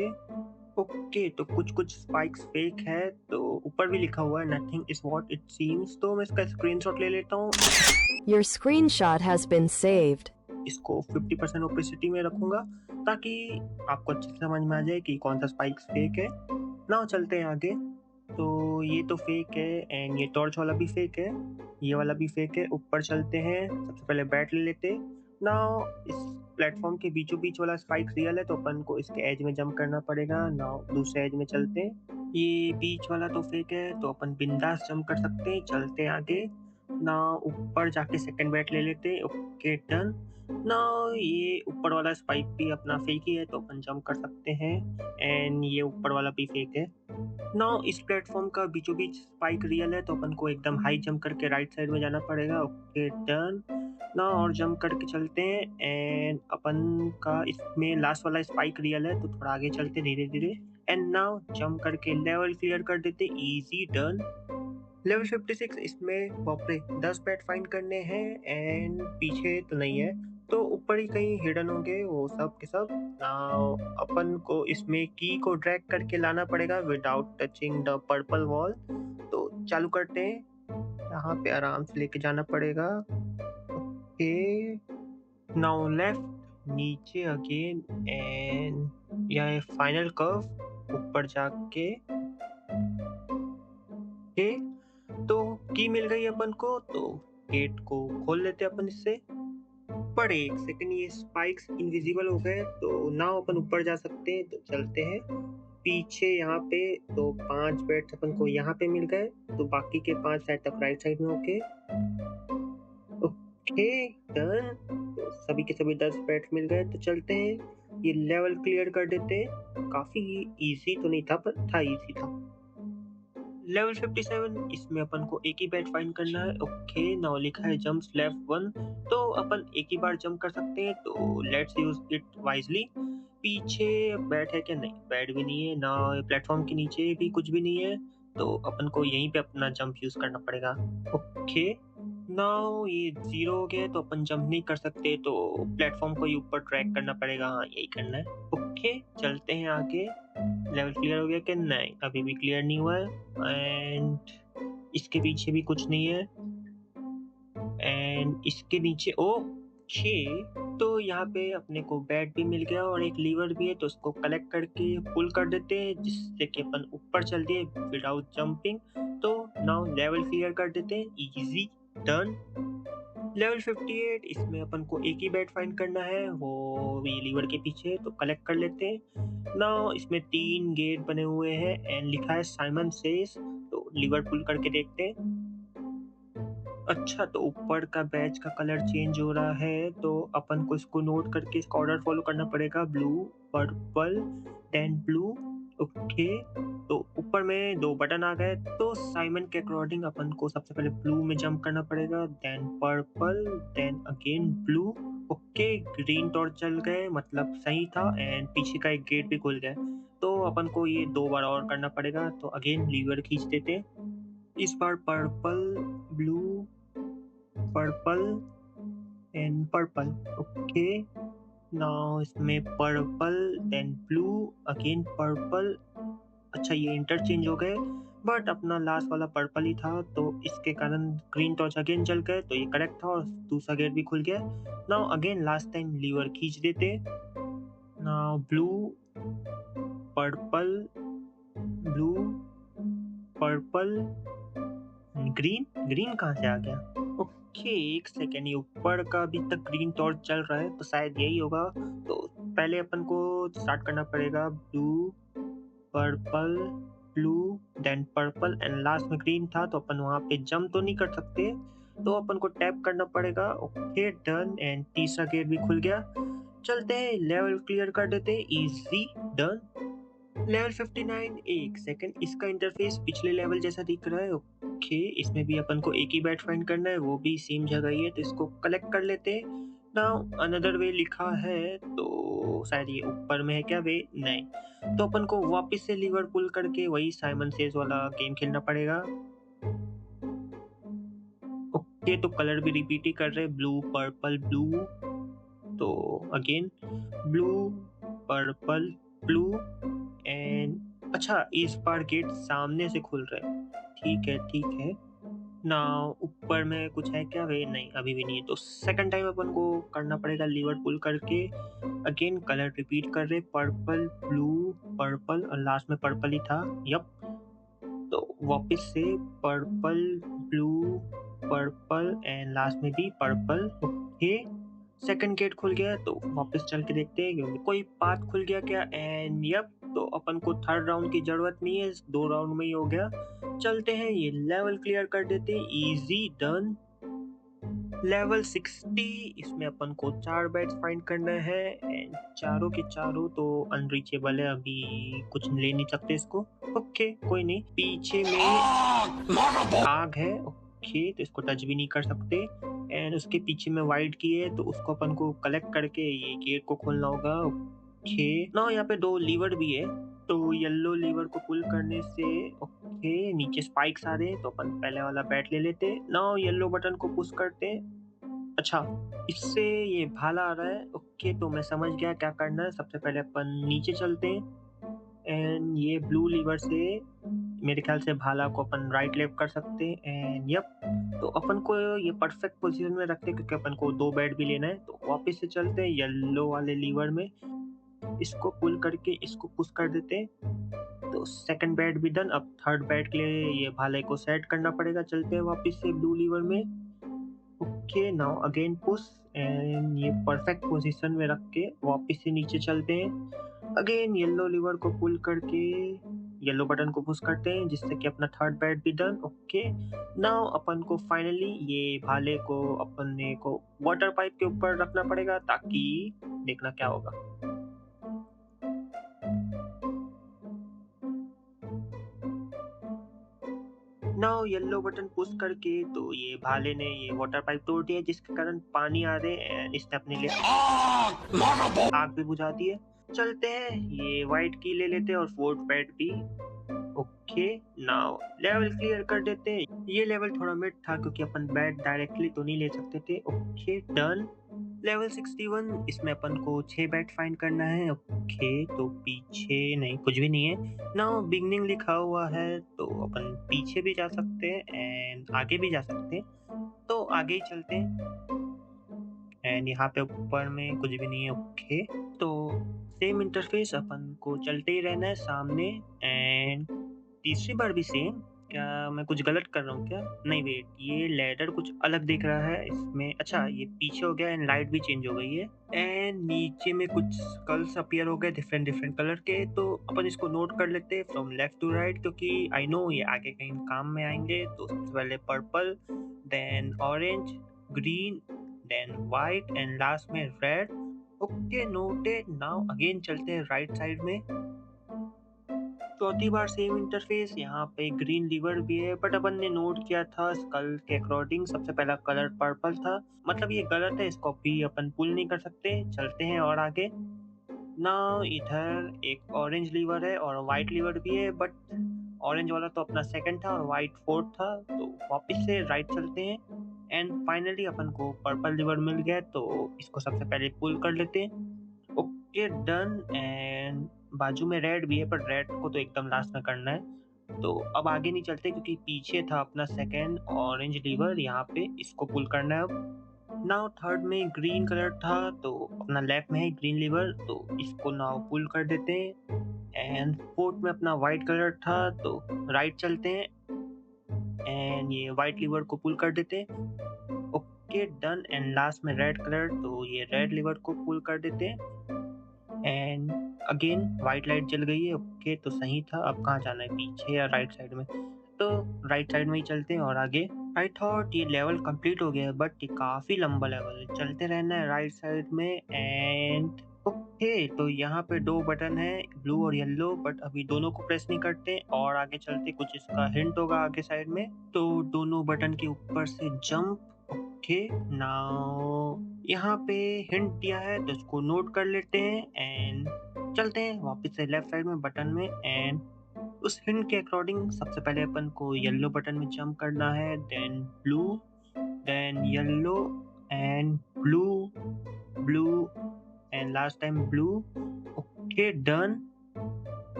S1: ओके, तो कुछ स्पाइक्स फेक है तो ऊपर भी लिखा हुआ है nothing is what it seems. तो मैं इसका स्क्रीनशॉट ले लेता हूँ,
S4: Your screenshot has been saved.
S1: इसको 50% ओपेसिटी में रखूंगा ताकि आपको अच्छे से समझ में आ जाए कि कौन सा स्पाइक्स फेक है। नाउ चलते हैं आगे। तो ये तो फेक है एंड ये टॉर्च वाला भी फेक है, ये वाला भी फेक है। ऊपर चलते हैं, सबसे पहले बैट ले लेते। नाउ इस प्लेटफॉर्म के बीचों बीच वाला स्पाइक रियल है तो अपन को इसके एज में जंप करना पड़ेगा। नाउ दूसरे एज में चलते हैं, ये बीच वाला तो फेक है तो अपन बिंदास जंप कर सकते हैं। चलते हैं आगे। नाउ ऊपर जाके सेकंड बैट ले लेते हैं। Okay done. नाउ ये ऊपर वाला स्पाइक भी अपना फेक ही है तो अपन जंप कर सकते हैं एंड ये ऊपर वाला भी फेक है। नाउ इस प्लेटफॉर्म का बीचों बीच स्पाइक रियल है तो अपन को एकदम हाई जंप करके राइट साइड में जाना पड़ेगा। Okay done. नाउ और जंप करके चलते हैं एंड अपन का इसमें लास्ट वाला स्पाइक रियल है तो थोड़ा आगे चलते धीरे धीरे एंड नाउ जंप करके लेवल क्लियर कर देते, इजी डन। लेवल 56 इसमें बाप रे 10 बैट फाइंड करने हैं एंड पीछे तो नहीं है तो ऊपर ही कहीं हिडन होंगे वो सब के सब। नाउ अपन को इसमें की को ड्रैग करके लाना पड़ेगा without touching the purple wall. तो चालू करते हैं, यहाँ पे आराम से लेके जाना पड़ेगा। ओके, नाउ लेफ्ट, नीचे अगेन एंड यह फाइनल कर्व ऊपर जाके। ओके, तो की मिल गई अपन को तो गेट को खोल लेते अपन इससे। पर एक सेकंड, ये स्पाइक्स इनविजिबल हो गए तो ना अपन ऊपर जा सकते हैं। तो चलते हैं पीछे, यहाँ पे तो 5 बैट्स अपन को यहाँ पे मिल गए तो बाकी के 5 साइड तक राइट साइड में। ओके डन, तो सभी के सभी 10 बैट्स मिल गए तो चलते हैं ये लेवल क्लियर कर देते हैं। काफी इजी तो नहीं था पर था, इजी था। लेवल 57 इसमें अपन को एक ही बैट फाइंड करना है। ओके, नाउ लिखा है जंप लेफ्ट 1 तो अपन एक ही बार जंप कर सकते हैं तो लेट्स यूज इट वाइजली। पीछे बैट है क्या? नहीं, बैट भी नहीं है ना, प्लेटफॉर्म के नीचे भी कुछ भी नहीं है तो अपन को यहीं पे अपना जंप यूज करना पड़ेगा। ओके, नाउ ये 0 हो गया तो अपन जंप नहीं कर सकते तो प्लेटफॉर्म को ही ऊपर ट्रैक करना पड़ेगा। हाँ, यही करना है। ओके, चलते हैं आगे। लेवल क्लियर हो गया कि नहीं? अभी भी क्लियर नहीं हुआ है एंड इसके पीछे भी कुछ नहीं है एंड इसके नीचे ओके, तो यहाँ पे अपने को बैट भी मिल गया और एक लीवर भी है, तो उसको कलेक्ट करके पुल कर देते हैं जिससे कि अपन ऊपर चल दिए विदाउट जंपिंग। तो नाउ लेवल क्लियर कर देते हैं, इजी डन। लेवल 58, इसमें अपन को एक ही बैट फाइंड करना है, वो ये लीवर के पीछे, तो कलेक्ट कर लेते हैं। नाउ इसमें 3 गेट बने हुए हैं एंड लिखा है साइमन सेज, तो लीवर पुल करके देखते हैं। अच्छा, तो ऊपर का बैच का कलर चेंज हो रहा है, तो अपन को इसको नोट करके इसका ऑर्डर फॉलो करना पड़ेगा, blue, purple, then blue. Okay, तो ऊपर में 2 बटन आ गए, तो साइमन के अकॉर्डिंग अपन को सबसे पहले ब्लू में जंप करना पड़ेगा, then purple, then again blue. Okay, green torch चल गए, मतलब सही था एंड पीछे का एक गेट भी खुल गया। तो अपन को ये 2 बार और करना पड़ेगा, तो अगेन लीवर खींच देते हैं। इस बार purple, blue, purple and purple. Okay, now इसमें purple then blue again purple. अच्छा, ये इंटरचेंज हो गए, बट अपना लास्ट वाला पर्पल ही था, तो इसके कारण ग्रीन टॉर्च अगेन जल गए, तो ये करेक्ट था और दूसरा गेट भी खुल गया। Now again last time lever खींच देते। Now blue, purple, blue, purple, green. Green कहाँ से आ गया? ओके, एक सेकेंड, ये ऊपर का अभी तक ग्रीन टॉर्च चल रहा है, तो शायद यही होगा। तो पहले अपन को स्टार्ट करना पड़ेगा blue, purple, blue, then purple and last में ग्रीन था, तो अपन वहाँ पे जंप तो नहीं कर सकते, तो अपन को टैप करना पड़ेगा। ओके डन, एंड तीसरा गेट भी खुल गया। चलते हैं, लेवल क्लियर कर देते हैं, इजी डन। लेवल 59, एक सेकंड, इसका इंटरफेस पिछले लेवल जैसा दिख रहा है। ओके, इसमें भी अपन को एक ही बैट फाइंड करना है, वो भी सेम जगह ही है, तो इसको कलेक्ट कर लेते हैं। नाउ अनदर वे लिखा है, तो शायद ये ऊपर में है क्या वे? नहीं, तो अपन को वापस से लीवर पुल करके वही साइमन सेज वाला गेम खेलना पड़ेगा। ओके, तो कलर भी रिपीट ही कर रहे, ब्लू, पर्पल, ब्लू, तो again blue, purple, blue and अच्छा, इस बार गेट सामने से खुल रहे हैं। ठीक है, ठीक है। नाउ ऊपर में कुछ है क्या वे? नहीं, अभी भी नहीं है, तो सेकंड टाइम अपन को करना पड़ेगा लीवर पुल करके। अगेन कलर रिपीट कर रहे, पर्पल, ब्लू, पर्पल और लास्ट में पर्पल ही था। यप, तो वापस से purple, blue, purple and last में भी पर्पल। ओके, सेकंड गेट खुल गया, तो वापस चल के देखते हैं क्योंकि कोई पाथ खुल गया क्या। एंड यप, तो अपन को थर्ड राउंड की जरूरत नहीं है, 2 राउंड में ही हो गया। चलते हैं, ये लेवल क्लियर कर देते हैं, इजी डन। लेवल 60, इसमें अपन को 4 बैट्स फाइंड करना है एंड चारों के चारों तो अनरीचेबल है, अभी कुछ ले नहीं सकते इसको। ओके, कोई नहीं, पीछे में आग है। ओके, तो इसको टच भी नहीं कर सकते एंड उसके पीछे में वाइट की है, तो उसको अपन को कलेक्ट करके ये गेट को खोलना होगा। ओके, ना यहाँ पे 2 लीवर भी है, तो येलो लीवर को पुल करने से ओके नीचे स्पाइक्स आ रहे हैं, तो अपन पहले वाला बैट ले लेते हैं। नाउ येलो बटन को पुश करते हैं। अच्छा, इससे ये भाला आ रहा है। ओके, तो मैं समझ गया क्या करना है। सबसे पहले अपन नीचे चलते हैं एंड ये ब्लू लीवर से मेरे ख्याल से भाला को अपन राइट लेफ्ट कर सकते हैं एंड यप, तो अपन को ये परफेक्ट पोजीशन में रखते हैं क्योंकि अपन को 2 बैट भी लेना है। तो वापस से चलते हैं येलो वाले लीवर में, इसको पुल करके इसको पुश कर देते हैं, तो सेकंड बैट भी डन। अब थर्ड बैट के लिए ये भाले को सेट करना पड़ेगा। चलते हैं वापस से ब्लू लीवर में। Okay, now again push and ये परफेक्ट पोजीशन में रख के वापस से नीचे चलते हैं। अगेन येलो लीवर को पुल करके येलो बटन को पुश करते हैं जिससे कि अपना थर्ड बैट भी डन। ओके, नाउ अपन को फाइनली ये भाले को अपने को वाटर पाइप के ऊपर रखना पड़ेगा ताकि देखना क्या होगा। नाउ येलो बटन पुश करके तो ये भाले ने ये वाटर पाइप तोड़ दिया जिसके कारण पानी आ रहे एंड इसने अपने लिए आग भी बुझा दी है। चलते हैं, ये वाइट की ले लेते हैं और फोर्थ बैट भी। ओके, नाउ लेवल क्लियर कर देते हैं। ये लेवल थोड़ा मिड था क्योंकि अपन बैट डायरेक्टली तो नहीं ले सकते थे। ओके डन, लेवल 61 इसमें अपन को 6 बैट फाइंड करना है। ओके, तो पीछे नहीं, कुछ भी नहीं है। नाउ बिगनिंग लिखा हुआ है तो अपन पीछे भी जा सकते हैं एंड आगे भी जा सकते हैं। तो आगे ही चलते हैं एंड यहाँ पे ऊपर में कुछ भी नहीं है। ओके, तो सेम इंटरफेस अपन को चलते ही रहना है सामने एंड तीसरी बार भी सेम। क्या मैं कुछ गलत कर रहा हूँ क्या? नहीं वेट, ये लैडर कुछ अलग दिख रहा है इसमें। अच्छा, ये पीछे हो गया एंड लाइट भी चेंज हो गई है एंड नीचे में कुछ स्कल्स अपीयर हो गए डिफरेंट डिफरेंट कलर के। तो अपन इसको नोट कर लेते हैं फ्रॉम लेफ्ट टू राइट, क्योंकि आई नो ये आगे कहीं काम में आएंगे। तो सबसे पहले purple, then orange, green, then white and last में red. Okay, noted. Now again चलते हैं राइट साइड में। चौथी बार सेम इंटरफेस। यहाँ पे ग्रीन लीवर भी है, बट अपन ने नोट किया था स्कल के अकॉर्डिंग सबसे पहला कलर पर्पल था। मतलब ये गलत है, इसको भी अपन पुल नहीं कर सकते। चलते हैं और आगे। ना इधर एक ऑरेंज लीवर है और वाइट लीवर भी है, बट ऑरेंज वाला तो अपना सेकंड था और वाइट फोर्थ था। तो वापस से राइट चलते हैं एंड फाइनली अपन को पर्पल लीवर मिल गया। तो इसको सबसे पहले पुल कर लेते हैं। Okay, done. एंड बाजू में रेड भी है, पर रेड को तो एकदम लास्ट में करना है। तो अब आगे नहीं चलते क्योंकि पीछे था अपना सेकंड ऑरेंज लीवर, यहाँ पे इसको पुल करना है अब। नाउ थर्ड में ग्रीन कलर था तो अपना लेफ्ट में है ग्रीन लीवर, तो इसको नाउ पुल कर देते हैं। एंड फोर्थ में अपना वाइट कलर था तो राइट चलते हैं एंड ये वाइट लीवर को पुल कर देते हैं। Okay, done. एंड लास्ट में रेड कलर, तो ये रेड लीवर को पुल कर देते हैं एंड अगेन वाइट लाइट जल गई है। ओके, तो सही था। अब कहाँ जाना है, पीछे या राइट साइड में? तो राइट साइड में ही चलते हैं और आगे। आई थॉट ये लेवल कंप्लीट हो गया है, बट ये काफी लंबा लेवल है। चलते रहना है राइट साइड में एंड ओके, तो यहाँ पे दो बटन है, ब्लू और येलो, बट अभी दोनों को प्रेस नहीं करते और आगे चलते। कुछ इसका हिंट होगा आगे साइड में। तो दोनों बटन के ऊपर से जंप। ओके, नाउ यहाँ पे हिंट दिया है तो इसको नोट कर लेते हैं एंड चलते हैं वापस से लेफ्ट साइड में बटन में। एंड उस हिंट के अकॉर्डिंग सबसे पहले अपन को येलो बटन में जंप करना है, then blue, then yellow and blue, blue and last time blue. Okay, done.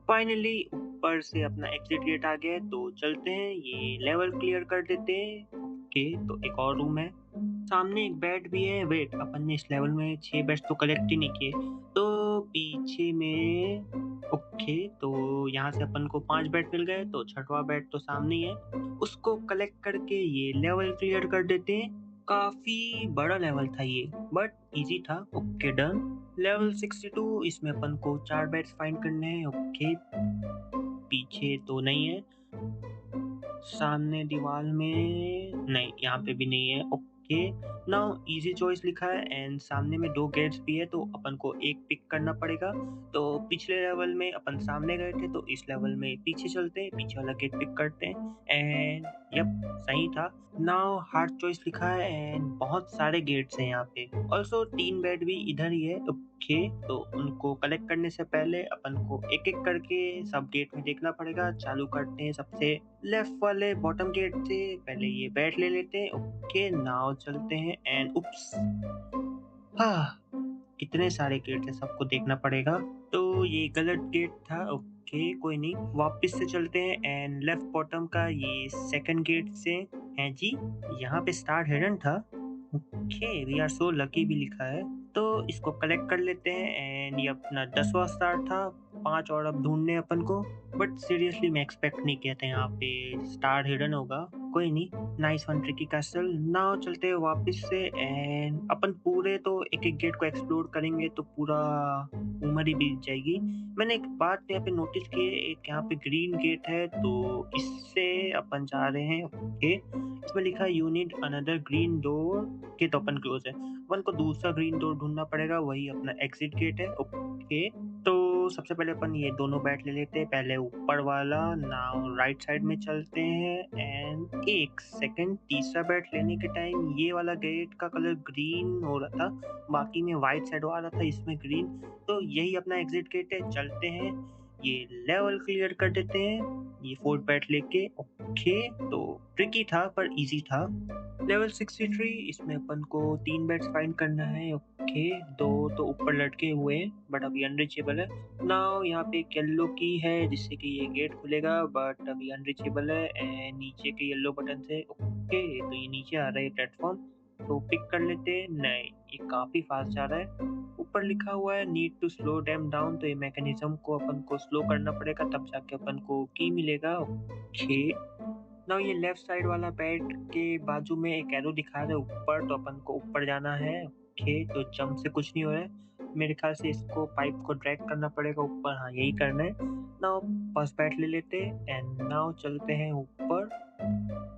S1: Finally ऊपर से अपना एग्जिट गेट आ गया है, तो चलते हैं ये लेवल क्लियर कर देते हैं। ओके, तो एक और रूम है, सामने एक बेड भी है। वेट, अपन ने इस लेवल में 6 बेड्स तो कलेक्ट ही नहीं किए, तो पीछे में ओके, तो यहाँ से अपन को 5 बेड मिल गए, तो छठवां बेड तो सामने ही है। उसको कलेक्ट करके ये लेवल क्लियर कर देते हैं। काफी बड़ा लेवल था ये, बट इजी था। Okay, done. लेवल 62, इसमें अपन को 4 बेड्स फाइंड करने हैं। ओके, पीछे तो नहीं है, सामने दीवार में नहीं, यहाँ पे भी नहीं है। ओके, नाउ इजी चॉइस लिखा है एंड सामने में 2 गेट्स भी है, तो अपन को एक पिक करना पड़ेगा। तो पिछले लेवल में अपन सामने गए थे, तो इस लेवल में पीछे चलते हैं, पीछे वाला गेट पिक करते हैं एंड यप, सही था। नाउ हार्ड चॉइस लिखा है एंड बहुत सारे गेट्स हैं यहाँ पे। ऑल्सो 3 बेड भी इधर ही है। ओके, तो उनको कलेक्ट करने से पहले अपन को एक एक करके सब गेट में देखना पड़ेगा। चालू करते हैं सबसे लेफ्ट वाले बॉटम गेट से, पहले ये बेड ले लेते हैं। ओके, नाउ चलते हैं एंड उप्स, हाँ, कितने सारे गेट है, सबको देखना पड़ेगा। तो ये गलत गेट था। ओके, कोई नहीं, वापस से चलते हैं एंड लेफ्ट बॉटम का ये सेकंड गेट से है जी। यहाँ पे स्टार्ट हिडन था। Okay, we are so lucky भी लिखा है, तो इसको कलेक्ट कर लेते हैं एंड ये अपना 10वां स्टार था। 5 और अब ढूंढने अपन को, बट सीरियसली मैं एक्सपेक्ट नहीं किया था यहाँ पे स्टार हिडन होगा। कोई नहीं, nice one tricky castle. Now चलते हैं वापस से एंड अपन पूरे तो एक एक गेट को एक्सप्लोर करेंगे तो पूरा उम्र ही बीत जाएगी। मैंने एक बात यहाँ पे नोटिस की है, एक यहाँ पे ग्रीन गेट है, तो इससे अपन जा रहे हैं। ओके, इसमें लिखा है you need another green door के, तो अपन क्लोज है, अपन को दूसरा ग्रीन डोर ढूंढना पड़ेगा, वही अपना एग्जिट गेट है। ओके, तो सबसे पहले अपन ये दोनों बैट ले लेते हैं, पहले ऊपर वाला। नाउ राइट साइड में चलते हैं एंड एक सेकंड, तीसरा बैट लेने के टाइम ये वाला गेट का कलर ग्रीन हो रहा था, बाकी में वाइट साइड वाला था, इसमें ग्रीन। तो यही अपना एग्जिट गेट है, चलते हैं ये लेवल क्लियर कर देते हैं ये 4 बेड लेके। ओके, तो ट्रिकी था पर इजी था। लेवल 63 इसमें अपन को 3 बेड्स फाइंड करना है। ओके, 2 तो ऊपर लटके हुए हैं बट अभी अनरीचेबल है। नाउ यहाँ पे एक येलो की है जिससे कि ये गेट खुलेगा बट अभी अनरीचेबल है एंड नीचे के येलो बटन से। ओके, तो ये नीचे आ रहा है प्लेटफॉर्म, तो पिक कर लेते हैं। नहीं, ये काफी फास्ट जा रहा है। ऊपर लिखा हुआ है need to slow them down, तो ये मैकेनिज्म को अपन को स्लो करना पड़ेगा तब जाके अपन को की मिलेगा। ओके, नाउ ये लेफ्ट साइड वाला बेड के बाजू में एक एरो दिखा रहा है ऊपर, तो अपन को ऊपर जाना है। ओके, तो जंप से कुछ नहीं हो रहा है मेरे ख्याल से, इसको पाइप को ड्रैग करना पड़ेगा ऊपर। हाँ, यही करना है। नाउ फर्स्ट बेड ले लेते एंड नाउ चलते हैं ऊपर।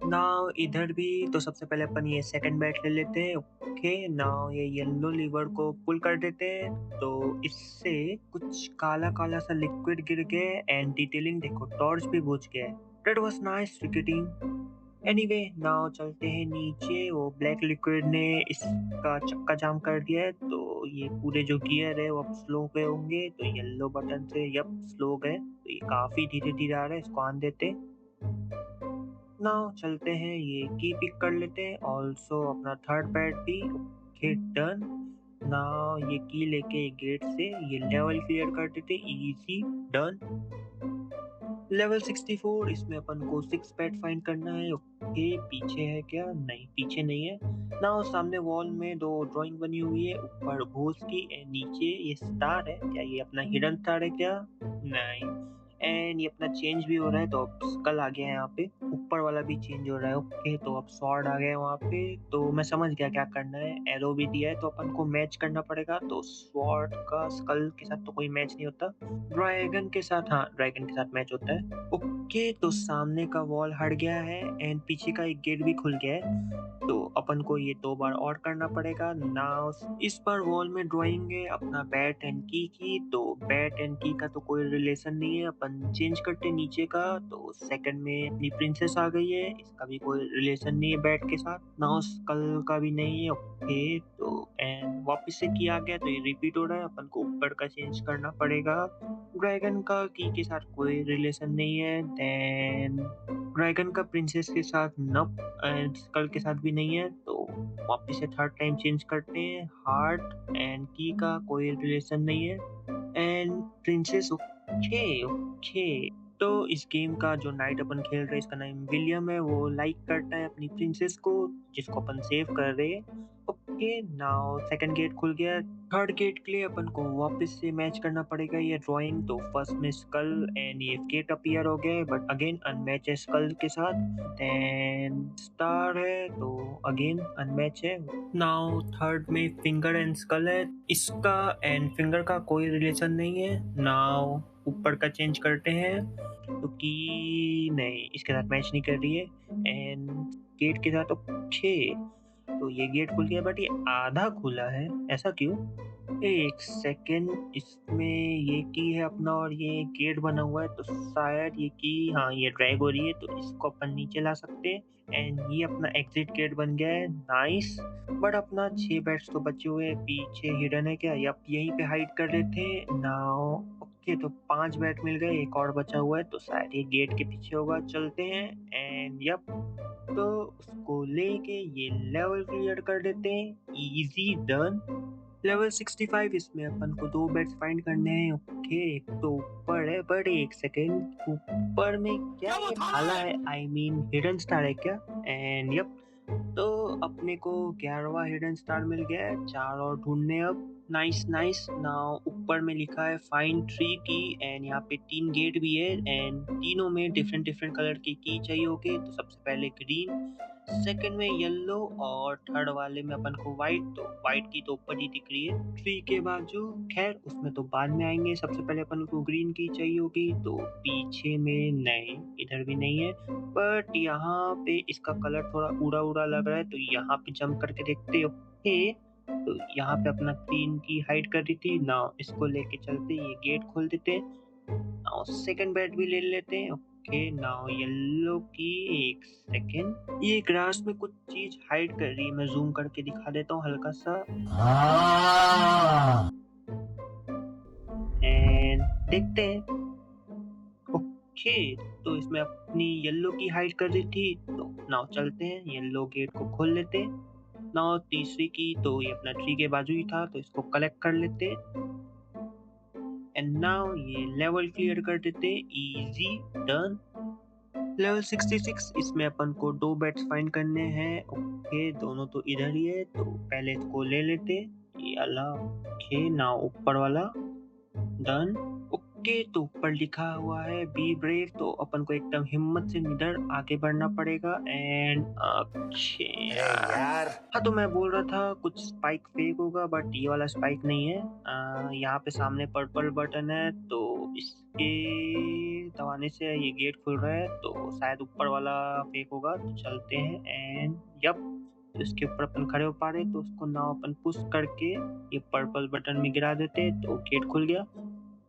S1: नाउ इधर भी तो सबसे पहले अपन ये सेकंड बेड ले लेते हैं। ओके, नाउ ये येलो लीवर को पुल कर देते हैं तो इससे कुछ काला काला सा लिक्विड गिर गया एंड डिटेलिंग देखो, टॉर्च भी बुझ गया है। That was nice ticketing. Anyway, now चलते हैं नीचे। वो ब्लैक लिक्विड ने इसका चक्का जाम कर दिया है तो ये पूरे जो गियर है वो अब स्लो गए होंगे, तो येलो बटन से यप स्लो गए, तो ये काफी धीरे धीरे आ रहा है, इसको आन देते। नाउ चलते हैं ये की पिक कर लेते हैं, ऑल्सो अपना थर्ड बेड भी। Okay, done. नाउ ये की लेके गेट से ये लेवल क्लियर कर देते, इजी, डन। लेवल 64 इसमें अपन को 6 बेड फाइंड करना है। ओके, पीछे है क्या? नहीं, पीछे नहीं है। नाउ सामने वॉल में 2 ड्राइंग बनी हुई है, ऊपर घोस्ट की एंड नीचे ये स्टार है। क्या ये अपना हिडन स्टार है क्या? नहीं। एंड ये अपना चेंज भी हो रहा है, तो अब स्कल आ गया है यहाँ पे, ऊपर वाला भी चेंज हो रहा है। ओके, तो अब स्वॉर्ड आ गया है वहाँ पे, तो मैं समझ गया क्या करना है। एरो भी दिया है तो अपन को मैच करना पड़ेगा, तो स्वॉर्ड का स्कल के साथ तो कोई मैच नहीं होता, ड्रैगन के साथ, हाँ ड्रैगन के साथ मैच होता है। ओके, तो सामने का वॉल हट गया है एंड पीछे का एक गेट भी खुल गया है, तो अपन को ये 2 बार और करना पड़ेगा। नाउ इस बार वॉल में ड्राइंग है अपना बैट एंड की, तो बैट एंड की का तो कोई रिलेशन नहीं है, अपन चेंज करते नीचे का। तो सेकंड में अपनी प्रिंसेस आ गई है, इसका भी कोई रिलेशन नहीं है बैट के साथ। नाउ स्कल का भी नहीं है। ओके, तो एंड वापस से की आ गया, तो ये रिपीट हो रहा है, अपन को ऊपर का चेंज करना पड़ेगा। ड्रैगन का की के साथ कोई रिलेशन नहीं है, देन ड्रैगन का प्रिंसेस के साथ नप एंड स्कल के साथ भी नहीं है, तो वापस से थर्ड टाइम चेंज करते हैं। हार्ट एंड की का कोई रिलेशन नहीं है एंड प्रिंसेस। ओके ओके, तो इस गेम का जो नाइट अपन खेल रहे हैं इसका नाम विलियम है, वो लाइक करता है अपनी प्रिंसेस को जिसको अपन सेव कर रहे हैं। ओके, नाउ सेकंड गेट खुल गया। थर्ड गेट के लिए अपन को वापस से मैच करना पड़ेगा ये ड्राइंग, तो फर्स्ट में स्कल एंड ये गेट अपीयर हो गए बट अगेन अनमैच है स्कल के साथ। देन स्टार है तो अगेन अनमैच है। नाउ थर्ड में फिंगर एंड स्कल है, इसका एंड फिंगर का कोई रिलेशन नहीं है। नाउ ऊपर का चेंज करते हैं, तो कि नहीं इसके साथ मैच नहीं कर रही है एंड गेट के साथ। ओके, तो ये गेट खुल गया बट ये आधा खुला है, ऐसा क्यों? एक सेकेंड, इसमें ये की है अपना और ये गेट बना हुआ है, तो शायद ये की, हाँ ये ड्रैग हो रही है, तो इसको अपन नीचे ला सकते हैं एंड ये अपना एग्जिट गेट बन गया है। नाइस, बट अपना 6 बेड्स तो बचे हुए हैं, पीछे हिडन है क्या? यप, यहीं पे हाइड कर रहे थे। नाउ ओके, तो 5 बेड मिल गए, एक और बचा हुआ है तो शायद ये गेट के पीछे होगा। चलते हैं एंड यप, तो उसको लेके ये लेवल क्लियर कर देते हैं, इजी, डन। लेवल 65 इसमें अपन को 2 बेड्स फाइंड करने हैं। ओके, एक तो ऊपर है बट एक सेकेंड, ऊपर में क्या ये भाला है, आई मीन हिडन स्टार है क्या? एंड यप, तो अपने को 11वां हिडन स्टार मिल गया है, 4 और ढूंढने अब। Nice nice. नाउ ऊपर में लिखा है फाइंड 3 की एंड यहाँ पे 3 गेट भी है एंड तीनों में डिफरेंट डिफरेंट कलर की चाहिए होगी, तो सबसे पहले ग्रीन, सेकंड में येलो और थर्ड वाले में अपन को व्हाइट, तो व्हाइट की तो ऊपर ही दिख रही है ट्री के बाजू, खैर उसमें तो बाद में आएंगे। सबसे पहले अपन को ग्रीन की चाहिए होगी, तो पीछे में नहीं, इधर भी नहीं है, बट यहाँ पे इसका कलर थोड़ा उड़ा उड़ा लग रहा है, तो यहाँ पे जंप करके देखते हो। ओके, तो यहाँ पे अपना ग्रीन की हाइड कर दी थी ना, इसको लेके चलते, ये गेट खोल देते, नाउ सेकंड बेड भी ले लेते हैं। ओके, नाउ येलो की, एक सेकंड, ये ग्रास में कुछ चीज हाइड कर रही है, मैं जूम करके दिखा देता हूँ हल्का सा एंड देखते हैं। ओके, तो इसमें अपनी येलो की हाइड कर दी थी, तो नाउ चलते हैं येलो गेट को खोल लेते हैं। नाउ तीसरी की, तो ये अपना ट्री के बाजू ही था, तो इसको कलेक्ट कर लेते। एंड नाउ ये लेवल क्लियर कर देते, इजी डन। लेवल 66, इसमें अपन को 2 बेड्स फाइंड करने हैं। ओके, दोनों तो इधर ही है, तो पहले इसको ले लेते। ये वाला ओके, नाउ ऊपर वाला डन। ओके, तो ऊपर लिखा हुआ है बी ब्रेव, तो अपन को एकदम हिम्मत से इधर आगे बढ़ना पड़ेगा। एंड अच्छे यार, हाँ तो मैं बोल रहा था कुछ स्पाइक फेक होगा, बट ये वाला स्पाइक नहीं है। यहाँ पे सामने पर्पल बटन है, तो इसके दबाने से ये गेट खुल रहा है, तो शायद ऊपर वाला फेक होगा। तो चलते हैं एंड यप, तो इसके ऊपर अपन खड़े हो पा रहे, तो उसको नाव अपन पुश करके ये पर्पल बटन में गिरा देते, तो गेट खुल गया।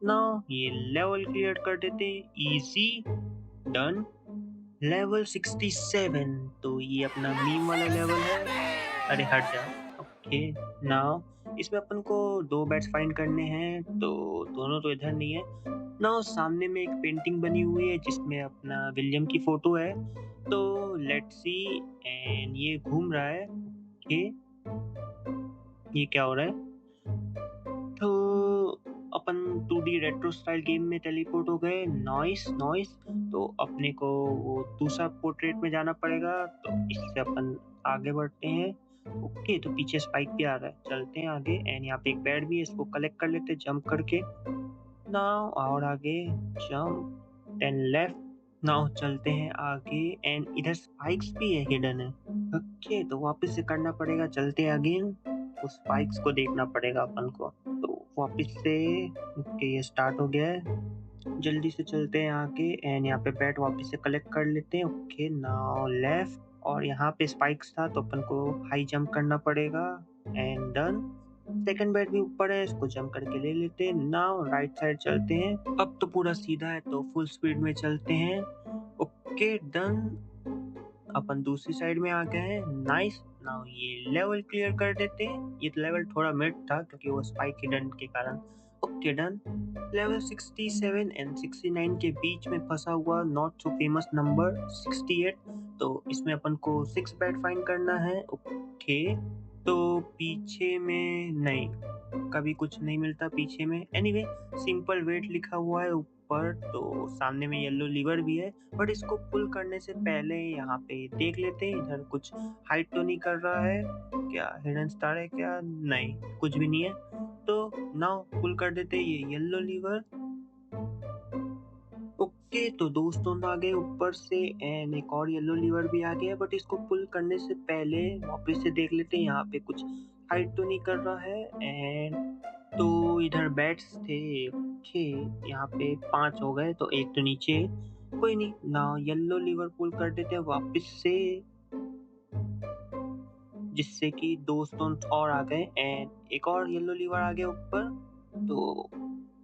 S1: नाउ ये लेवल क्लियर कर देते, इजी डन। लेवल 67, तो ये अपना मीम वाला लेवल है। अरे हट जा। ओके, नाउ इसमें अपन को 2 बैट्स फाइंड करने हैं, तो दोनों तो इधर नहीं है। नाउ सामने में एक पेंटिंग बनी हुई है जिसमें अपना विलियम की फोटो है, तो लेट्स सी। एंड ये घूम रहा है। ओके, ये क्या हो रहा है? तो अपन 2D रेट्रो स्टाइल गेम में टेलीपोर्ट हो गए। नॉइस नॉइस, तो अपने को वो दूसरा पोर्ट्रेट में जाना पड़ेगा, तो इससे अपन आगे बढ़ते हैं। ओके, तो पीछे स्पाइक भी आ रहा है, चलते हैं आगे। एंड यहाँ पे एक बेड भी है, इसको कलेक्ट कर लेते जंप करके। नाउ और आगे जंप, देन लेफ्ट। नाउ चलते हैं आगे, एंड इधर स्पाइक्स भी है, हिडन है। ओके, तो वापस से करना पड़ेगा, चलते हैं आगे। उस स्पाइक्स को देखना पड़ेगा अपन को, तो वापस से। ओके, ये स्टार्ट हो गया है, जल्दी से चलते हैं आगे। एंड यहाँ पे बैट वापस से कलेक्ट कर लेते हैं। ओके, नाउ लेफ्ट, और यहाँ पे स्पाइक्स था, तो अपन को हाई जंप करना पड़ेगा। And done. सेकंड बैट भी ऊपर है, इसको जंप करके ले लेते हैं। नाउ राइट साइड चलते हैं, अब तो पूरा सीधा है, तो फुल स्पीड में चलते हैं। ओके डन, अपन दूसरी साइड में आ गए हैं। नाइस, नाउ ये लेवल क्लियर कर देते हैं। ये लेवल थोड़ा मिड था क्योंकि वो स्पाइक हिडन के कारण। Okay done. लेवल 67 एंड 69 के बीच में फंसा हुआ नॉट सो फेमस नंबर 68, तो इसमें अपन को 6 बैट फाइंड करना है। ओके, तो पीछे में नहीं, कभी कुछ नहीं मिलता पीछे में। एनीवे, सिंपल वेट लिखा हुआ है ऊपर, तो सामने में येलो लीवर भी है, बट इसको पुल करने से पहले यहाँ पे देख लेते हैं इधर कुछ हाइड तो नहीं कर रहा है क्या, हिडन स्टार है क्या? नहीं, कुछ भी नहीं है। तो नाउ पुल कर देते हैं ये येलो लीवर। ओके, तो दो स्टोन आ गए ऊपर से, एंड एक और येलो लीवर भी आ गया, बट इसको पुल करने से पहले वापस से देख लेते हैं यहाँ पे कुछ हाइड तो नहीं कर रहा है। एंड तो इधर बैट्स थे। ओके, यहाँ पे 5 हो गए, तो एक तो नीचे है। कोई नहीं, ना येलो लीवर पुल कर देते हैं वापस से, जिससे कि 2 स्टोन और आ गए, एंड एक और येलो लीवर आ गया ऊपर। तो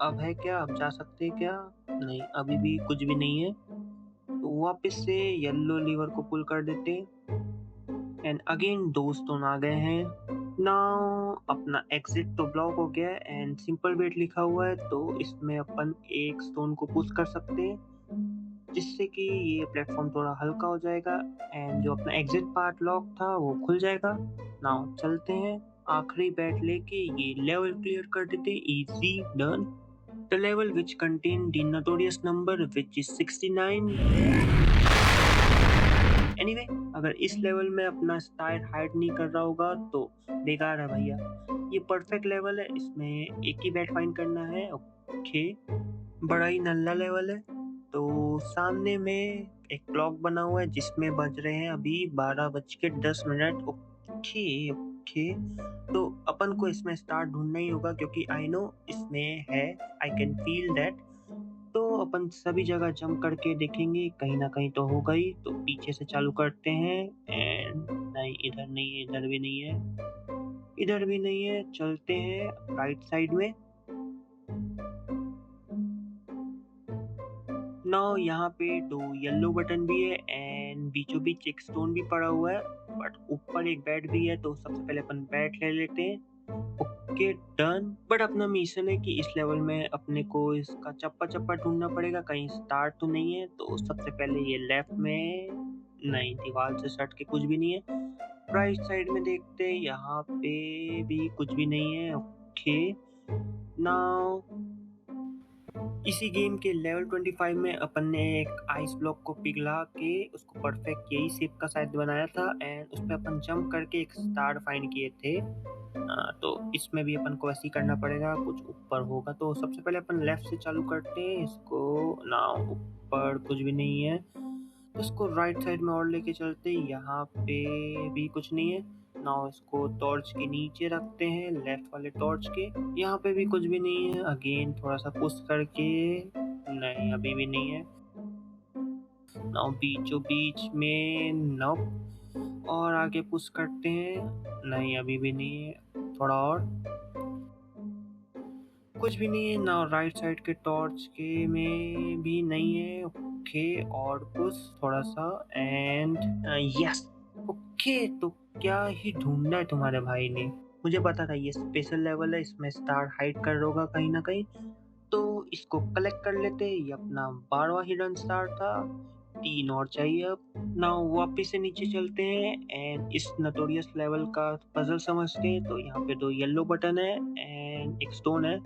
S1: अब है क्या, अब जा सकते हैं क्या? नहीं, अभी भी कुछ भी नहीं है, तो वापस से येलो लीवर को पुल कर देते, एंड अगेन 2 स्टोन आ गए हैं। नाउ अपना एग्जिट तो ब्लॉक हो गया है, एंड सिंपल वेट लिखा हुआ है, तो इसमें अपन एक स्टोन को पुश कर सकते हैं, जिससे कि ये प्लेटफॉर्म थोड़ा हल्का हो जाएगा, एंड जो अपना एग्जिट पार्ट लॉक था वो खुल जाएगा। नाउ चलते हैं, आखिरी बैट लेके ये लेवल क्लियर कर देते, easy done. The level which contained the notorious number which is 69. Anyway, अगर इस लेवल में अपना स्टार हाइड नहीं कर रहा होगा तो बेकार है भैया। ये परफेक्ट लेवल है, इसमें एक ही बैट फाइंड करना है। ओके, बड़ा ही नल्ला लेवल है। तो सामने में एक क्लॉक बना हुआ है जिसमें बज रहे हैं अभी 12:10। ओके ओके, तो अपन को इसमें स्टार ढूंढना ही होगा क्योंकि आई नो इसमें है, आई कैन फील दैट। तो अपन सभी जगह जंप करके देखेंगे, कहीं ना कहीं तो होगा ही। तो पीछे से चालू करते हैं, एंड नहीं, इधर नहीं है, इधर भी नहीं है, इधर भी नहीं है। चलते हैं राइट साइड में। नाउ यहाँ पे 2 येलो बटन भी है, एंड बीचों बीच एक स्टोन भी पड़ा हुआ है, बट ऊपर एक बैट भी है, तो सबसे पहले अपन बैट ले लेते हैं। Okay done. बट अपना मिशन है कि इस लेवल में अपने को इसका चप्पा चप्पा ढूंढना पड़ेगा, कहीं स्टार्ट तो नहीं है। तो सबसे पहले ये लेफ्ट में, नहीं दीवार से सट के कुछ भी नहीं है। राइट साइड में देखते हैं, यहाँ पे भी कुछ भी नहीं है। ओके नाउ इसी गेम के लेवल 25 में अपन ने एक आइस ब्लॉक को पिघला के उसको परफेक्ट यही शेप का शायद बनाया था एंड उस पर अपन जंप करके एक स्टार फाइंड किए थे। तो इसमें भी अपन को ऐसे ही करना पड़ेगा, कुछ ऊपर होगा। तो सबसे पहले अपन लेफ्ट से चालू करते हैं इसको। ना ऊपर कुछ भी नहीं है, तो इसको राइट साइड में और लेके चलते हैं, यहाँ पे भी कुछ नहीं है। नाउ इसको टॉर्च के नीचे रखते हैं, लेफ्ट वाले टॉर्च के, यहाँ पे भी कुछ भी नहीं है। अगेन थोड़ा सा पुश करके, नहीं अभी भी नहीं है। नाउ बीचों बीच में, नॉप, और आगे पुश करते हैं, नहीं अभी भी नहीं है। थोड़ा और, कुछ भी नहीं है ना। राइट साइड के टॉर्च के में भी नहीं है। ओके और पुश थोड़ा सा एंड यस। ओके तो क्या ही ढूंढना है तुम्हारे भाई ने, मुझे पता था ये स्पेशल लेवल है, इसमें स्टार हाइड कर होगा कहीं ना कहीं। तो इसको कलेक्ट कर लेते, ये अपना 12वां हिडन स्टार था। 3 और चाहिए अब। नाउ वापिस से नीचे चलते हैं एंड इस नोटोरियस लेवल का पजल समझते हैं। तो यहाँ पे 2 येलो बटन है एंड एक स्टोन है।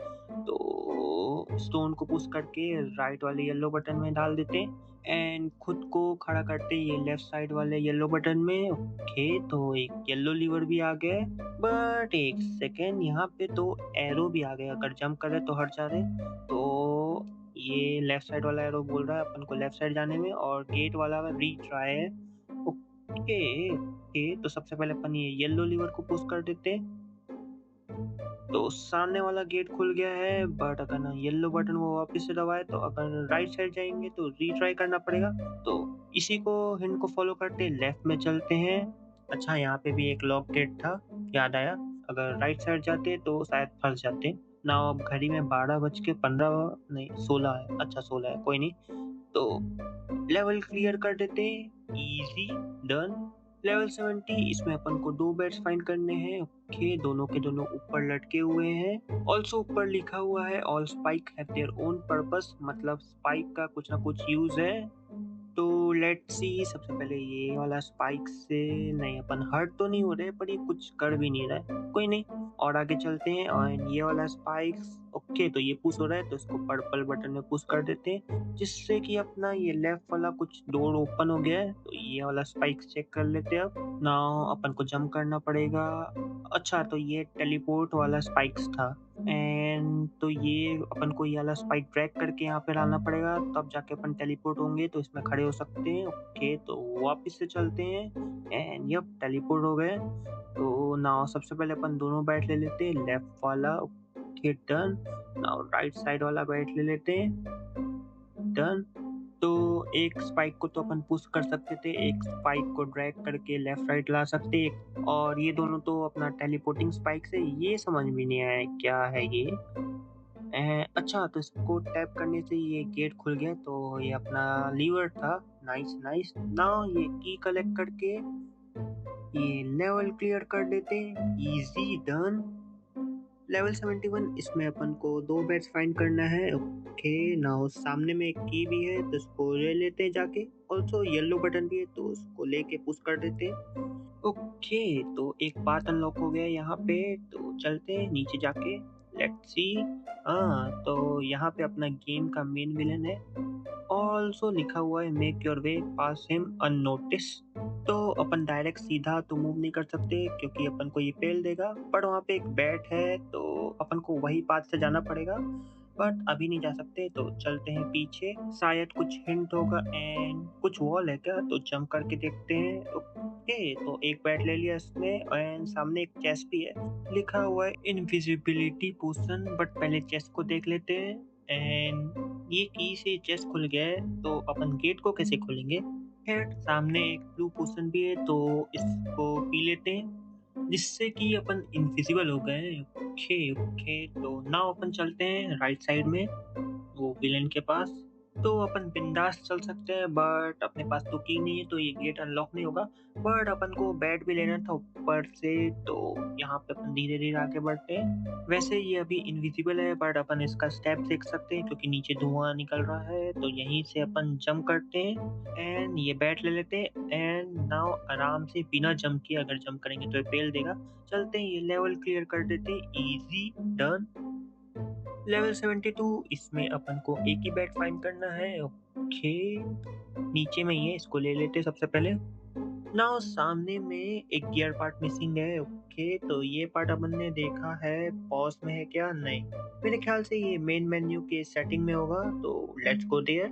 S1: तो स्टोन को पुश करके राइट वाले येलो बटन में डाल देते हैं एंड खुद को खड़ा करते हैं ये लेफ्ट साइड वाले येलो बटन में। ओके तो एक येलो लीवर भी आ गया, बट एक सेकेंड, यहाँ पे 2 एरो भी आ गए। अगर जंप करे तो हट जा रहे। तो ये लेफ्ट साइड वाला एरो बोल रहा है अपन को लेफ्ट साइड जाने में, और गेट वाला रीट्राई है। ओके ओके तो सबसे पहले अपन ये येलो लीवर को पुश कर देते हैं, तो सामने वाला गेट खुल गया है। बट अगर ना येलो बटन वो वापस से दबाए तो अगर राइट साइड जाएंगे तो रीट्राई करना पड़ेगा। तो इसी को हिंट को फॉलो करते लेफ्ट में चलते हैं। अच्छा यहाँ पे भी एक लॉक गेट था, याद आया, अगर राइट साइड जाते तो शायद फंस जाते ना। अब घड़ी में 12:15 नहीं 16 है। अच्छा 16 है, कोई नहीं। तो लेवल क्लियर कर देते हैं, इजी डन। लेवल 70, इसमें अपन को 2 बेड्स फाइंड करने हैं। ओके दोनों के दोनों ऊपर लटके हुए हैं। ऑल्सो ऊपर लिखा हुआ है all spike have their own purpose, मतलब स्पाइक का कुछ ना कुछ यूज है। तो लेट्स सी, सबसे पहले ये वाला स्पाइक से, नहीं अपन हर्ट तो नहीं हो रहे, पर ये कुछ कर भी नहीं रहा है, कोई नहीं। और आगे चलते हैं और ये वाला स्पाइक्स, ओके तो ये पुश हो रहा है तो इसको पर्पल बटन में पुश कर देते हैं, जिससे कि अपना ये लेफ्ट वाला कुछ डोर ओपन हो गया है। तो ये वाला स्पाइक्स चेक कर लेते हैं अब। नाउ अपन को जंप करना पड़ेगा। अच्छा तो ये टेलीपोर्ट वाला स्पाइक्स था एंड तो ये अपन को ये वाला स्पाइक ड्रैग करके यहाँ पे डालना पड़ेगा, तब जाके अपन टेलीपोर्ट होंगे तो इसमें खड़े हो सकते हैं। ओके तो वापस से चलते हैं एंड यप टेलीपोर्ट हो गए। तो नाउ सबसे पहले अपन दोनों बैट ले लेते हैं, लेफ्ट वाला। Okay done. Now right side वाला बैट ले लेते हैं, डन। तो एक स्पाइक को तो अपन पुश कर सकते थे, एक स्पाइक को ड्रैग करके लेफ्ट राइट ला सकते एक, और ये दोनों तो अपना टेलीपोर्टिंग स्पाइक से, ये समझ में नहीं आया क्या है ये। अच्छा तो इसको टैप करने से ये गेट खुल गया, तो ये अपना लीवर था। Nice nice. नाउ ये की कलेक्ट करके ये लेवल क्लियर कर देते, इजी डन। लेवल 71, इसमें अपन को 2 बेड्स फाइंड करना है। ओके नाउ सामने में एक की भी है तो इसको ले लेते हैं जाके। ऑल्सो येलो बटन भी है तो उसको लेके पुश कर देते हैं। ओके तो एक बात अनलॉक हो गया यहाँ पे, तो चलते हैं नीचे जाके, लेट्स सी। हाँ तो यहाँ पे अपना गेम का मेन विलन है, ऑल्सो लिखा हुआ है make your way pass him unnoticed. तो अपन डायरेक्ट सीधा तो मूव नहीं कर सकते क्योंकि अपन को ये पेल देगा, पर वहाँ पे एक बैट है तो अपन को वही पाथ से जाना पड़ेगा, बट अभी नहीं जा सकते। तो चलते हैं पीछे, शायद कुछ हिंट होगा एंड कुछ वॉल है क्या, तो जंप करके देखते हैं। ओके तो एक बैट ले लिया इसने एंड सामने एक चेस्ट भी है, लिखा हुआ है इनविजिबिलिटी पोशन, बट पहले चेस्ट को देख लेते हैं। एंड ये की से चेस्ट खुल गया है, तो अपन गेट को कैसे खोलेंगे। खैर सामने एक ब्लू पोशन भी है तो इसको पी लेते हैं, जिससे कि अपन इनविजिबल हो गए। ओके ओके तो नाउ अपन चलते हैं राइट साइड में वो विलेन के पास। तो अपन बिंदास चल सकते हैं, बट अपने पास तो की नहीं है तो ये गेट अनलॉक नहीं होगा। बट अपन को बैट भी लेना था ऊपर से, तो यहाँ पे अपन धीरे धीरे आगे बढ़ते हैं। वैसे ये अभी इनविजिबल है, बट अपन इसका स्टेप देख सकते हैं क्योंकि नीचे धुआं निकल रहा है, तो यहीं से अपन जंप करते हैं एंड ये बैट ले लेते हैं एंड नाउ आराम से बिना जंप किए, अगर जंप करेंगे तो ये पेल देगा। चलते हैं, ये लेवल क्लियर कर देते हैं, इजी डन। लेवल 72, इसमें अपन को एक ही बैट फाइंड करना है। ओके, नीचे में ही है, इसको ले लेते हैं सबसे पहले। नाउ सामने में एक गियर पार्ट मिसिंग है। ओके, तो ये पार्ट अपन ने देखा है, पॉज में है क्या? नहीं, मेरे ख्याल से ये मेन मेन्यू के सेटिंग में होगा, तो लेट्स गो देयर।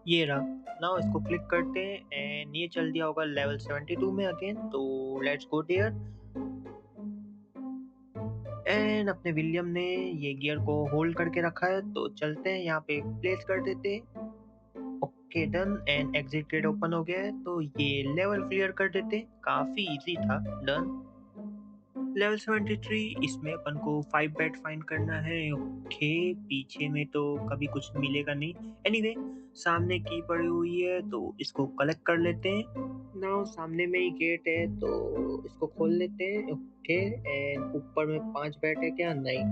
S1: ये रहा। नाउ इसको क्लिक करते हैं एंड ये चल दिया होगा लेवल 72 में अगेन, तो लेट्स गो देयर। एंड अपने विलियम ने ये गियर को होल्ड करके रखा है, तो चलते हैं यहाँ पे प्लेस कर देते हैं। Okay done, and exit gate open हो गया है, तो ये लेवल क्लियर कर देते हैं, काफी इजी था। डन। लेवल 73, इसमें अपन को 5 बैट फाइंड करना है। ओके, पीछे में तो कभी कुछ मिलेगा नहीं। एनीवे, सामने की पड़ी हुई है तो इसको कलेक्ट कर लेते हैं। नाउ सामने में ही गेट है तो इसको खोल लेते हैं। ओके, एंड ऊपर में 5 बैट है क्या? नहीं,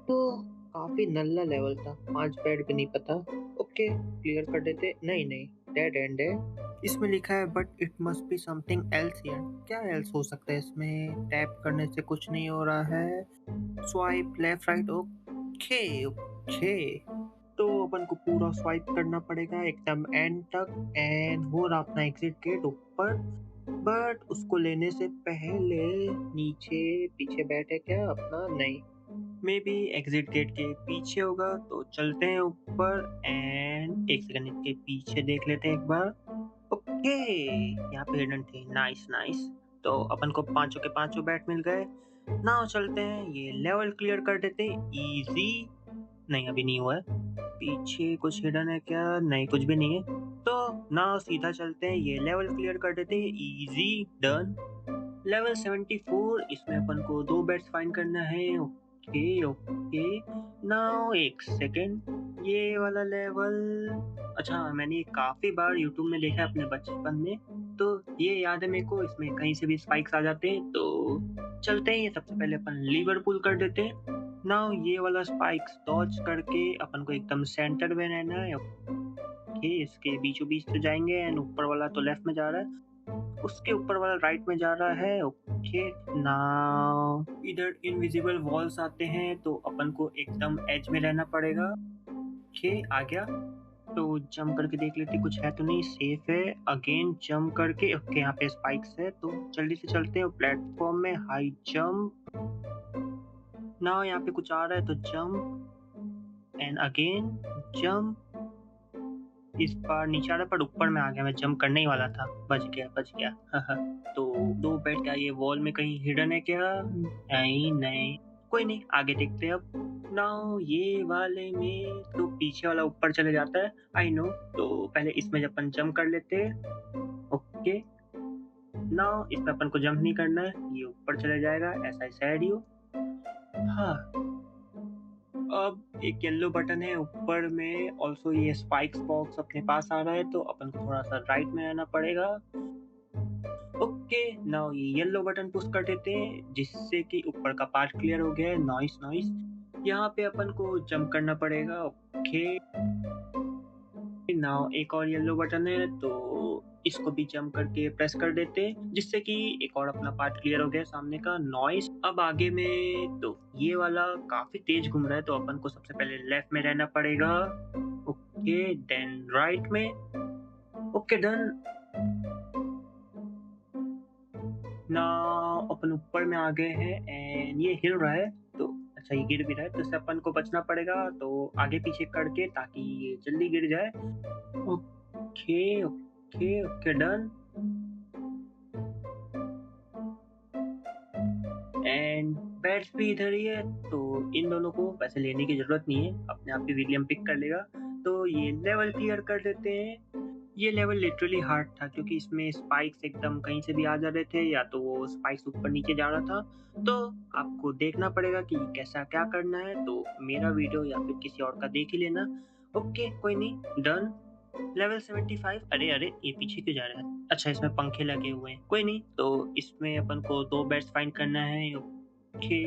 S1: तो काफी नल्ला लेवल था, 5 बैट भी नहीं पता। ओके, क्लियर कर देते। नहीं नहीं, डेड एंड है। इसमें लिखा है but it must be something else here. क्या एल्स हो सकता है इसमें? टैप करने से कुछ नहीं हो रहा है। Swipe left right. Okay okay, तो अपन को पूरा स्वाइप करना पड़ेगा एकदम एंड तक, एंड हो रहा अपना एग्जिट गेट ऊपर। बट उसको लेने से पहले नीचे पीछे बैठे क्या अपना? नहीं, मे बी एग्जिट गेट के पीछे होगा, तो चलते हैं ऊपर एंड एक सेकंड इसके पीछे देख लेते हैं एक बार। ओके, यहाँ पे हिडन थे। नाइस नाइस, तो अपन को पांचों के पांचों बैट मिल गए। नाउ चलते हैं, ये लेवल क्लियर कर देते हैं, इजी। नहीं, अभी नहीं हुआ है। पीछे कुछ हिडन है क्या? नहीं, कुछ भी नहीं है। तो नाउ सीधा चलते हैं, ये लेवल क्लियर कर देते हैं, इजी डन। लेवल 74, इसमें अपन को 2 बैट्स फाइंड करना है। ओके ओके, नाउ एक सेकेंड, ये वाला लेवल, अच्छा मैंने ये काफी बार यूट्यूब में देखा है अपने बचपन में, तो ये याद है मेरे को, इसमें कहीं से भी स्पाइक्स आ जाते हैं। तो चलते हैं, ये सबसे पहले अपन लीवर पुल कर देते हैं। नाउ ये वाला स्पाइक्स डॉज करके अपन को एकदम सेंटर में रहना है। ओके, इसके बीचों बीच से जाएंगे एंड ऊपर वाला तो लेफ्ट में जा रहा है, उसके ऊपर वाला राइट में जा रहा है। ओके, नाउ इधर इनविजिबल वॉल्स आते हैं, तो अपन को एकदम एज में रहना पड़ेगा। ओके, आ गया, तो जंप करके देख लेते कुछ है तो नहीं, सेफ है। अगेन जंप करके, ओके यहाँ पे स्पाइक्स है, तो जल्दी से चलते हैं प्लेटफॉर्म में। हाई जंप, नाउ यहाँ पे कुछ आ रहा है तो जंप एंड अगेन जंप। इस बार नीचे आ रहा पर ऊपर में आ गया, मैं जंप करने ही वाला था, बच गया बच गया। तो 2 बैट क्या ये वॉल में कहीं हिडन है क्या? नहीं नहीं, कोई नहीं, आगे देखते हैं अब। नाउ ये वाले में तो पीछे वाला ऊपर चले जाता है, आई नो, तो पहले इसमें जब अपन जंप कर लेते हैं। ओके, नाउ इसमें अपन को जंप नहीं करना है, ये ऊपर चले जाएगा, ऐसा ही सैड यू। हाँ, अब एक येलो बटन है ऊपर में, ऑल्सो ये स्पाइक्स बॉक्स अपने पास आ रहा है, तो अपन को थोड़ा सा राइट में रहना पड़ेगा। ओके, नाउ ये येलो बटन पुश कर देते हैं, जिससे कि ऊपर का पार्ट क्लियर हो गया है। नाइस नाइस, यहाँ पे अपन को जंप करना पड़ेगा। ओके, नाउ एक और येलो बटन है, तो इसको भी जंप करके प्रेस कर देते हैं, जिससे कि एक और अपना पार्ट क्लियर हो गया सामने का। नॉइस, अब आगे में तो ये वाला काफी तेज घूम रहा है, तो अपन को सबसे पहले लेफ्ट में रहना पड़ेगा। ओके, देन राइट में। ओके डन, नाउ अपन ऊपर में आ गए हैं एंड ये हिल रहा है, तो अच्छा ये गिर भी रहा है, तो इससे अपन को बचना पड़ेगा, तो आगे पीछे करके, ताकि ये जल्दी गिर जाए। Okay okay okay done, and bats भी इधर ही है, तो इन दोनों को पैसे लेने की जरूरत नहीं है, अपने आप ही विलियम पिक कर लेगा। तो ये लेवल क्लियर कर देते हैं। ये लेवल लिटरली हार्ड था, क्योंकि इसमें स्पाइक्स एकदम कहीं से भी आ जा रहे थे, या तो वो स्पाइक्स ऊपर नीचे जा रहा था, तो आपको देखना पड़ेगा कि कैसा क्या करना है, तो मेरा वीडियो या फिर किसी और का देख ही लेना। ओके कोई नहीं, डन। लेवल 75, अरे अरे ये पीछे क्यों जा रहा है? अच्छा इसमें पंखे लगे हुए हैं, कोई नहीं। तो इसमें अपन को 2 बेड्स फाइंड करना है। ओके,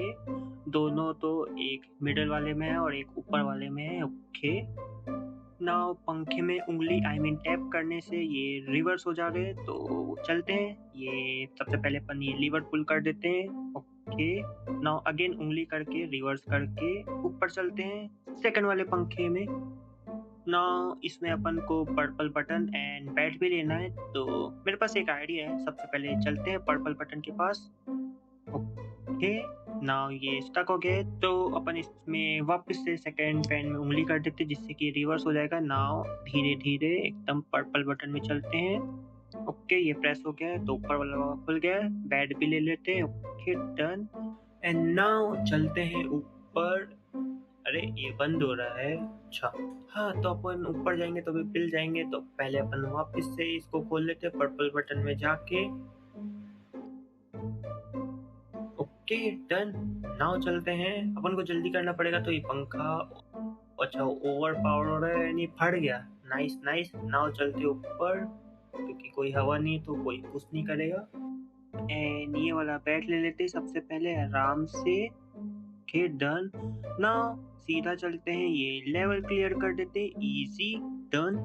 S1: दोनों तो एक मिडल वाले में है और एक ऊपर वाले में है। ओके, नाउ पंखे में उंगली टैप करने से ये रिवर्स हो जा रहे हैं, तो चलते हैं। ये सबसे पहले अपन ये लीवर पुल कर देते हैं। ओके, नाउ अगेन उंगली करके रिवर्स करके ऊपर चलते हैं सेकंड वाले पंखे में। नाउ इसमें अपन को पर्पल बटन एंड बैट भी लेना है, तो मेरे पास एक आइडिया है। सबसे पहले चलते हैं पर्पल बटन के पास। ओके, नाउ ये स्टक हो गया है, तो अपन इसमें वापस से सेकंड पैन में उंगली कर देते हैं जिससे कि रिवर्स हो जाएगा। नाउ धीरे धीरे एकदम पर्पल बटन में चलते हैं। ओके, ये प्रेस हो गया है तो ऊपर वाला खुल गया है। बैट भी ले लेते हैं। ओके डन, एंड नाउ चलते हैं ऊपर। अरे ये बंद हो रहा है। अच्छा हाँ, तो अपन ऊपर जाएंगे तो भी पिल जाएंगे, तो पहले अपन वापस से इसको खोल लेते हैं पर्पल बटन में जाके। ओके डन, नाउ चलते हैं। अपन को जल्दी करना पड़ेगा, तो ये पंखा अच्छा ओवर पावर हो रहा है यानी फट गया। नाइस नाइस, नाउ चलते ऊपर क्योंकि कोई हवा नहीं है तो कोई कुछ नहीं करेगा। एंड ये वाला बैट ले लेते हैं सबसे पहले आराम से। ओके डन, नाउ सीधा चलते हैं, ये लेवल क्लियर कर देते हैं। Easy done.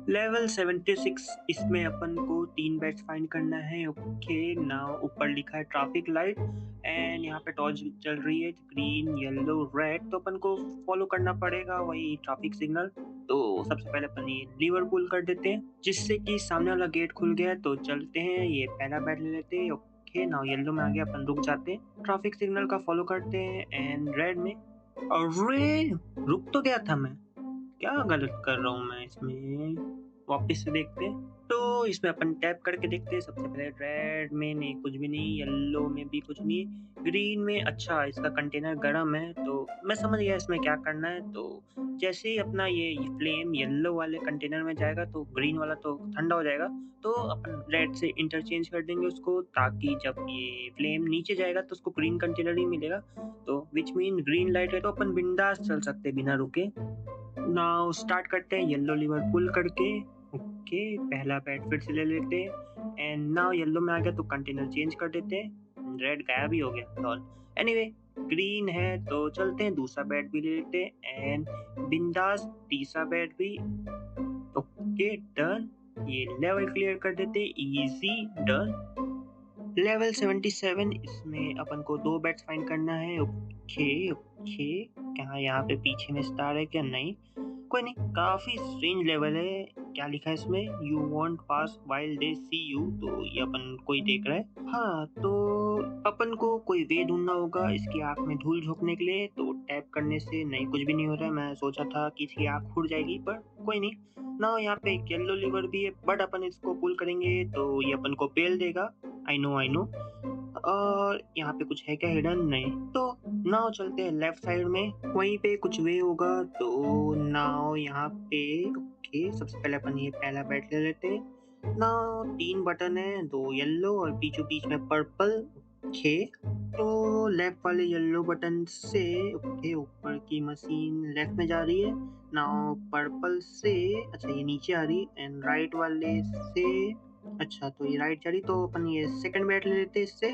S1: लेवल 76, इसमें अपन को 3 बैट्स फाइंड करना है। ओके, नाउ ऊपर लिखा है ट्रैफिक लाइट एंड यहाँ पे टॉर्च चल रही है ग्रीन येलो रेड, तो अपन को फॉलो करना पड़ेगा वही ट्रैफिक सिग्नल। तो सबसे पहले अपन ये लीवर पुल कर देते हैं जिससे कि सामने वाला गेट खुल गया, तो चलते हैं। ये पहला बैट ले लेते हैं। ओके, नाउ येलो में आ गया, अपन रुक जाते हैं, ट्रैफिक सिग्नल का फॉलो करते हैं एंड रेड में। अरे रुक तो गया था मैं, क्या गलत कर रहा हूँ मैं इसमें? वापस से देखते हैं, तो इसमें अपन टैप करके देखते हैं। सबसे पहले रेड में नहीं कुछ भी नहीं, येलो में भी कुछ नहीं, ग्रीन में अच्छा इसका कंटेनर गर्म है, तो मैं समझ गया इसमें क्या करना है। तो जैसे ही अपना ये फ्लेम येलो वाले कंटेनर में जाएगा तो ग्रीन वाला तो ठंडा हो जाएगा, तो अपन रेड से इंटरचेंज कर देंगे उसको, ताकि जब ये फ्लेम नीचे जाएगा तो उसको ग्रीन कंटेनर ही मिलेगा। तो विच मीन ग्रीन लाइट है तो अपन बिंदास चल सकते हैं बिना रुके। नाउ स्टार्ट करते हैं येलो लीवर पुल करके। ओके, पहला बैट फिर से ले लेते हैं एंड नाउ येलो में आ गया तो कंटेनर चेंज कर देते हैं। रेड गायब ही हो गया लॉल। एनीवे ग्रीन है तो चलते हैं, दूसरा बैट भी ले लेते हैं एंड बिंदास तीसरा बैट भी। ओके डन, ये लेवल क्लियर कर देते हैं। Easy done. लेवल 77, इसमें अपन को 2 बैट्स फाइंड करना है। ओके ओके, क्या यहाँ पे पीछे में स्टार है क्या? नहीं, कोई नहीं। काफी स्ट्रेंज लेवल है। क्या लिखा है इसमें? You want pass while they see you, तो ये अपन कोई देख रहा है। हाँ, तो अपन को कोई वे ढूंढना होगा इसकी आंख में धूल झोंकने के लिए, तो टैप करने से नहीं कुछ भी नहीं हो रहा है। मैं सोचा था कि इसकी आंख फूट जाएगी पर कोई नहीं। ना यहाँ पे एक येलो लीवर भी है, बट अपन इसको पुल करेंगे तो ये अपन को पेल देगा। I know. और यहाँ पे कुछ है क्या हिडन? नहीं। तो नाव चलते हैं लेफ्ट साइड में, वहीं पे कुछ वे होगा। तो नाव यहाँ पे ओके, सबसे पहले अपन ये पहला बैट ले लेते हैं। नाव 3 बटन है, 2 येलो और बीचों बीच में पर्पल। ओके, तो लेफ्ट वाले येलो बटन से ओके ऊपर की मशीन लेफ्ट में जा रही है। नाउ पर्पल से अच्छा ये नीचे आ रही, एंड राइट वाले से अच्छा तो ये राइट जा रही, तो अपन ये सेकंड बैट ले लेते हैं इससे।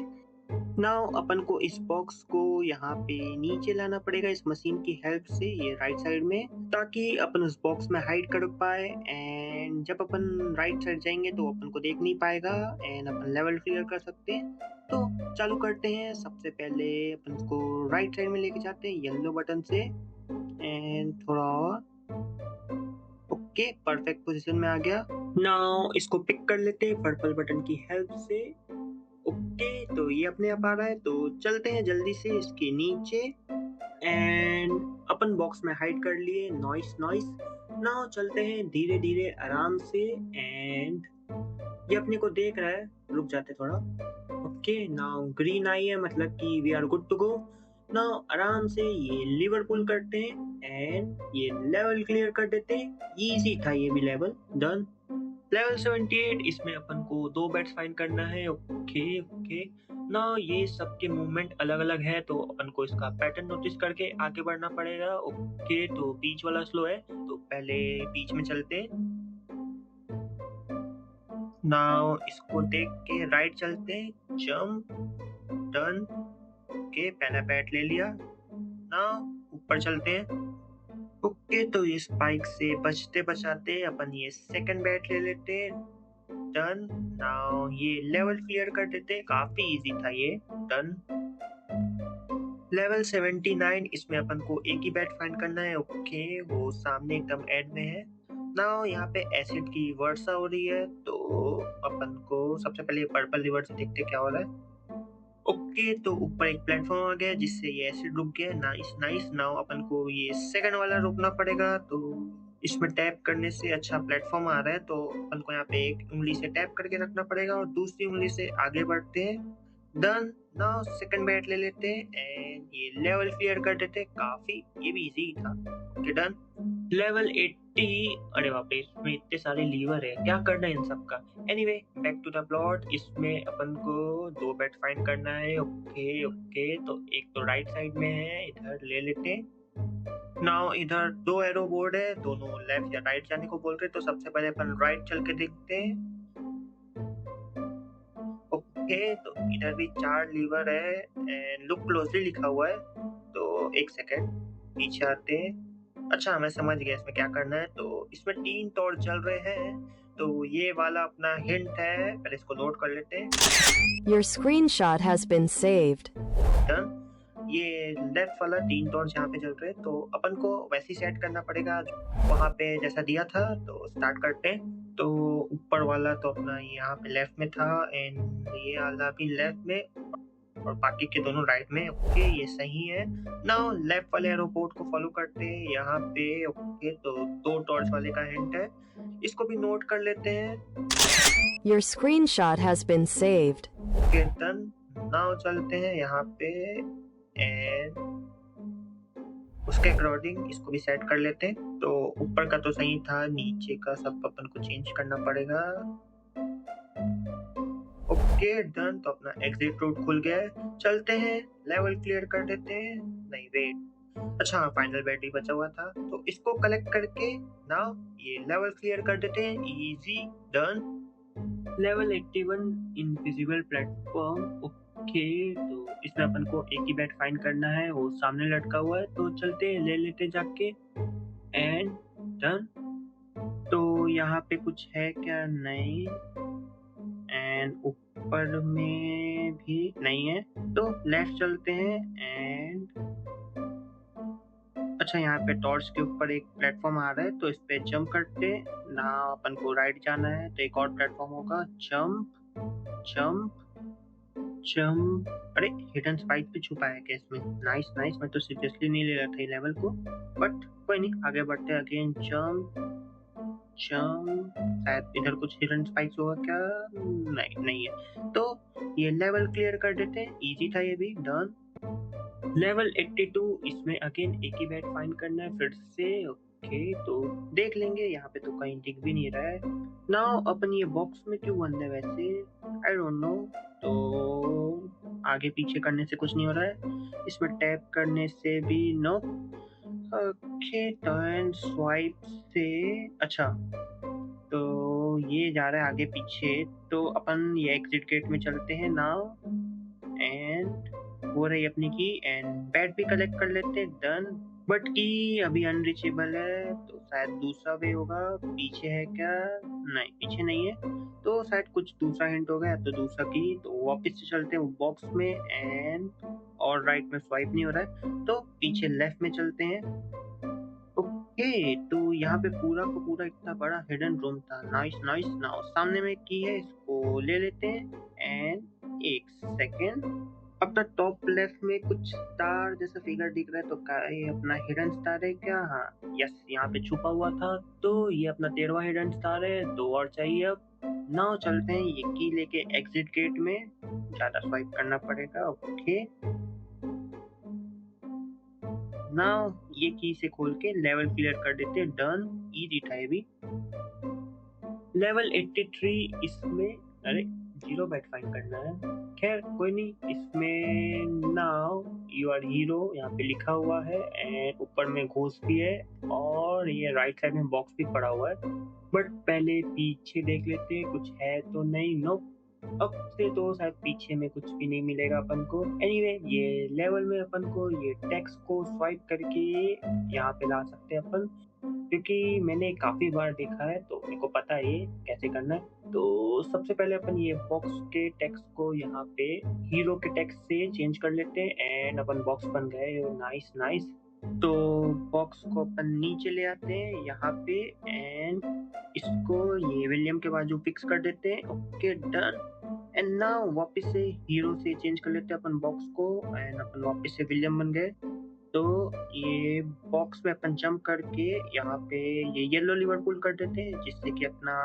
S1: नाउ अपन को इस बॉक्स को यहाँ पे नीचे लाना पड़ेगा इस मशीन की हेल्प से, ये राइट साइड में, ताकि अपन उस बॉक्स में हाइड कर पाए। एंड जब अपन राइट साइड जाएंगे तो अपन को देख नहीं पाएगा एंड अपन लेवल क्लियर कर सकते हैं। तो चालू करते हैं। सबसे पहले अपन को राइट साइड में लेके जाते हैं येलो बटन से एंड थोड़ा और। ओके, परफेक्ट पोजीशन में आ गया। नाउ इसको पिक कर लेते हैं पर्पल बटन की हेल्प से। ओके, तो ये अपने आप आ रहा है, तो चलते हैं जल्दी से इसके नीचे एंड अपन बॉक्स में हाइड कर लिए। नॉइस। नाउ चलते हैं धीरे धीरे आराम से एंड ये अपने को देख रहा है, रुक जाते थोड़ा। ओके, नाउ ग्रीन आई है, मतलब कि we are good to go. Now आराम से ये लीवर पुल करते हैं एंड ये लेवल क्लियर कर देते हैं। इजी था ये भी लेवल। डन। लेवल 78, इसमें अपन को 2 बैट्स फाइंड करना है। ओके, ना ये सबके मूवमेंट अलग अलग है तो अपन को इसका पैटर्न नोटिस करके आगे बढ़ना पड़ेगा। ओके, तो बीच वाला स्लो है तो पहले बीच में चलते हैं। नाउ इसको देख के राइट चलते हैं, जंप, टर्न। ओके, पहला बैट ले लिया। नाउ ऊपर चलते हैं। ओके, तो ये स्पाइक से बचते बचाते अपन ये सेकंड बैट ले लेते हैं, डन। नाउ ये लेवल क्लियर कर देते हैं, काफी इजी था ये, डन। लेवल 79, इसमें अपन को एक ही बैट फाइंड करना है। ओके, वो सामने एकदम एंड में है। नाउ यहाँ पे एसिड की वर्षा हो रही है तो अपन को सबसे पहले पर्पल रिवर से देखते क्या हो रहा है। ओके, तो ऊपर एक प्लेटफॉर्म आ गया जिससे ये एसिड रुक गया। Nice nice. नाउ अपन को ये सेकंड वाला रोकना पड़ेगा, तो इसमें टैप करने से अच्छा प्लेटफॉर्म आ रहा है तो अपन को यहाँ पे एक उंगली से टैप करके रखना पड़ेगा और दूसरी उंगली से आगे बढ़ते हैं, डन। नाउ सेकंड बैट ले लेते हैं एंड ये लेवल क्लियर कर देते हैं, काफी ये भी इजी था। Okay, done. लेवल 80, अरे बाप रे, इसमें इतने सारे लीवर है, क्या करना है इन सब का। Anyway, back to the plot. इसमें अपन को 2 बैट फाइंड करना है। ओके ओके, तो एक तो राइट साइड में है, इधर ले लेते हैं। नाउ इधर 2 एरो बोर्ड है, दोनों लेफ्ट या राइट जाने को बोल रहे हैं, तो सबसे पहले अपन राइट चल के देखते हैं। ओके, तो इधर भी 4 लीवर है एंड लुक क्लोजली लिखा हुआ है, तो एक सेकेंड पीछे आते हैं। अच्छा, मैं समझ गया इसमें क्या करना है। तो इसमें 3 टॉर्च जल रहे हैं, तो ये वाला अपना हिंट है, पहले इसको नोट कर लेते हैं,
S4: Your screenshot has been saved.
S1: Done. ये लेफ्ट वाला 3 टॉर्च यहाँ पे जल रहे हैं, तो अपन को वैसे ही सेट करना पड़ेगा वहाँ पे जैसा दिया था। तो स्टार्ट करते हैं। तो ऊपर वाला तो अपना यहाँ पे लेफ्ट में था एंड ये वाला भी लेफ्ट में और बाकी के दोनों राइट में। ओके, ये सही है। नाउ लेफ्ट वाले एरोपोर्ट को फॉलो करते हैं यहाँ पे। ओके, तो 2 टॉर्च वाले का हिंट है, इसको भी नोट कर लेते हैं।
S4: Your screenshot has been saved.
S1: Okay, done. Now चलते हैं यहाँ पे एंड उसके अकॉर्डिंग इसको भी सेट कर लेते हैं। तो ऊपर का तो सही था, नीचे का सब अपन को चेंज करना पड़ेगा। Okay, done. तो अपना एग्जिट रूट खुल गया है, चलते हैं, लेवल क्लियर कर देते हैं। नहीं वेट, अच्छा फाइनल बैट ही बचा हुआ था, तो इसको कलेक्ट करके नाउ ये लेवल क्लियर कर देते हैं, easy, done. Level 81, invisible platform. Okay, तो इसमें अपन को एक ही बैट फाइंड करना है, वो सामने लटका हुआ है, तो चलते हैं, ले लेते जाके एंड डन। तो यहाँ पे कुछ है क्या, नहीं, एंड ऊपर में भी नहीं है, तो लेफ्ट चलते हैं एंड अच्छा, यहाँ पे टॉर्च के ऊपर एक प्लेटफॉर्म आ रहा है तो इस पे जंप करते हैं ना। अपन को राइट जाना है तो एक और प्लेटफॉर्म होगा, जंप जंप जंप। अरे, हिडन स्पाइक भी छुपा है क्या इसमें, नाइस नाइस। मैं तो सीरियसली नहीं ले रहा था ये लेवल को, बट कोई नहीं, आगे बढ़ते हैं। अगेन जंप जंप, शायद इधर कुछ हिडन स्पाइक्स होगा क्या, नहीं नहीं है, तो ये लेवल क्लियर कर देते हैं, इजी था ये भी, डन। लेवल 82, इसमें अगेन एक ही बैट फाइंड करना है फिर से। ओके, तो देख लेंगे, यहाँ पे तो कहीं दिख भी नहीं रहा है। नाउ अपन ये बॉक्स में क्यों बंद है वैसे, आई डोंट नो। तो आगे पीछे करने से कुछ नहीं हो रहा है, इसमें टैप करने से भी नो। ओके, टर्न स्वाइप से, अच्छा तो ये जा रहा है आगे पीछे, तो अपन ये एग्जिट गेट में चलते हैं नाउ एंड हो रही अपनी की एंड बैट भी कलेक्ट कर लेते हैं, डन। बट की अभी अनरीचेबल है, तो शायद दूसरा वे होगा, पीछे है क्या, नहीं पीछे नहीं है, तो शायद कुछ दूसरा हिंट होगा, तो दूसरा की। तो वापस से चलते हैं बॉक्स में एंड और राइट में स्वाइप नहीं हो रहा है, तो पीछे लेफ्ट में चलते हैं। ओके, तो यहाँ पे पूरा का पूरा इतना बड़ा हिडन रूम था, नाइस नाइस। नाउ सामने में की है, इसको ले लेते हैं एंड एक सेकेंड, अपना टॉप लेफ्ट में कुछ स्टार जैसा फिगर दिख रहा है, तो क्या ये अपना हिडन स्टार है क्या, हाँ यस, यहाँ पे छुपा हुआ था, तो ये अपना 13वां हिडन स्टार है, 2 और चाहिए अब। नाउ चलते हैं ये की लेके एग्जिट गेट में, ज्यादा स्वाइप करना पड़ेगा। ओके, नाउ ये की से खोल के लेवल क्लियर कर देते हैं, डन, इजी था ये भी। लेवल 83, इसमें अरे जीरो बेट फाइंड करना है। खैर कोई नहीं, इसमें नाउ यू आर हीरो यहाँ पे लिखा हुआ है एंड ऊपर में घोस्ट भी है और ये राइट साइड में बॉक्स भी पड़ा हुआ है। बट पहले पीछे देख लेते हैं कुछ है तो नहीं। नो, अब से तो शायद पीछे में कुछ भी नहीं मिलेगा अपन को। एनीवे ये लेवल में अपन को ये टेक्स्ट को स्वाइप करके यहाँ पे ला सकते हैं अपन, क्योंकि मैंने काफी बार देखा है तो मेरे को पता है ये कैसे करना है। तो सबसे पहले अपन ये बॉक्स के टेक्स्ट को यहाँ पे हीरो के टेक्स्ट से चेंज कर लेते हैं एंड अपन बॉक्स बन गए। Nice nice. तो बॉक्स को अपन नीचे ले आते हैं यहाँ पे एंड इसको ये विलियम के बाजू फिक्स कर देते हैं। Okay done. एंड नाउ वापस से हीरो से चेंज कर लेते हैं अपन बॉक्स को एंड अपन वापस से विलियम बन गए। तो ये बॉक्स में अपन जंप करके यहाँ पे ये येलो लिवरपूल कर देते हैं जिससे कि अपना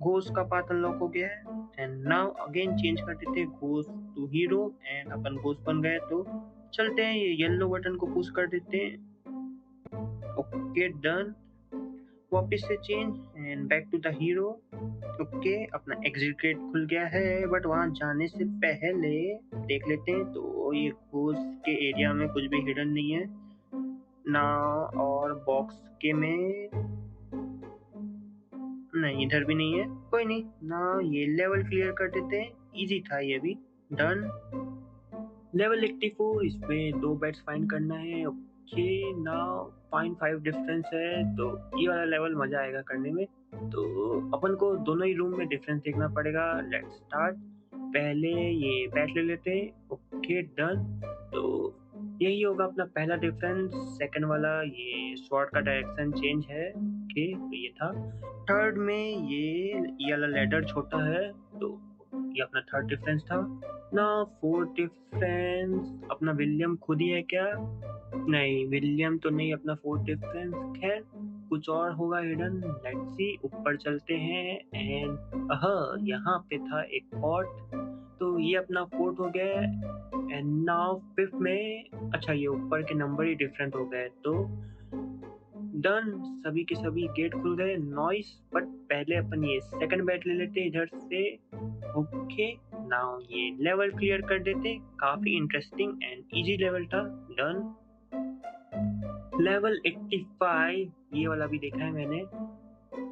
S1: घोस्ट का पाथ अनलॉक हो गया है। एंड नाउ अगेन चेंज कर देते हैं घोस्ट टू हीरो एंड अपन घोस्ट बन गए। तो चलते हैं ये येलो बटन को पुश कर देते हैं। Okay done. वापस से change and back to the hero. Okay अपना एग्जिट गेट खुल गया है बट वहां जाने से पहले देख लेते हैं तो ये घोस्ट के एरिया में कुछ भी हिडन नहीं है ना, और बॉक्स के में नहीं, इधर भी नहीं है। कोई नहीं ना, ये लेवल क्लियर कर देते हैं। इजी था ये भी। डन। लेवल 84, इसमें 2 बेट्स फाइंड करना है। ओके नाउ फाइंड 5 डिफरेंस है तो ये वाला लेवल मजा आएगा करने में। तो अपन को दोनों ही रूम में डिफरेंस देखना पड़ेगा। Let's start. पहले ये बैट ले लेते हैं। Okay done. तो यही होगा अपना पहला डिफरेंस। सेकंड वाला ये स्वॉर्ड का डायरेक्शन चेंज है। ओके तो ये था। थर्ड में ये वाला लैडर छोटा है तो ये अपना थर्ड डिफरेंस था ना। फोर्थ डिफरेंस अपना विलियम खुद ही है क्या? नहीं, विलियम तो नहीं अपना फोर्थ डिफरेंस। खैर कुछ और होगा हिडन। Let's see. ऊपर चलते हैं एंड यहाँ पे था एक पॉट तो ये अपना फोर्थ हो गया। एंड नाउ फिफ्थ में अच्छा ये ऊपर के नंबर ही डिफरेंट हो गए। तो डन, सभी के सभी गेट खुल गए। नॉइस। बट पहले अपन ये सेकंड बैट ले लेते इधर से। ओके नाउ ये लेवल क्लियर कर देते। काफी इंटरेस्टिंग एंड इजी लेवल था। डन। लेवल 85 ये वाला भी देखा है मैंने।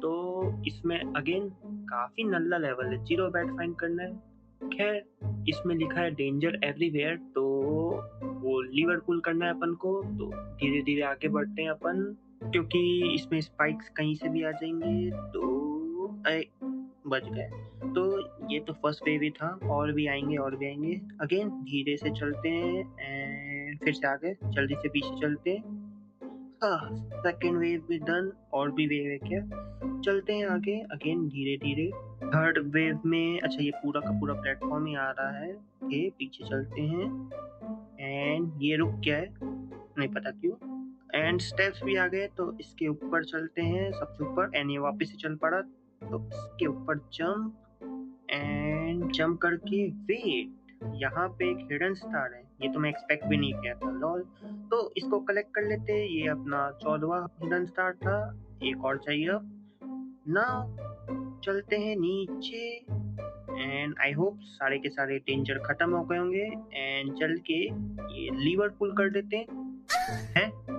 S1: तो इसमें अगेन काफी नल्ला लेवल है, 0 बैट फाइंड करना है। खैर इसमें लिखा है डेंजर एवरीवेयर तो वो लिवरपूल करना है अपन को। तो धीरे धीरे आगे बढ़ते हैं अपन, क्योंकि इसमें स्पाइक्स कहीं से भी आ जाएंगे। तो बच गए। तो ये तो फर्स्ट वेव ही था, और भी आएंगे और भी आएंगे। अगेन धीरे से चलते हैं एंड फिर से आगे जल्दी से पीछे चलते हैं। हाँ सेकेंड वेव भी डन, और भी वेव है क्या? चलते हैं आगे अगेन धीरे धीरे। थर्ड वेव में अच्छा ये पूरा का पूरा प्लेटफॉर्म ही आ रहा है। ओके पीछे चलते हैं एंड ये रुक गया है, नहीं पता क्यों। एंड स्टेप्स भी आ गए तो इसके ऊपर चलते हैं, सबसे ऊपर। एंड ये वापस से चल पड़ा तो इसके ऊपर जंप एंड जंप करके वेट। यहाँ पे एक हिडन स्टार है, ये तो मैं एक्सपेक्ट भी नहीं किया था। लॉल। तो इसको कलेक्ट कर लेते हैं। ये अपना 14वां हिडन स्टार था। एक और चाहिए अब ना। चलते हैं नीचे एंड आई होप सारे के सारे डेंजर खत्म हो गए होंगे। एंड चल के ये लिवरपूल कर देते हैं।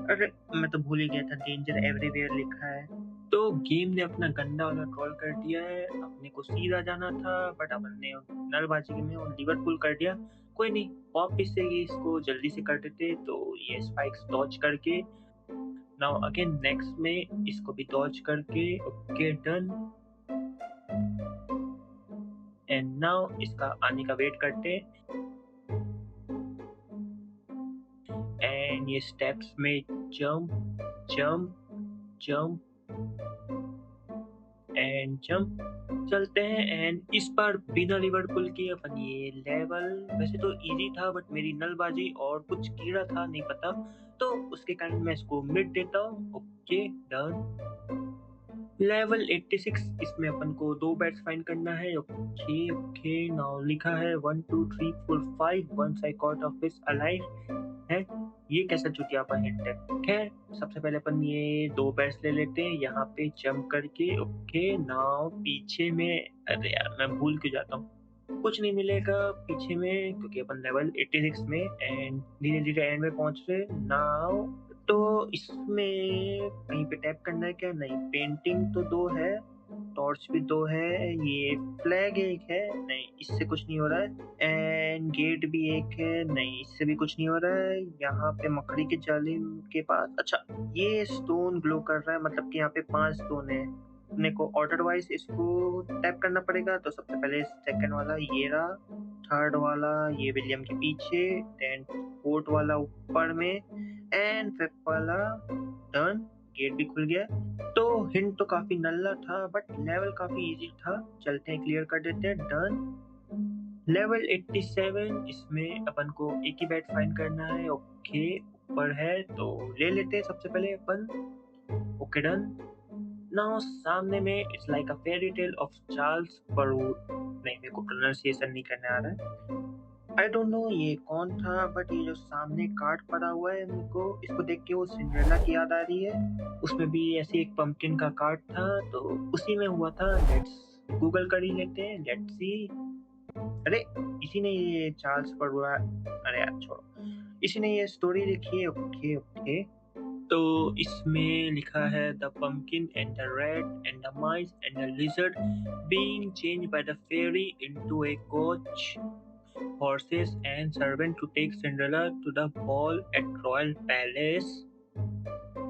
S1: अरे मैं तो भूल ही गया था डेंजर एवरीवेयर लिखा है। तो गेम ने अपना गंदा वाला ट्रोल कर दिया है। अपने को सीधा जाना था बट अपन ने नलबाजी में और लिवरपूल कर दिया। कोई नहीं, वापिस से ये इसको जल्दी से कर देते। तो ये स्पाइक्स डॉज करके नाउ अगेन नेक्स्ट में इसको भी डॉज करके। Okay done. एंड नाउ इसका आने का वेट करते एंड ये स्टेप्स में jump jump jump and jump चलते हैं। एंड इस बार बिना लिवरपूल के अपन ये लेवल, वैसे तो इजी था बट मेरी नलबाजी और कुछ कीड़ा था नहीं पता, तो उसके कारण मैं इसको मिड देता हूँ। Okay done. लेवल 86, इसमें अपन को 2 बैट्स फाइंड करना है। ओके ओके नाउ लिखा है 1 2 3 4 5 once I caught a fish alive है। ये कैसा चुतियापा हिंट है। खैर सबसे पहले अपन ये 2 बैट्स ले लेते हैं यहाँ पे जंप करके। ओके नाउ पीछे में, अरे यार मैं भूल क्यों जाता हूँ। कुछ नहीं मिलेगा पीछे में क्योंकि अपन लेवल 86 में एंड धीरे-धीरे एंड में पहुँच रहे नाउ। तो इसमें कहीं पे टैप करना है क्या? नहीं, पेंटिंग तो 2 है, टॉर्च भी 2 है, ये फ्लैग 1 है, नहीं इससे कुछ नहीं हो रहा है एंड गेट भी 1 है, नहीं इससे भी कुछ नहीं हो रहा है। यहाँ पे मकड़ी के जाले के पास अच्छा ये स्टोन ग्लो कर रहा है मतलब कि यहाँ पे 5 स्टोन है। अपने को ऑर्डर वाइज इसको टैप करना पड़ेगा तो सबसे पहले सेकंड वाला ये रहा, थर्ड वाला ये विलियम के पीछे, देन फोर्थ वाला ऊपर में एंड फिफ्थ वाला डन। गेट भी खुल गया। तो हिंट तो काफी नल्ला था बट लेवल काफी इजी था। चलते हैं क्लियर कर देते हैं डन। लेवल 87 इसमें अपन को एक ही बैट फाइंड करना है। ओके ऊपर है तो ले लेते हैं सबसे पहले अपन। Okay done. नाउ सामने में it's like a fairy tale of Charles Perwood. नहीं मेरे को प्रोनाउंसिएशन नहीं करने आ रहा है। आई डोंट नो ये कौन था बट ये जो सामने कार्ड पड़ा हुआ है मेरे को इसको देख के वो सिंड्रेला की याद आ रही है। उसमें भी ऐसे एक पंपकिन का कार्ड था तो उसी में हुआ था। लेट्स गूगल कर ही लेते हैं। Let's see. अरे इसी ने ये चार्ल्स परवूड, अरे यार छोड़ो, इसी ने ये स्टोरी लिखी है। Okay okay. तो इसमें लिखा है the pumpkin and the rat and the mice and the lizard being changed by the fairy into a coach, horses and servant to take Cinderella to the ball at Royal Palace.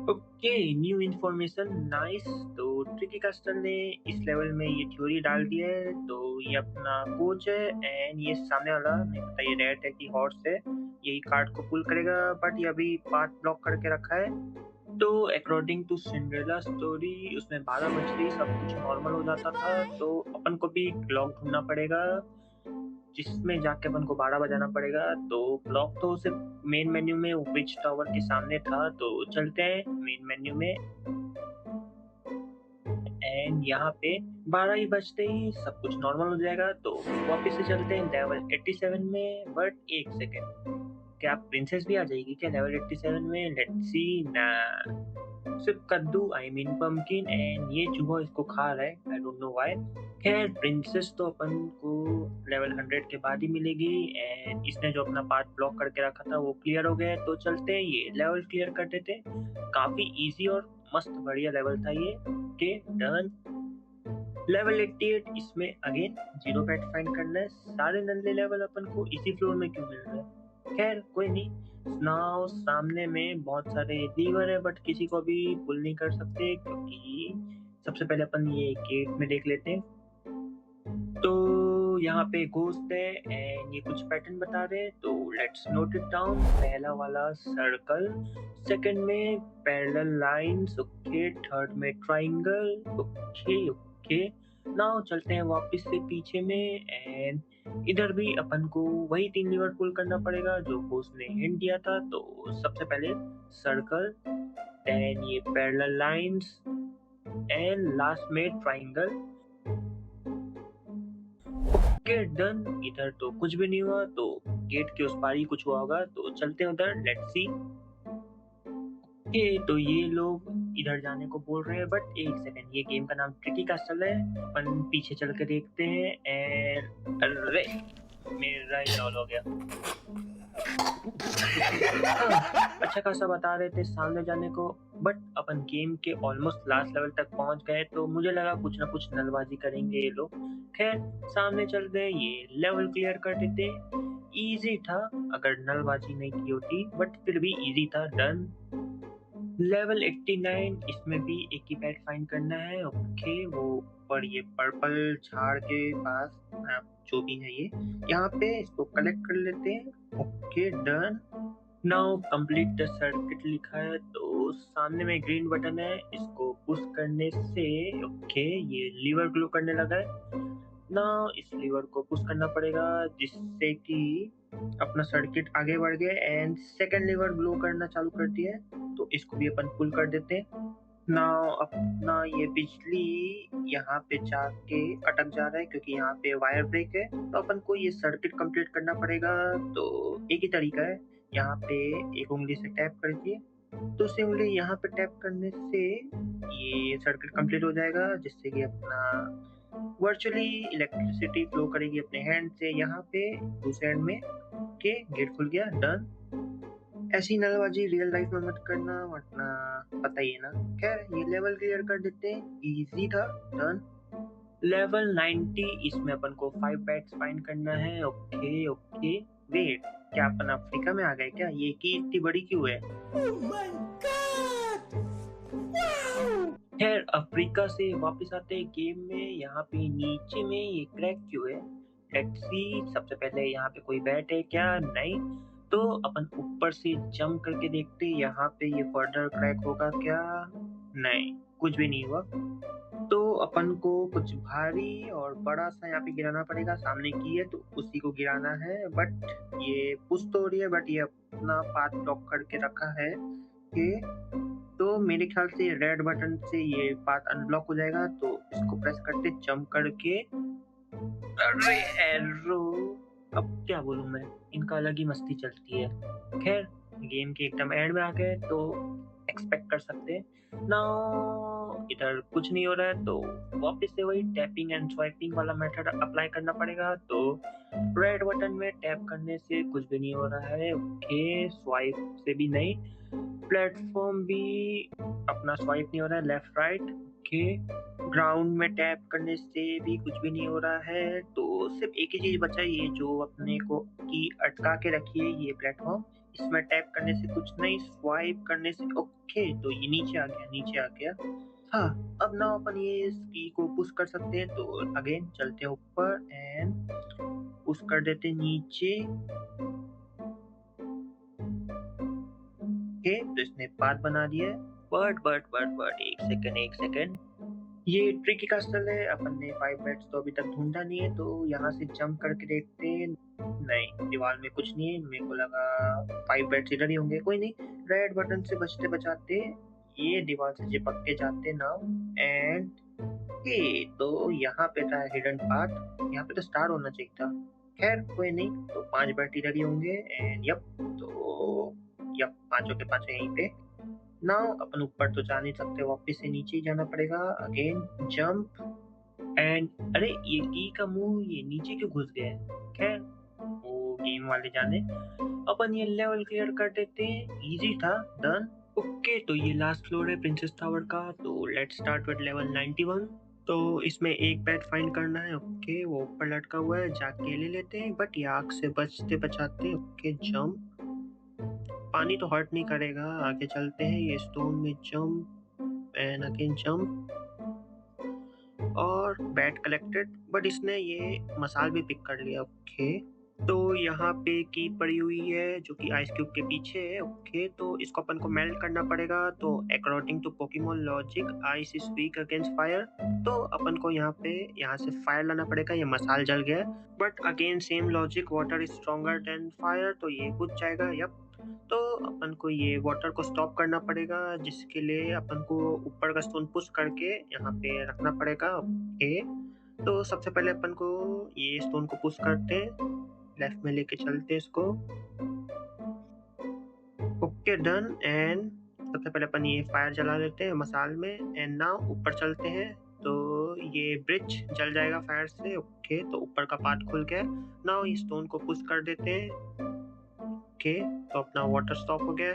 S1: Okay new information nice. तो ट्रिकी कास्टर ने इस लेवल में ये थ्योरी डाल दी है। तो ये अपना कोच है एंड ये सामने वाला नहीं पता ये रेड है कि हॉर्स है, यही कार्ड को पुल करेगा बट ये अभी पार्ट ब्लॉक करके रखा है। तो अकॉर्डिंग टू सिंड्रेला स्टोरी उसमें 12 बजते ही सब कुछ नॉर्मल हो जाता था। तो अपन को भी क्लॉक ढूंढना पड़ेगा जिसमें जाके अपन को 12 बजाना पड़ेगा। तो क्लॉक तो सिर्फ मेन मेन्यू में विच टावर के सामने था। तो चलते हैं मेन मेन्यू में एंड यहाँ पे 12 ही बजते ही सब कुछ नॉर्मल हो जाएगा। तो वापस से चलते हैं लेवल 87 में। बट एक सेकेंड, क्या प्रिंसेस भी आ जाएगी क्या लेवल 87 में? लेट्स सी ना, सिर्फ कद्दू आई मीन पंपकिन एंड ये चूहा इसको खा रहा है, आई डोंट नो व्हाई। खैर प्रिंसेस तो अपन को लेवल 100 के बाद ही मिलेगी एंड इसने जो अपना पार्ट ब्लॉक करके रखा था वो क्लियर हो गया है। तो चलते हैं ये लेवल क्लियर कर देते हैं। काफी इजी और मस्त बढ़िया लेवल था ये। Okay done. लेवल 88 इसमें अगेन जीरो बैट फाइंड करना है। सारे नल्ले लेवल अपन को इसी फ्लोर में क्यों मिल रहे हैं? खैर कोई नहीं। नाउ सामने में बहुत सारे लीवर है बट किसी को भी पुल नहीं कर सकते क्योंकि सबसे पहले अपन ये गेट में देख लेते हैं। तो यहाँ पे घोस्ट है एंड ये कुछ पैटर्न बता रहे हैं तो लेट्स नोट इट डाउन। पहला वाला सर्कल, सेकंड में पैरेलल लाइंस, ओके, थर्ड में ट्रायंगल, ओके ओके। नाउ चलते हैं वापस से पीछे में एंड इधर भी अपन को वही 3 लीवर पुल करना पड़ेगा जो घोस्ट ने हिंट दिया था। तो सबसे पहले सर्कल, देन ये पैरेलल लाइंस एंड लास्ट में ट्रायंगल। Okay done. इधर तो कुछ भी नहीं हुआ तो गेट के उस पार ही कुछ हुआ होगा। तो चलते हैं उधर, लेट्स सी। ओके तो ये लोग इधर जाने को बोल रहे हैं बट एक सेकंड, ये गेम का नाम ट्रिकी कास्टल है। अपन पीछे चल के देखते हैं एंड अरे मेरा ही लॉल हो गया। अच्छा खासा बता रहे थे सामने जाने को बट अपन गेम के ऑलमोस्ट लास्ट लेवल तक पहुंच गए तो मुझे लगा कुछ ना कुछ नलबाजी करेंगे ये लोग। खैर सामने चल गए, ये लेवल क्लियर कर देते। इजी था अगर नलबाजी नहीं की होती बट फिर भी इजी था। डन। लेवल 89 इसमें भी एक ही पैट फाइंड करना है। ओके वो ऊपर ये पर्पल झाड़ के पास जो भी है ये यहाँ पे इसको कलेक्ट कर लेते हैं। Okay done. Now complete the circuit लिखा है तो सामने में ग्रीन बटन है, इसको पुश करने से ओके ये लीवर ग्लो करने लगा है। नाउ इस लीवर को पुश करना पड़ेगा जिससे कि अपना सर्किट आगे बढ़ गया एंड सेकंड लीवर ग्लो करना चालू कर दिया है। तो इसको भी अपन पुल कर देते हैं। नाउ अपना ये बिजली यहाँ पे जाके अटक जा रहा है क्योंकि यहाँ पे वायर ब्रेक है। तो अपन को ये सर्किट कंप्लीट करना पड़ेगा। तो एक ही तरीका है, यहाँ पे एक उंगली से टैप कर दिए, दूसरी उंगली यहाँ पे टैप करने से ये सर्किट कंप्लीट हो जाएगा जिससे कि अपना वर्चुअली इलेक्ट्रिसिटी फ्लो करेगी अपने हैंड से यहाँ पे दूसरे एंड में। ओके, गेट खुल गया, डन। ऐसी नलबाजी रियल लाइफ में मत करना वरना पता ही है ना। खैर ये लेवल क्लियर कर देते हैं, इजी था, डन। लेवल 90, इसमें अपन को 5 बैट्स फाइंड करना है। ओके ओके, वेट, क्या अपन अफ्रीका में आ गए क्या? ये की इतनी बड़ी क्यों है? खैर अफ्रीका से वापस आते हैं गेम में। यहाँ पे नीचे में ये क्रैक क्यों है? लेट्स सी, सबसे पहले यहाँ पे कोई बैट है क्या? नहीं। तो अपन ऊपर से जंप करके देखते हैं यहाँ पे ये फर्दर क्रैक होगा क्या? नहीं, कुछ भी नहीं हुआ। तो अपन को कुछ भारी और बड़ा सा यहाँ पे गिराना पड़ेगा। सामने की है तो उसी को गिराना है, बट ये पुश तो हो रही है, बट ये अपना पाथ ब्लॉक करके रखा है कि तो मेरे ख्याल से रेड बटन से ये पाथ अनब्लॉक हो जाएगा। तो इसको प्रेस करते जंप करके। अरे एरो, अब क्या बोलूं मैं, इनका अलग ही मस्ती चलती है। खैर गेम के एकदम एंड में आ गए तो एक्सपेक्ट कर सकते हैं ना, इधर कुछ नहीं हो रहा है तो वापस से वही टैपिंग एंड स्वाइपिंग वाला मेथड अप्लाई करना पड़ेगा। तो रेड बटन में टैप करने से कुछ भी नहीं हो रहा है। ओके, स्वाइप से भी नहीं, प्लेटफॉर्म भी अपना स्वाइप नहीं हो रहा है, लेफ्ट राइट। ओके, ग्राउंड में टैप करने से भी कुछ भी नहीं हो रहा है। तो सिर्फ एक ही चीज बचा, ये जो अपने को की अटका के रखी है ये प्लेटफॉर्म, इसमें टैप करने से कुछ नहीं, स्वाइप करने से। ओके, तो ये नीचे आ गया, नीचे आ गया। हाँ, अब ना अपन ये इस की को पुश कर सकते हैं। तो अगेन चलते हैं ऊपर एंड पुश कर देते हैं नीचे। ओके, तो इसने पाथ बना दिया है। बट एक सेकंड, ये ट्रिकी कास्टल है। अपन ने 5 बैट्स तो अभी तक ढूंढा नहीं है, तो यहाँ से जंप करके देखते हैं। नहीं, दीवार में कुछ नहीं है। मेरे को लगा 5 बैट्स इधर ही होंगे। कोई नहीं, रेड बटन से बचते बचाते ये दीवार से चिपक के जाते ना। एंड तो यहाँ पे था हिडन पाथ, यहाँ पे तो स्टार होना चाहिए था। खैर कोई नहीं, तो 5 बैट इधर ही होंगे। एंड यप, पांचों के पांचों यहीं पे। नाउ अपन ऊपर तो जा नहीं सकते, वापस से नीचे ही जाना पड़ेगा। अगेन जंप एंड अरे ये की का मुंह ये नीचे क्यों घुस गया है? खैर वो गेम वाले जाने। अपन ये लेवल क्लियर कर देते हैं, इजी था, डन। ओके, तो ये लास्ट फ्लोर है प्रिंसेस टावर का। तो लेट्स स्टार्ट विद लेवल 91। तो इसमें एक बैट फाइंड करना है। ओके, वो ऊपर लटका हुआ है, जाके ले लेते हैं, बट ये आग से बचते बचाते। ओके, जंप, पानी तो हर्ट नहीं करेगा। आगे चलते हैं, ये स्टोन में जंप एंड अगेन जंप और बैट कलेक्टेड, बट इसने ये मसाल भी पिक कर लिया। ओके, तो यहाँ पे की पड़ी हुई है जो कि आइस क्यूब के पीछे है। ओके, तो इसको अपन को मेल्ट करना पड़ेगा। तो according to Pokemon logic, ice is weak against fire. तो अपन को यहाँ से फायर लाना पड़ेगा। ये मसाल जल गया, but again same logic, water is stronger than fire, तो ये बुझ जाएगा। यप, तो अपन को ये वाटर को स्टॉप करना पड़ेगा, जिसके लिए अपन को ऊपर का स्टोन पुश करके यहाँ पे रखना पड़ेगा। ओके, तो सबसे पहले अपन को ये स्टोन को पुश करते हैं, लेफ्ट में लेके चलते हैं इसको। Okay, done. एंड सबसे पहले अपन ये फायर जला लेते हैं मसाल में। एंड नाउ ऊपर चलते हैं, तो ये ब्रिज जल जाएगा फायर से। ओके, तो ऊपर का पार्ट खुल गया। नाउ ये स्टोन को पुश कर देते हैं। ओके, तो अपना वाटर स्टॉप हो गया।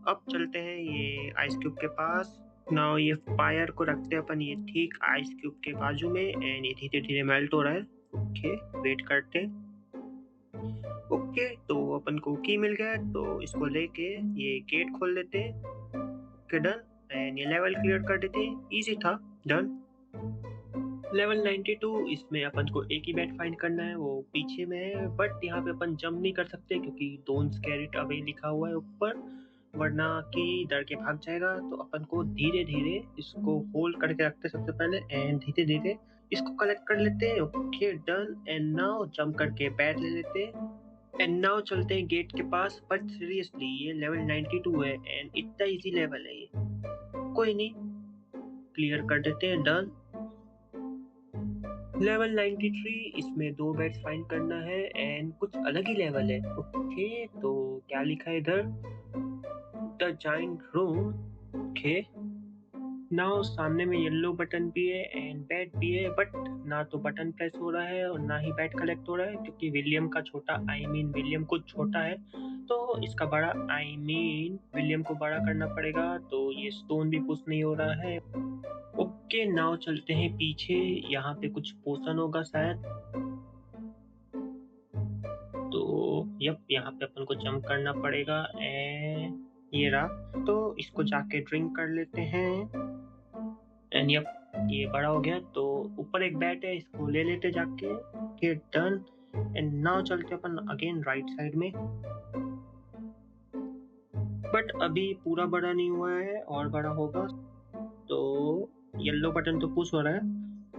S1: अब चलते हैं ये आइस क्यूब के पास। नाउ ये फायर को रखते हैं अपन ये ठीक आइस क्यूब के बाजू में। एंड ये धीरे धीरे मेल्ट हो रहा है। ओके, वेट करते हैं। ओके, तो अपन को की मिल गया, तो इसको लेके ये गेट खोल लेते हैं। Okay, done. एंड ये लेवल क्लियर कर देते हैं, इजी था, डन। लेवल 92, इसमें अपन को एक ही बैट फाइंड करना है, वो पीछे में है, बट यहाँ पे अपन जंप नहीं कर सकते क्योंकि डोंट स्केयर इट अवे लिखा हुआ है ऊपर, वरना कि डर के भाग जाएगा। तो अपन को धीरे धीरे इसको होल्ड करके रखते सबसे पहले, एंड धीरे धीरे इसको कलेक्ट कर लेते हैं। Okay, done. And now jump करके बैट ले लेते हैं। एंड नाउ चलते हैं गेट के पास। बट सीरियसली ये लेवल 92 है एंड इतना इजी लेवल है ये, कोई नहीं, क्लियर कर देते हैं, डन। लेवल 93, इसमें 2 बैट्स फाइंड करना है एंड कुछ अलग ही लेवल है। ओके, तो क्या लिखा है इधर, the giant room. Okay, now सामने में येलो बटन भी है एंड बैट भी है, बट ना तो बटन प्रेस हो रहा है और ना ही बैट कलेक्ट हो रहा है, क्योंकि विलियम का छोटा विलियम कुछ छोटा है, तो इसका बड़ा विलियम को बड़ा करना पड़ेगा, तो ये स्टोन भी पुश नहीं हो रहा है। ओके, नाउ चलते हैं पीछे, यहाँ पे कुछ पोशन होगा शायद, तो यहाँ पे अपन को जंप करना पड़ेगा एंड ये रहा, तो इसको जाके ड्रिंक कर लेते हैं एंड ये बड़ा हो गया, तो ऊपर एक बैट है, इसको ले लेते जाके, ओके डन। एंड नाउ चलते अपन अगेन राइट साइड में, बट अभी पूरा बड़ा नहीं हुआ है और बड़ा होगा, तो येलो बटन तो पुश हो रहा है,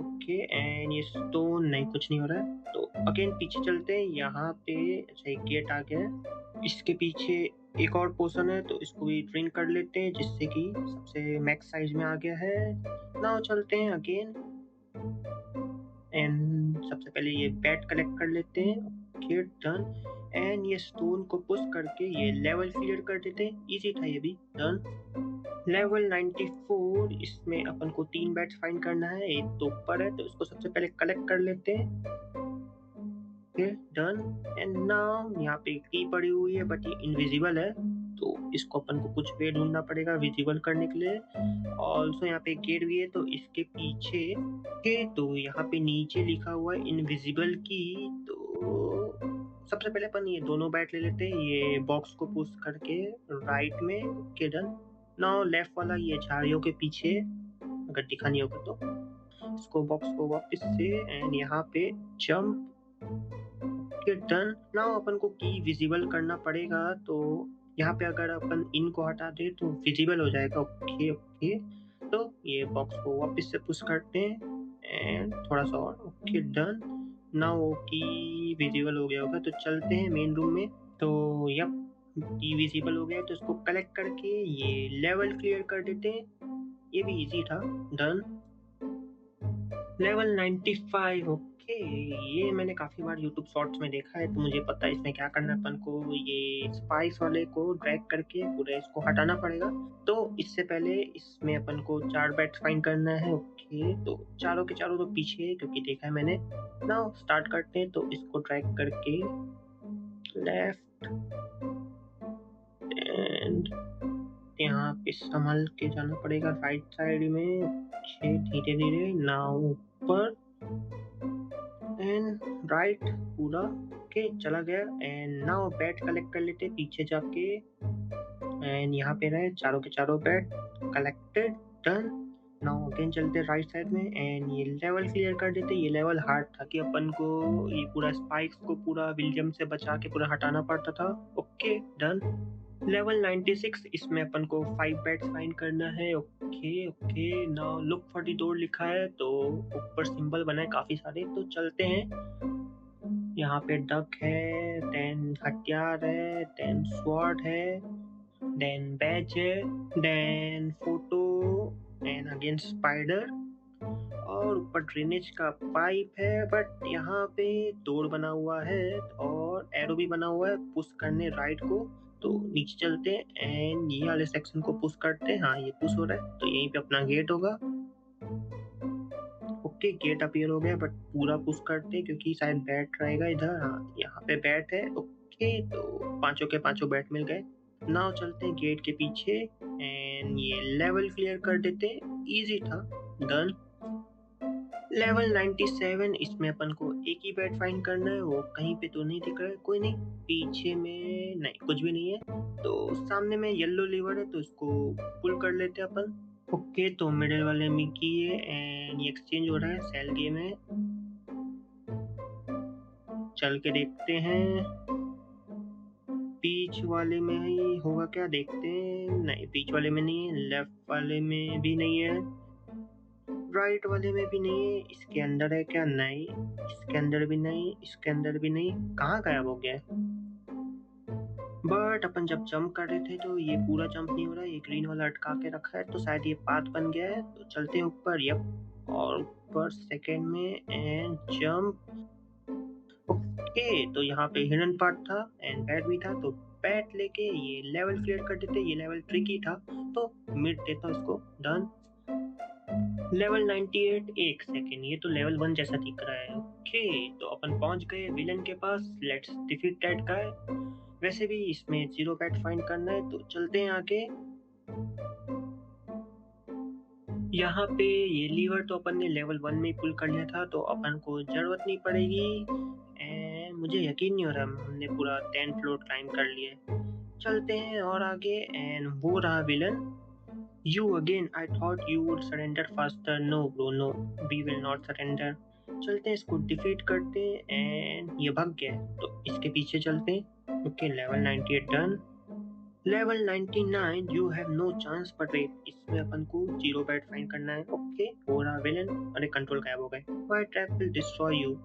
S1: ओके एंड ये स्टोन नहीं, कुछ नहीं हो रहा है, तो अगेन पीछे चलते हैं, यहाँ पे अच्छा एक गेट आ गया है, इसके पीछे एक और पोर्शन है, तो इसको भी ड्रिंक कर लेते हैं, जिससे कि सबसे मैक्स साइज में आ गया है। नाउ चलते हैं अगेन एंड सबसे पहले ये बैट कलेक्ट कर लेते हैं, ओके डन। एंड ये स्टोन को पुश करके ये लेवल क्लियर कर देते हैं, इजी था ये भी, डन। लेवल 94, इसमें अपन को 3 बैट्स फाइंड करना है, एक तो ऊपर है, तो इसको सबसे पहले कलेक्ट कर लेते हैं, ओके डन। एंड नाउ यहाँ पे की पड़ी हुई है, बट ये इनविजिबल है, तो इसको अपन को कुछ वे ढूंढना पड़ेगा विजिबल करने के लिए। ऑल्सो यहाँ पे गेट भी है, तो इसके पीछे के, तो यहाँ पे नीचे लिखा हुआ है इनविजिबल की, तो सबसे पहले अपन ये दोनों बैट ले लेते हैं, ये बॉक्स को पुश करके राइट में, ओके डन। नाउ लेफ्ट वाला ये झाड़ियों के पीछे, अगर दिखा नहीं होगा तो इसको बॉक्स को वापस से एंड यहाँ पे जंप, ओके डन। नाउ अपन को की विजिबल करना पड़ेगा, तो यहाँ पे अगर अपन इनको हटा दे तो विजिबल हो जाएगा, ओके ओके। तो ये बॉक्स को वापस से पुश करते हैं एंड थोड़ा सा और, ओके डन। नाउ वो की विजिबल हो गया होगा, तो चलते हैं मेन रूम में, तो की विजिबल हो गया, तो इसको कलेक्ट करके ये लेवल क्लियर कर देते हैं, ये भी इजी था, डन। लेवल 95, ओके, ये मैंने काफी बार यूट्यूब शॉर्ट्स में देखा है, तो मुझे पता है इसमें क्या करना है, अपन को ये स्पाइस वाले को ड्रैग करके पूरा इसको हटाना पड़ेगा, तो इससे पहले इसमें अपन को 4 बैट्स फाइंड करना है, ओके, तो चारों के चारों तो पीछे है, क्योंकि देखा है मैंने। नाउ स्टार्ट करते हैं, तो इसको ड्रैग करके लेफ्ट एंड यहाँ पे संभल के जाना पड़ेगा राइट साइड में, धीरे धीरे, नाउ ऊपर एंड राइट, पूरा ओके चला गया। एंड नाउ बैट कलेक्ट कर लेते पीछे जाके, एंड यहाँ पे रहे चारों के चारों bat collected, done. Now again चलते राइट साइड में एंड ये लेवल क्लियर कर देते। ये लेवल हार्ड था कि अपन को ये पूरा स्पाइक्स को पूरा विलियम से बचा के पूरा हटाना पड़ता था, ओके डन। लेवल 96, इसमें अपन को 5 बैट्स फाइंड करना है, okay okay. Now look for the door लिखा है, तो ऊपर सिंबल बना है काफी सारे, तो चलते हैं। यहाँ पे डक है, देन हथियार है, देन स्वॉर्ड है, देन बैज है, then photo and again spider, और ऊपर ड्रेनेज का पाइप है, बट यहाँ पे डोर बना हुआ है और एरो भी बना हुआ है पुश करने राइट को, तो नीचे चलते हैं एंड ये वाले सेक्शन को पुश करते हैं, हाँ ये पुश हो रहा है, तो यहीं पे अपना गेट होगा, ओके गेट अपीयर हो गया, बट पूरा पुश करते हैं क्योंकि शायद बैट रहेगा इधर, हाँ यहाँ पे बैट है, ओके, तो पांचों के पांचों बैट मिल गए। नाउ चलते हैं गेट के पीछे एंड ये लेवल क्लियर कर देते हैं, इजी था, डन। लेवल 97, इसमें अपन को एक ही बैट फाइंड करना है, वो कहीं पे तो नहीं दिख रहा है, कोई नहीं, पीछे में नहीं कुछ भी नहीं है, तो सामने में येलो लीवर है, तो इसको पुल कर लेते हैं अपन, ओके। तो मिडिल वाले में की है एंड ये एक्सचेंज हो रहा है, सेल गेम है, चल के देखते हैं बीच वाले में ही होगा क्या, देखते हैं, नहीं बीच वाले में नहीं है, लेफ्ट वाले में भी नहीं है, राइट वाले में भी नहीं है, इसके अंदर है क्या, नहीं, इसके अंदर भी नहीं, इसके अंदर भी नहीं, कहाँ गायब हो गया है। बट अपन जब जंप कर रहे थे तो ये पूरा जंप नहीं हो रहा है, ये ग्रीन वाला अटका के रखा है, तो शायद ये पाथ बन गया है, तो चलते हैं ऊपर, यप, और ऊपर सेकेंड में एंड जंप, ओके। तो यहाँ पे हिडन पार्ट था एंड बैट भी था, तो बैट लेके ये लेवल क्लियर कर देते, ये लेवल ट्रिकी था, तो मिड देता उसको, डन। लेवल 98 एक सेकेंड, ये तो लेवल 1 जैसा दिख रहा है। ओके, तो अपन पहुंच गए विलन के पास। Let's defeat that guy. वैसे भी इसमें 0 बैट फाइंड करना है, तो चलते हैं आगे। यहाँ पे ये लीवर तो अपन ने लेवल 1 में ही पुल कर लिया था, तो अपन को जरूरत नहीं पड़ेगी। एंड मुझे यकीन नहीं हो रहा हमने पूरा 10 फ्लोर क्लाइम कर लिया है। चलते हैं और आगे। एंड वो रहा villain. You again, I thought you would surrender faster. No bro, no, we will not surrender. चलते हैं, इसको डिफीट करते हैं। एंड ये भाग गया है, तो इसके पीछे चलते हैं। Okay, level 98 done. Level 99, you have no chance, but wait, इसमें अपन को 0 बैट फाइंड करना है। ओके, हो रहा विलन। अरे कंट्रोल गायब हो गए। Why trap will destroy you?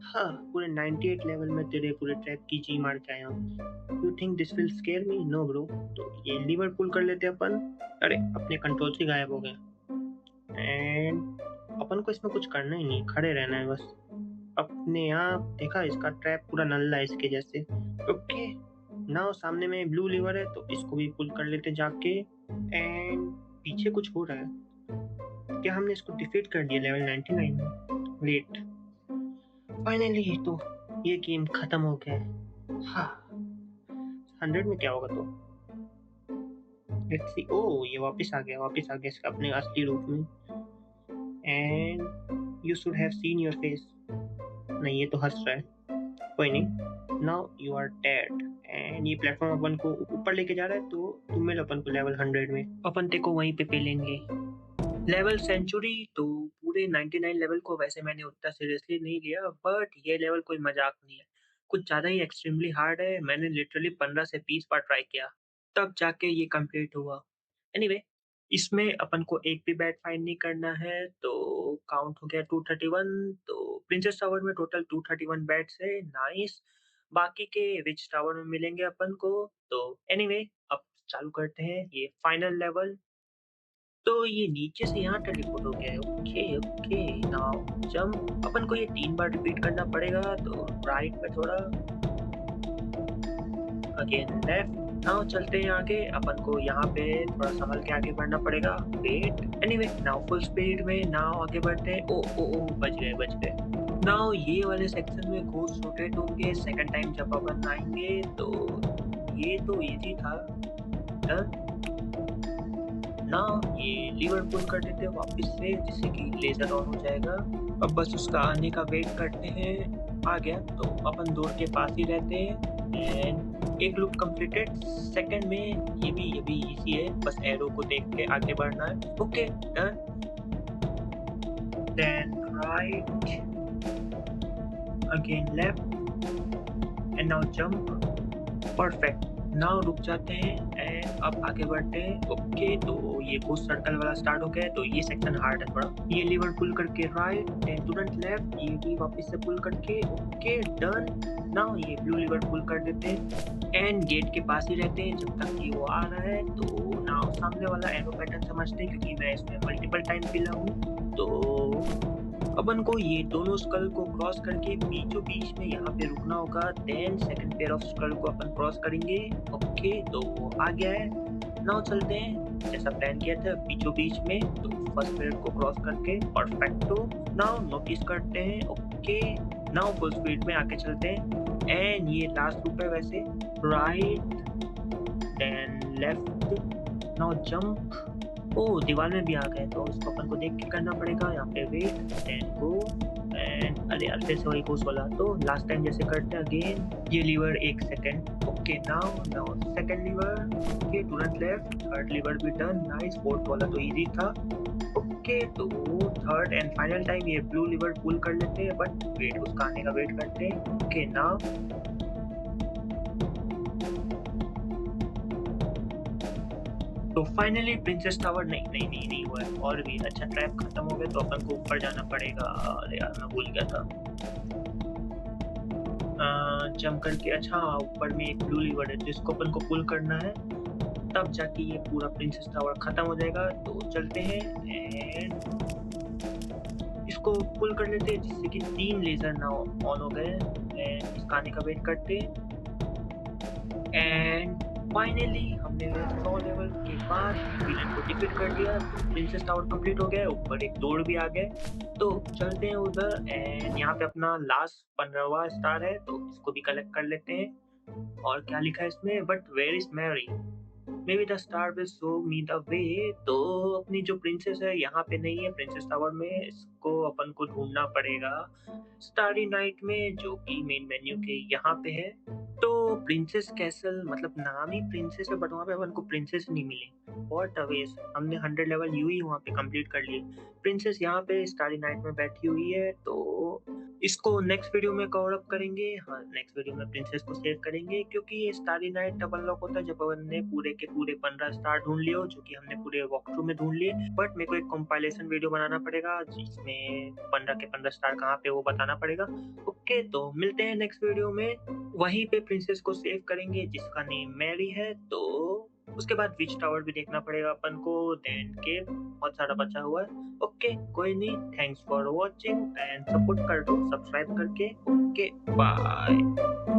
S1: हाँ, पूरे 98 लेवल में तेरे पूरे ट्रैप की जी मार के आया हूँ। You think this will scare me? No bro। तो ये लीवर पुल कर लेते अपन। अरे अपने कंट्रोल से गायब हो गए। एंड अपन को इसमें कुछ करना ही नहीं, खड़े रहना है बस। अपने आप देखा, इसका ट्रैप पूरा नल्ला है इसके जैसे। ओके, नाउ सामने में ब्लू लीवर है, तो इसको भी पुल कर लेते जाके। एंड पीछे कुछ हो रहा है क्या? हमने इसको डिफीट कर दिया लेवल 99 में। वेट, फाइनली तो ये गेम खत्म हो गया है। हाँ, 100 में क्या होगा तो लेट्स सी। ओ, ये वापस आ गया इसका अपने असली रूप में। And you should have seen your face. नहीं, ये तो हंस रहा है। कोई नहीं, now you are dead. And ये प्लेटफॉर्म अपन को ऊपर लेके जा रहा है, तो तुम मिल अपन को लेवल 100 में। अपन ते को वहीं पे पेलेंगे। लेवल सेंचुरी, तो पूरे 99 लेवल को वैसे मैंने उतना सीरियसली नहीं लिया, बट ये लेवल कोई मजाक नहीं है। कुछ ज़्यादा ही एक्सट्रीमली हार्ड है। मैंने लिटरली 15 से 20 बार ट्राई किया, तब जाके ये कंप्लीट हुआ। एनीवे, इसमें अपन को एक भी बैट फाइंड नहीं करना है, तो काउंट हो गया 231। तो प्रिंसेस टावर में टोटल 231 बैट्स है। नाइस। बाकी के विच टावर में मिलेंगे अपन को। तो एनीवे, अब चालू करते हैं ये फाइनल लेवल। तो ये नीचे से यहाँ टेलीपोर्ट हो गया है। Okay okay, now jump. अपन को ये 3 बार रिपीट करना पड़ेगा, तो राइट में थोड़ा, अगेन लेफ्ट। नाउ चलते हैं आगे। अपन को यहाँ पे थोड़ा संभल के आगे बढ़ना पड़ेगा। Wait, anyway, now full speed में नाउ आगे बढ़ते हैं। ओ ओ ओ, बच गए। नाउ ये वाले सेक्शन में घोस्ट रोटेट होंगे सेकंड टाइम जब अपन आएंगे, तो ये तो इजी था। डन। ना ये लीवर पुल कर देते हैं वापस से, जिससे कि लेजर ऑन हो जाएगा। अब बस उसका आने का वेट करते हैं। आ गया तो अपन डोर के पास ही रहते हैं। एंड एक लूप कंप्लीटेड। सेकंड में ये भी इजी है, बस एरो को देख के आगे बढ़ना है। Okay, done. Then right, again left, and now jump. Perfect. Now रुक जाते हैं एंड अब आगे बढ़ते हैं। ओके, तो ये घोस्ट सर्कल वाला स्टार्ट हो गया है, तो ये सेक्शन हार्ड है थोड़ा। ये लीवर पुल करके राइट, देन तुरंत लेफ्ट, ये भी वापस से पुल करके। Okay, done. नाउ ये ब्लू लीवर पुल कर देते हैं एंड गेट के पास ही रहते हैं जब तक कि वो आ रहा है। तो नाउ सामने वाला एरो पैटर्न समझते हैं, क्योंकि मैं इसमें मल्टीपल टाइम पिला हूँ। तो अपन को ये दोनों स्कल को क्रॉस करके बीचों बीच में यहाँ पे रुकना होगा। Then second pair of skull को अपन क्रॉस करेंगे। ओके, तो आ गया है। नाउ चलते हैं जैसा प्लान किया था बीचों बीच में, तो फर्स्ट पेयर को क्रॉस करके परफेक्टो। नाउ नोटिस करते हैं। ओके, नाउ फुल स्पीड में आगे चलते हैं। एंड ये लास्ट लूप है वैसे। Right, then left, now jump. Oh, दीवार में भी आ गए, तो उसको अपन को देख के करना पड़ेगा। यहाँ पे वेट, देन गो। एंड अरे यार, फिर से वही कोर्स वाला, तो लास्ट टाइम जैसे करते हैं अगेन। ये lever 1 second. Okay, now second lever. Okay, तुरंत लेफ्ट। थर्ड लीवर भी डन। नाइस। फोर्थ वाला तो इजी था। ओके, तो थर्ड एंड फाइनल टाइम ये ब्लू लीवर पुल कर लेते हैं, बट वेट, उसका आने का वेट करते हैं। ओके, नाउ तो फाइनली प्रिंसेस टावर नहीं हुआ है, और भी अच्छा ट्रैप खत्म हो गया, तो अपन को ऊपर जाना पड़ेगा। अरे यार, मैं भूल गया था। जंप करके, अच्छा ऊपर में एक ब्लू लीवर है जिसको अपन को पुल करना है, तब जाके ये पूरा प्रिंसेस टावर खत्म हो जाएगा। तो चलते हैं एंड इसको पुल कर लेते हैं, जिससे कि 3 लेजर नाउ ऑन हो गए। एंड इसका आने का वेट करते हैं। एंड फाइनली हमने 100 लेवल के बाद विलन को डिफीट कर दिया, तो प्रिंसेस टावर कंप्लीट हो गया है, ऊपर एक डोर भी आ गया है। तो चलते हैं उधर एंड यहाँ पे अपना लास्ट 15वां स्टार है, तो इसको भी कलेक्ट कर लेते हैं। और क्या लिखा है इसमें, but where is Mary, maybe the star will show me the way. तो अपनी जो प्रिंसेस है यहाँ पे नहीं है प्रिंसेस टावर में, इसको अपन को ढूंढना पड़ेगा स्टारी नाइट में, जो कि मेन मेन्यू के यहाँ पे है। तो प्रिंसेस कैसल, मतलब नाम ही प्रिंसेस है बट वहाँ पे अपन को प्रिंसेस नहीं मिली। व्हाट अ वेस्ट, हमने 100 लेवल यूं ही वहाँ पे कंप्लीट कर लिए। प्रिंसेस यहाँ पे स्टारी नाइट में बैठी हुई है, तो इसको नेक्स्ट वीडियो में कवर अप करेंगे। हाँ, नेक्स्ट वीडियो में प्रिंसेस को सेव करेंगे, क्योंकि ये स्टारी नाइट तब अनलॉक होता है जब अपन ने पूरे के पूरे 15 स्टार ढूंढ लिए हो, जो कि हमने पूरे वॉक थ्रू में ढूंढ लिए। बट मेरे को एक कंपाइलेशन वीडियो बनाना पड़ेगा जिसमें 15 के 15 स्टार कहाँ पे वो बताना पड़ेगा। ओके, तो मिलते हैं नेक्स्ट वीडियो में, वहीं पे प्रिंसेस को सेव करेंगे जिसका नेम मैरी है। तो उसके बाद विच टावर भी देखना पड़ेगा अपन को, देन के बहुत सारा बचा हुआ है। ओके, कोई नहीं, thanks for watching and support कर दो सब्सक्राइब करके। Okay, bye.